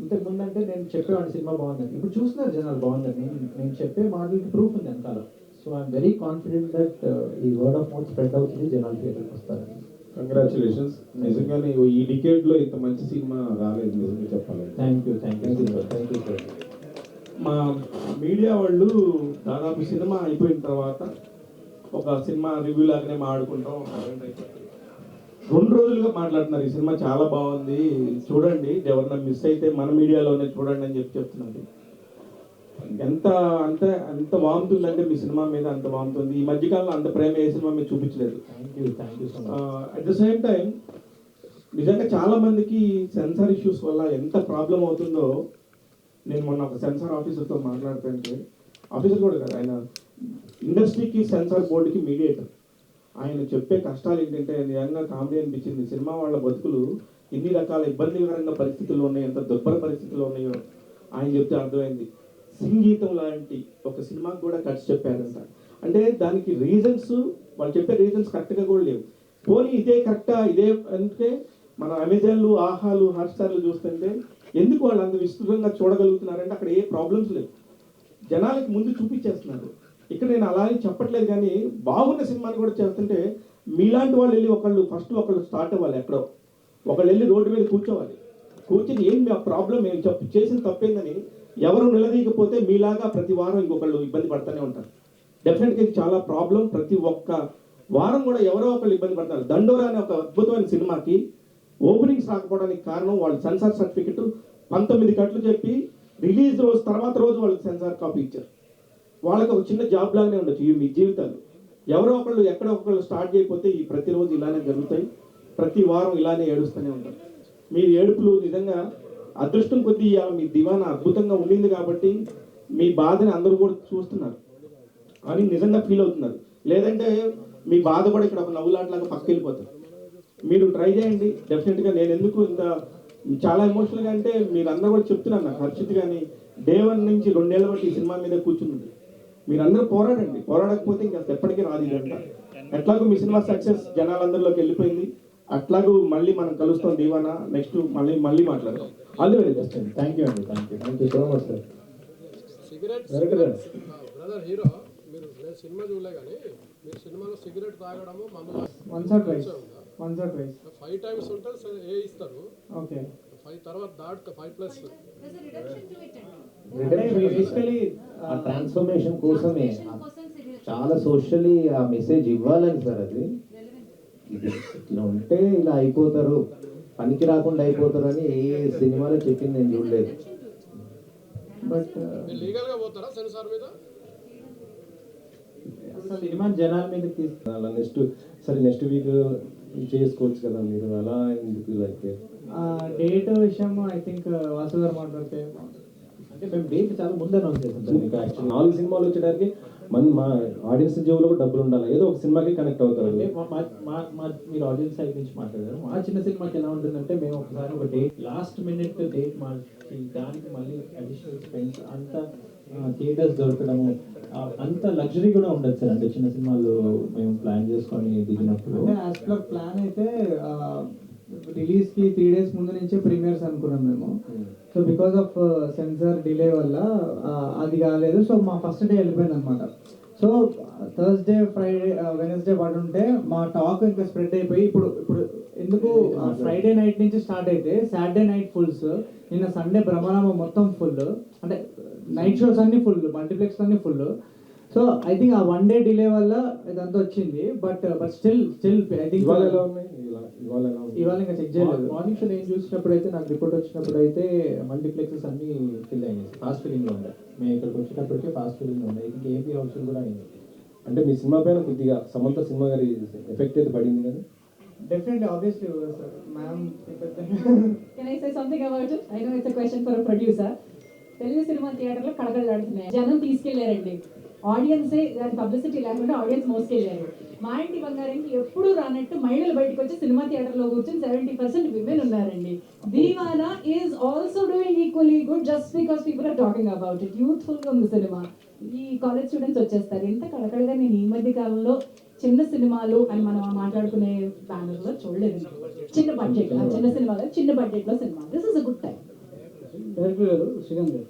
ఇంతకుముందు అంటే నేను చెప్పేవాడిని సినిమా బాగుందని, ఇప్పుడు చూస్తున్నారు జనాలు బాగుందని. నేను చెప్పే మాటలకి ప్రూఫ్ ఉంది వెనకాల. So I'm very confident that ఈ వర్డ్ ఆఫ్ మౌత్ స్ప్రెడ్ అవుతుంది, జనాలు థియేటర్కి వస్తారని. కంగ్రాచులేషన్స్. నిజంగానే ఈ డికేడ్లో ఇంత మంచి సినిమా రాలేదు నిజంగా చెప్పాలి. Thank you sir. మా మీడియా వాళ్ళు దాదాపు సినిమా అయిపోయిన తర్వాత ఒక సినిమా రివ్యూ లాగానే మాట్లాడుకుంటాం. 2 రోజులుగా మాట్లాడుతున్నారు, ఈ సినిమా చాలా బాగుంది చూడండి, ఎవరన్నా మిస్ అయితే మన మీడియాలోనే చూడండి అని చెప్తున్నారు. అంత బాగుంటుందంటే మీ సినిమా మీద అంత బాగుంటుంది. ఈ మధ్యకాలంలో అంత ప్రేమ ఏ సినిమా మీద చూపించలేదు. అట్ ద సేమ్ టైం నిజంగా చాలా మందికి సెన్సార్ ఇష్యూస్ వల్ల ఎంత ప్రాబ్లం అవుతుందో, నేను మొన్న ఒక సెన్సార్ ఆఫీసర్తో మాట్లాడుతుంటే, ఆఫీసర్ కూడా కదా, ఆయన ఇండస్ట్రీకి సెన్సార్ బోర్డుకి మీడియేటర్. ఆయన చెప్పే కష్టాలు ఏంటంటే నిజంగా కామెడీ అనిపించింది. సినిమా వాళ్ళ బతుకులు ఎన్ని రకాల ఇబ్బందికరంగా పరిస్థితుల్లో ఉన్నాయి, ఎంత దుర్భర పరిస్థితుల్లో ఉన్నాయో ఆయన చెప్తే అర్థమైంది. సంగీతం లాంటి ఒక సినిమాకి కూడా కట్స్ చెప్పారంట. అంటే దానికి రీజన్స్, వాళ్ళు చెప్పే రీజన్స్ కరెక్ట్గా కూడా లేవు. పోనీ ఇదే కరెక్టా, ఇదే అంటే మన అమెజాన్లు, ఆహాలు, హాట్స్టార్లు చూస్తుంటే ఎందుకు వాళ్ళు అంత విస్తృతంగా చూడగలుగుతున్నారంటే అక్కడ ఏ ప్రాబ్లమ్స్ లేవు, జనాలకి ముందు చూపించేస్తున్నారు. ఇక్కడ నేను అలా అని చెప్పట్లేదు, కానీ బాగున్న సినిమాని కూడా చేస్తుంటే మీలాంటి వాళ్ళు వెళ్ళి ఒకళ్ళు స్టార్ట్ అవ్వాలి, ఎక్కడో ఒకళ్ళు వెళ్ళి రోడ్డు మీద కూర్చొని ఏం ఆ ప్రాబ్లం ఏం చేసిన తప్పేందని ఎవరు నిలదీయకపోతే మీలాగా ప్రతి వారం ఇంకొకళ్ళు ఇబ్బంది పడుతూనే ఉంటారు. డెఫినెట్గా ఇది చాలా ప్రాబ్లం. ప్రతి ఒక్క వారం కూడా ఎవరో ఒకళ్ళు ఇబ్బంది పడతారు. దండోరా అనే ఒక అద్భుతమైన సినిమాకి ఓపెనింగ్స్ రాకపోవడానికి కారణం వాళ్ళు సెన్సార్ సర్టిఫికెట్ 19 కట్లు చెప్పి రిలీజ్ రోజు తర్వాత రోజు వాళ్ళకి సెన్సార్ కాపీ ఇచ్చారు. వాళ్ళకి ఒక చిన్న జాబ్ లాగానే ఉండొచ్చు మీ జీవితాలు. ఎవరో ఒకళ్ళు ఎక్కడో ఒకళ్ళు స్టార్ట్ చేయకపోతే ఈ ప్రతిరోజు ఇలానే జరుగుతాయి, ప్రతి వారం ఇలానే ఏడుస్తూనే ఉంటారు. మీ ఏడుపులు నిజంగా అదృష్టం కొద్దీ ఇవాళ మీ దివానా అద్భుతంగా ఉండింది కాబట్టి మీ బాధని అందరూ కూడా చూస్తున్నారు అని నిజంగా ఫీల్ అవుతున్నారు. లేదంటే మీ బాధ కూడా ఇక్కడ ఒక నవ్వులాట్లాగా పక్కకి వెళ్ళిపోతారు. మీరు ట్రై చేయండి డెఫినెట్గా. నేను ఎందుకు ఇంత చాలా ఎమోషనల్గా అంటే మీరందరూ కూడా చెప్తున్నాను, నాకు హర్షిత్ కానీ డే 1 నుంచి 2 ఏళ్ళ బట్టి ఈ సినిమా మీద కూర్చుంది. మీరందరూ పోరాడండి, పోరాడకపోతే ఇంకా ఎప్పటికీ రాదు ఇదంతా. ఎట్లాగో మీ సినిమా సక్సెస్ జనాలందరిలోకి వెళ్ళిపోయింది, అట్లాగూ మళ్ళీ మనం కలుస్తాం దీవానా, నెక్స్ట్ మళ్ళీ మాట్లాడతాం. ఆల్ ది వెరీ బెస్ట్ అండి. థ్యాంక్ యూ అండి, thank you so much sir. Brother hero మీరు నేను సినిమా చూడలే కానీ మీరు సినిమాలో సిగరెట్ తాగడము వన్స్ ఆర్ ట్వైస్ 5 times ఉంటుంది ఏ ఇస్తారు. ఓకే 5 తర్వాత దాట్ 5+. బేసికలీ ఆ ట్రాన్స్ఫర్మేషన్ కోసమే చాలా సోషల్లీ ఆ మెసేజ్ ఇవ్వాలని సార్. అది ఇది ఇట్లా ఉంటే ఇలా అయిపోతారు, పనికి రాకుండా అయిపోతారు అని ఏ సినిమాలో చెప్పింది నేను చూడలేదు. బట్ లీగల్ గా పోతారా సెన్సార్ మీద? సినిమా జనాల మీద తీసుకు నెక్స్ట్ వీక్ చేసుకోవచ్చు కదా మీరు, అలా ఎందుకు లైక్ డేట్ విషయం ఐ థింక్ వాసు గారు మాట్లాడితే, అంటే మేము డేట్ చాలా ముందే అనౌన్స్ చేసాం సార్. మీకు యాక్చువల్లీ 4 సినిమాలు వచ్చేటప్పటికి మా ఆడియన్స్ జేబులో కూడా డబ్బులు ఉండాలి, ఏదో ఒక సినిమాకి కనెక్ట్ అవుతారు. మీరు ఆడియన్స్ సైడ్ నుంచి మాట్లాడారు. మా చిన్న సినిమాకి ఎలా ఉంటుందంటే మేము ఒకసారి ఒక డేట్ లాస్ట్ మినిట్ డేట్ మార్చి దానికి మళ్ళీ అడిషనల్ స్పెండ్స్ అంతా థియేటర్స్ దొరకడము అంత లగ్జరీ కూడా ఉండదు సార్. అంటే చిన్న సినిమాలు మేము ప్లాన్ చేసుకొని దిగినప్పుడు యాజ్ పర్ ప్లాన్ అయితే రిలీజ్ కి 3 days ముందు నుంచే ప్రీమియర్స్ అనుకున్నాం మేము. So because of censor delay వల్ల అది కాలేదు. సో మా ఫస్ట్ డే వెళ్ళిపోయింది అనమాట. సో థర్స్డే ఫ్రైడే వెనస్డే పడి ఉంటే మా టాక్ ఇంకా స్ప్రెడ్ అయిపోయి ఇప్పుడు ఎందుకు ఫ్రైడే నైట్ నుంచి స్టార్ట్ అయితే సాటర్డే నైట్ ఫుల్స్, నిన్న సండే బ్రహ్మరామ మొత్తం ఫుల్, అంటే నైట్ షోస్ అన్ని ఫుల్, మల్టీప్లెక్స్ అన్ని ఫుల్. సో ఐ థింక్ ఆ 1 day డిలే వల్ల ఇదంతా వచ్చింది. బట్ స్టిల్ ఐ థింక్ ఇవాళ ఇంకా చెక్ చేయలేదు. మార్నింగ్ షో నేను చూసినప్పుడు అయితే నాకు రిపోర్ట్ వచ్చినప్పుడు అయితే మల్టీప్లెక్సెస్ అన్ని ఫిల్ అయినాయి, ఫాస్ట్ ఫిల్లింగ్ లో ఉన్నాయి. మేము ఇక్కడికి వచ్చేటప్పటికే ఫాస్ట్ ఫిల్లింగ్ లో ఉన్నాయి. ఇది ఏపీ హౌస్ కూడా అయింది. అంటే మీ సినిమా పైన కొద్దిగా సమంత సినిమా గారి ఎఫెక్ట్ అయితే పడింది కదా? Definitely, obviously, sir. Ma'am, Can I say something about it? I know it's a question for a producer. Telugu cinema థియేటర్లో కడగలాడుతున్నాయి, జనం తీసుకెళ్లారండి. ఆడియన్సే దాని పబ్లిసిటీ లేకుండా ఆడియన్స్ మోసుకెళ్లారు. మా ఇంటి బంగారానికి ఎప్పుడు రానట్టు మహిళలు బయటకు వచ్చి సినిమా థియేటర్లో కూర్చొని 70% విమెన్ ఉన్నారండి. Deewana is also doing equally good just because people are talking about it. Youthful గా ఉంది సినిమా. ఈ కాలేజ్ స్టూడెంట్స్ వచ్చేస్తారు. ఇంత కడకడగా నేను ఈ మధ్య కాలంలో చిన్న సినిమాలు అని మనం మాట్లాడుకునే బ్యానర్ లో చూడలేదు. చిన్న బడ్జెట్ చిన్న సినిమాలు, చిన్న బడ్జెట్ లో cinema. This is a good time. Director గారు, శ్రీకాంత్ గారు,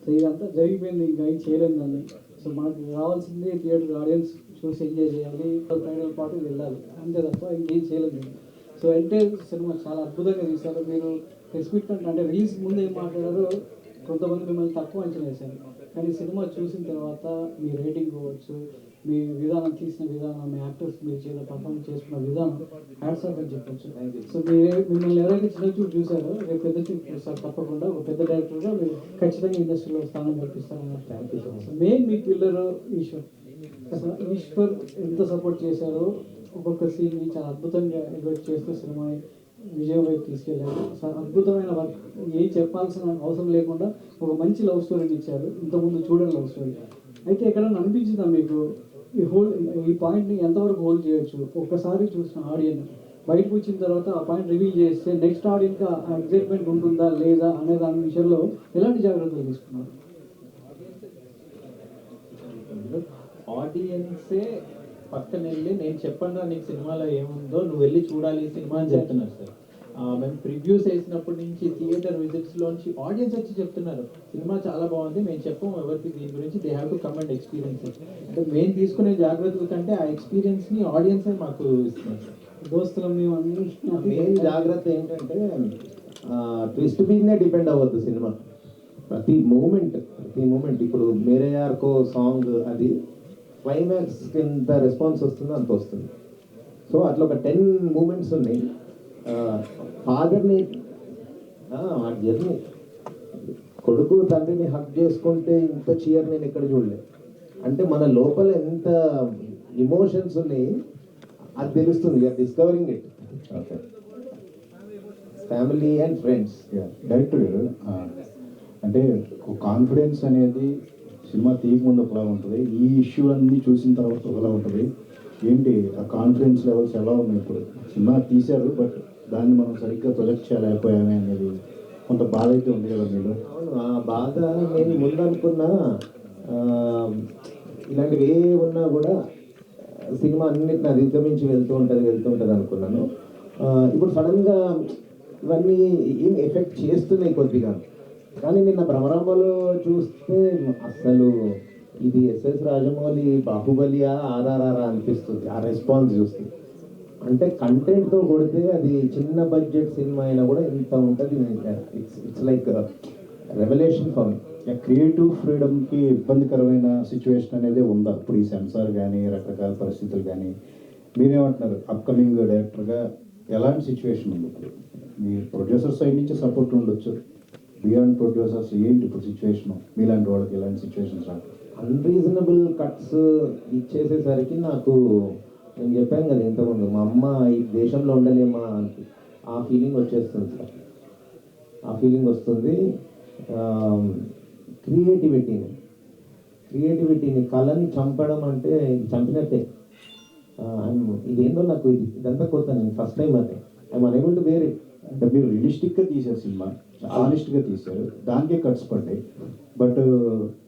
సో ఇదంతా జరిగిపోయింది, ఇంకా ఏం చేయలేదు దాన్ని. సో మనకు కావాల్సింది థియేటర్ ఆడియన్స్ చూసి ఎంజాయ్ చేయాలి, ఫైనల్ పార్టీ వెళ్ళాలి, అంతే తప్ప ఇంకేం చేయలేదు. సో అంటే సినిమా చాలా అద్భుతంగా తీశారు. మీరు స్పెసిఫిక్ అంటే రిలీజ్ ముందు ఏం మాట్లాడారో కొంతమంది మిమ్మల్ని తక్కువ అంచనా వేశారు, కానీ సినిమా చూసిన తర్వాత మీ రేటింగ్ కావచ్చు, మీ విధానం తీసిన విధానం, మీ యాక్టర్స్ మీరు చేసిన పర్ఫార్మెన్స్ చేసుకున్న విధానం హ్యాట్స్ ఆఫ్ అని చెప్పొచ్చు. సో మిమ్మల్ని ఎవరైతే చిన్న చూపు చూసారో రేపు పెద్ద చూపు చూస్తారు. తప్పకుండా ఒక పెద్ద డైరెక్టర్గా మీరు ఖచ్చితంగా ఇండస్ట్రీలో స్థానం కల్పిస్తారని. Thank you so much. Main మీ పిల్లర్ ఈశ్వర్. అసలు ఈశ్వర్ ఎంత సపోర్ట్ చేశారో, ఒక్కొక్క సీన్ని చాలా అద్భుతంగా ఎలివేట్ చేస్తూ సినిమాని విజయం వైపు తీసుకెళ్ళారు. అసలు అద్భుతమైన వర్క్, ఏం చెప్పాల్సిన అవసరం లేకుండా ఒక మంచి లవ్ స్టోరీని ఇచ్చారు. ఇంతకుముందు చూడని లవ్ స్టోరీ. అయితే ఎక్కడన్నా అనిపించిందా మీకు ఈ పాయింట్ని ఎంతవరకు హోల్డ్ చేయొచ్చు? ఒక్కసారి చూసిన ఆడియన్స్ బయటకు వచ్చిన తర్వాత ఆ పాయింట్ రివీల్ చేస్తే నెక్స్ట్ ఆడియన్కి ఆ ఎగ్జైట్మెంట్ ఉంటుందా లేదా అనే దాని విషయంలో ఎలాంటి జాగ్రత్తలు తీసుకున్నారు? ఆడియన్సే పక్కన వెళ్ళి నేను చెప్పండి నీకు సినిమాలో ఏముందో నువ్వు వెళ్ళి చూడాలి ఈ సినిమా అని చెప్తున్నారు సార్. మేము ప్రివ్యూస్ వేసినప్పటి నుంచి థియేటర్ విజిట్స్లోంచి ఆడియన్స్ వచ్చి చెప్తున్నారు సినిమా చాలా బాగుంది, మేము చెప్పము ఎవరికి దీని గురించి, they have to come and experience. అంటే మేము తీసుకునే జాగ్రత్తల కంటే ఆ ఎక్స్పీరియన్స్ని ఆడియన్సే మాకు ఇస్తున్నారు సార్. దోస్తులం మేము అన్ని మెయిన్ జాగ్రత్త ఏంటంటే ట్విస్ట్ మీదనే డిపెండ్ అవ్వద్దు సినిమా. ప్రతి మూమెంట్ ఇప్పుడు మేరే యార్కో సాంగ్ అది క్లైమాక్స్ ఎంత రెస్పాన్స్ వస్తుందో అంత వస్తుంది. సో అట్లా ఒక 10 మూమెంట్స్ ఉన్నాయి. ఫాదర్ని ఆ జర్నీ, కొడుకు తండ్రిని హక్ చేసుకుంటే ఇంత చీయర్ నేను ఎక్కడ చూడలేదు. అంటే మన లోపల ఎంత ఇమోషన్స్ ఉన్నాయి, అది తెలుస్తుంది, you are discovering it. Okay, family and friends. Director garu, అంటే కాన్ఫిడెన్స్ అనేది సినిమా తీయక ముందు ఒకలా ఉంటుంది, ఈ ఇష్యూ అన్నీ చూసిన తర్వాత ఒకలా ఉంటుంది. ఏంటి ఆ కాన్ఫిడెన్స్ లెవెల్స్ ఎలా ఉన్నాయి? ఇప్పుడు సినిమా తీశారు, బట్ దాన్ని మనం సరిగ్గా ప్రొజెక్ట్ చేయలేకపోయామే అనేది కొంత బాధ అయితే ఉంది కదా మీరు? అవును, ఆ బాధ నేను ముందు అనుకున్నా. ఇలాంటివి ఏ ఉన్నా కూడా సినిమా అన్నిటిని అధిగమించి వెళ్తూ ఉంటుంది అనుకున్నాను. ఇప్పుడు సడన్గా ఇవన్నీ ఏం ఎఫెక్ట్ చేస్తున్నాయి కొద్దిగా. కానీ నిన్న భ్రమరాంబలో చూస్తే అసలు ఇది ఎస్ఎస్ రాజమౌళి బాహుబలియా ఆర్ఆర్ఆర్ అనిపిస్తుంది ఆ రెస్పాన్స్ చూస్తే. అంటే కంటెంట్తో కొడితే అది చిన్న బడ్జెట్ సినిమా అయినా కూడా ఇంత ఉంటుంది. It's like revolution for me. Creative ఫ్రీడమ్కి ఇబ్బందికరమైన సిచ్యువేషన్ అనేది ఉందా ఇప్పుడు? ఈ సెన్సార్ కానీ రకరకాల పరిస్థితులు కానీ మీరేమంటున్నారు? అప్కమింగ్ డైరెక్టర్గా ఎలాంటి సిచ్యువేషన్ ఉంది ఇప్పుడు? మీ ప్రొడ్యూసర్ సైడ్ నుంచి సపోర్ట్ ఉండొచ్చు, బియాండ్ ప్రొడ్యూసర్స్ ఏంటి ఇప్పుడు సిచ్యువేషన్? మీలాంటి వాళ్ళకి ఎలాంటి సిచ్యువేషన్స్ రాదు? అన్రీజనబుల్ కట్స్ ఇచ్చేసేసరికి నాకు, నేను చెప్పాను కదా ఇంతకుముందు, మా అమ్మ ఈ దేశంలో ఉండలేమా అని ఆ ఫీలింగ్ వచ్చేస్తుంది సార్. ఆ ఫీలింగ్ వస్తుంది. క్రియేటివిటీని కళని చంపడం అంటే చంపినట్టే. ఇదేందో నాకు ఇదంతా కొత్త, నేను ఫస్ట్ టైం అదే I'm unable to wear it. అంటే మీరు రియలిస్టిక్గా తీశారు సినిమా, ఆనెస్ట్గా తీశారు, దానికే కట్స్ పడ్డాయి. బట్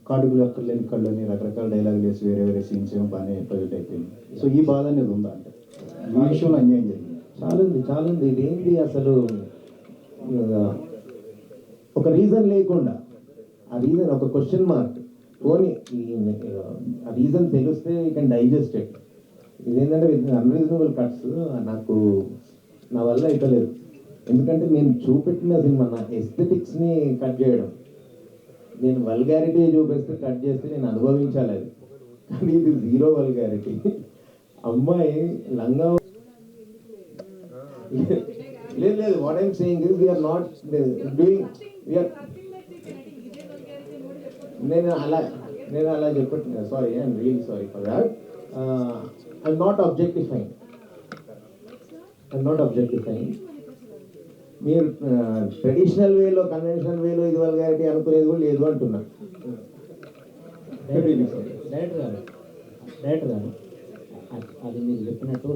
కాడుగులు అక్కర్లేని కళ్ళని రకరకాల డైలాగులు వేసి వేరే వేరే సీన్స్ ఏమో బాగానే ప్రొజెక్ట్ అయిపోయింది. సో ఈ బాధ అనేది ఉందా? అంటే ఈ విషయంలో అన్యాయం జరిగింది. చాలా ఉంది. ఇదేంటి అసలు ఒక రీజన్ లేకుండా, ఆ రీజన్ ఒక క్వశ్చన్ మార్క్ పోనీ, ఆ రీజన్ తెలిస్తే యూ కెన్ డైజెస్ట్ ఇట్. ఇదేంటంటే అన్రీజనబుల్ కట్స్ నాకు నా వల్ల అయితలేదు. ఎందుకంటే నేను చూపెట్టిన సినిమా నా ఎస్థెటిక్స్ని కట్ చేయడం, నేను వల్గారిటీ చూపిస్తే కట్ చేస్తే నేను అనుభవించాలి అది. కానీ ఇది జీరో వల్గారిటీ. అమ్మాయి లంగా లేదు, what I'm saying is we're not doing, నేను అలా చెప్పట్లేదు. Sorry, I'm really sorry for that. I'm not objectifying. మీరు ట్రెడిషనల్ వేలో, కన్వెన్షనల్ వేలో ఇది వల్గారిటీ అనుకునేది కూడా లేదు అంటున్నా. డైరెక్టర్ గారు అది మీరు చెప్పినట్టు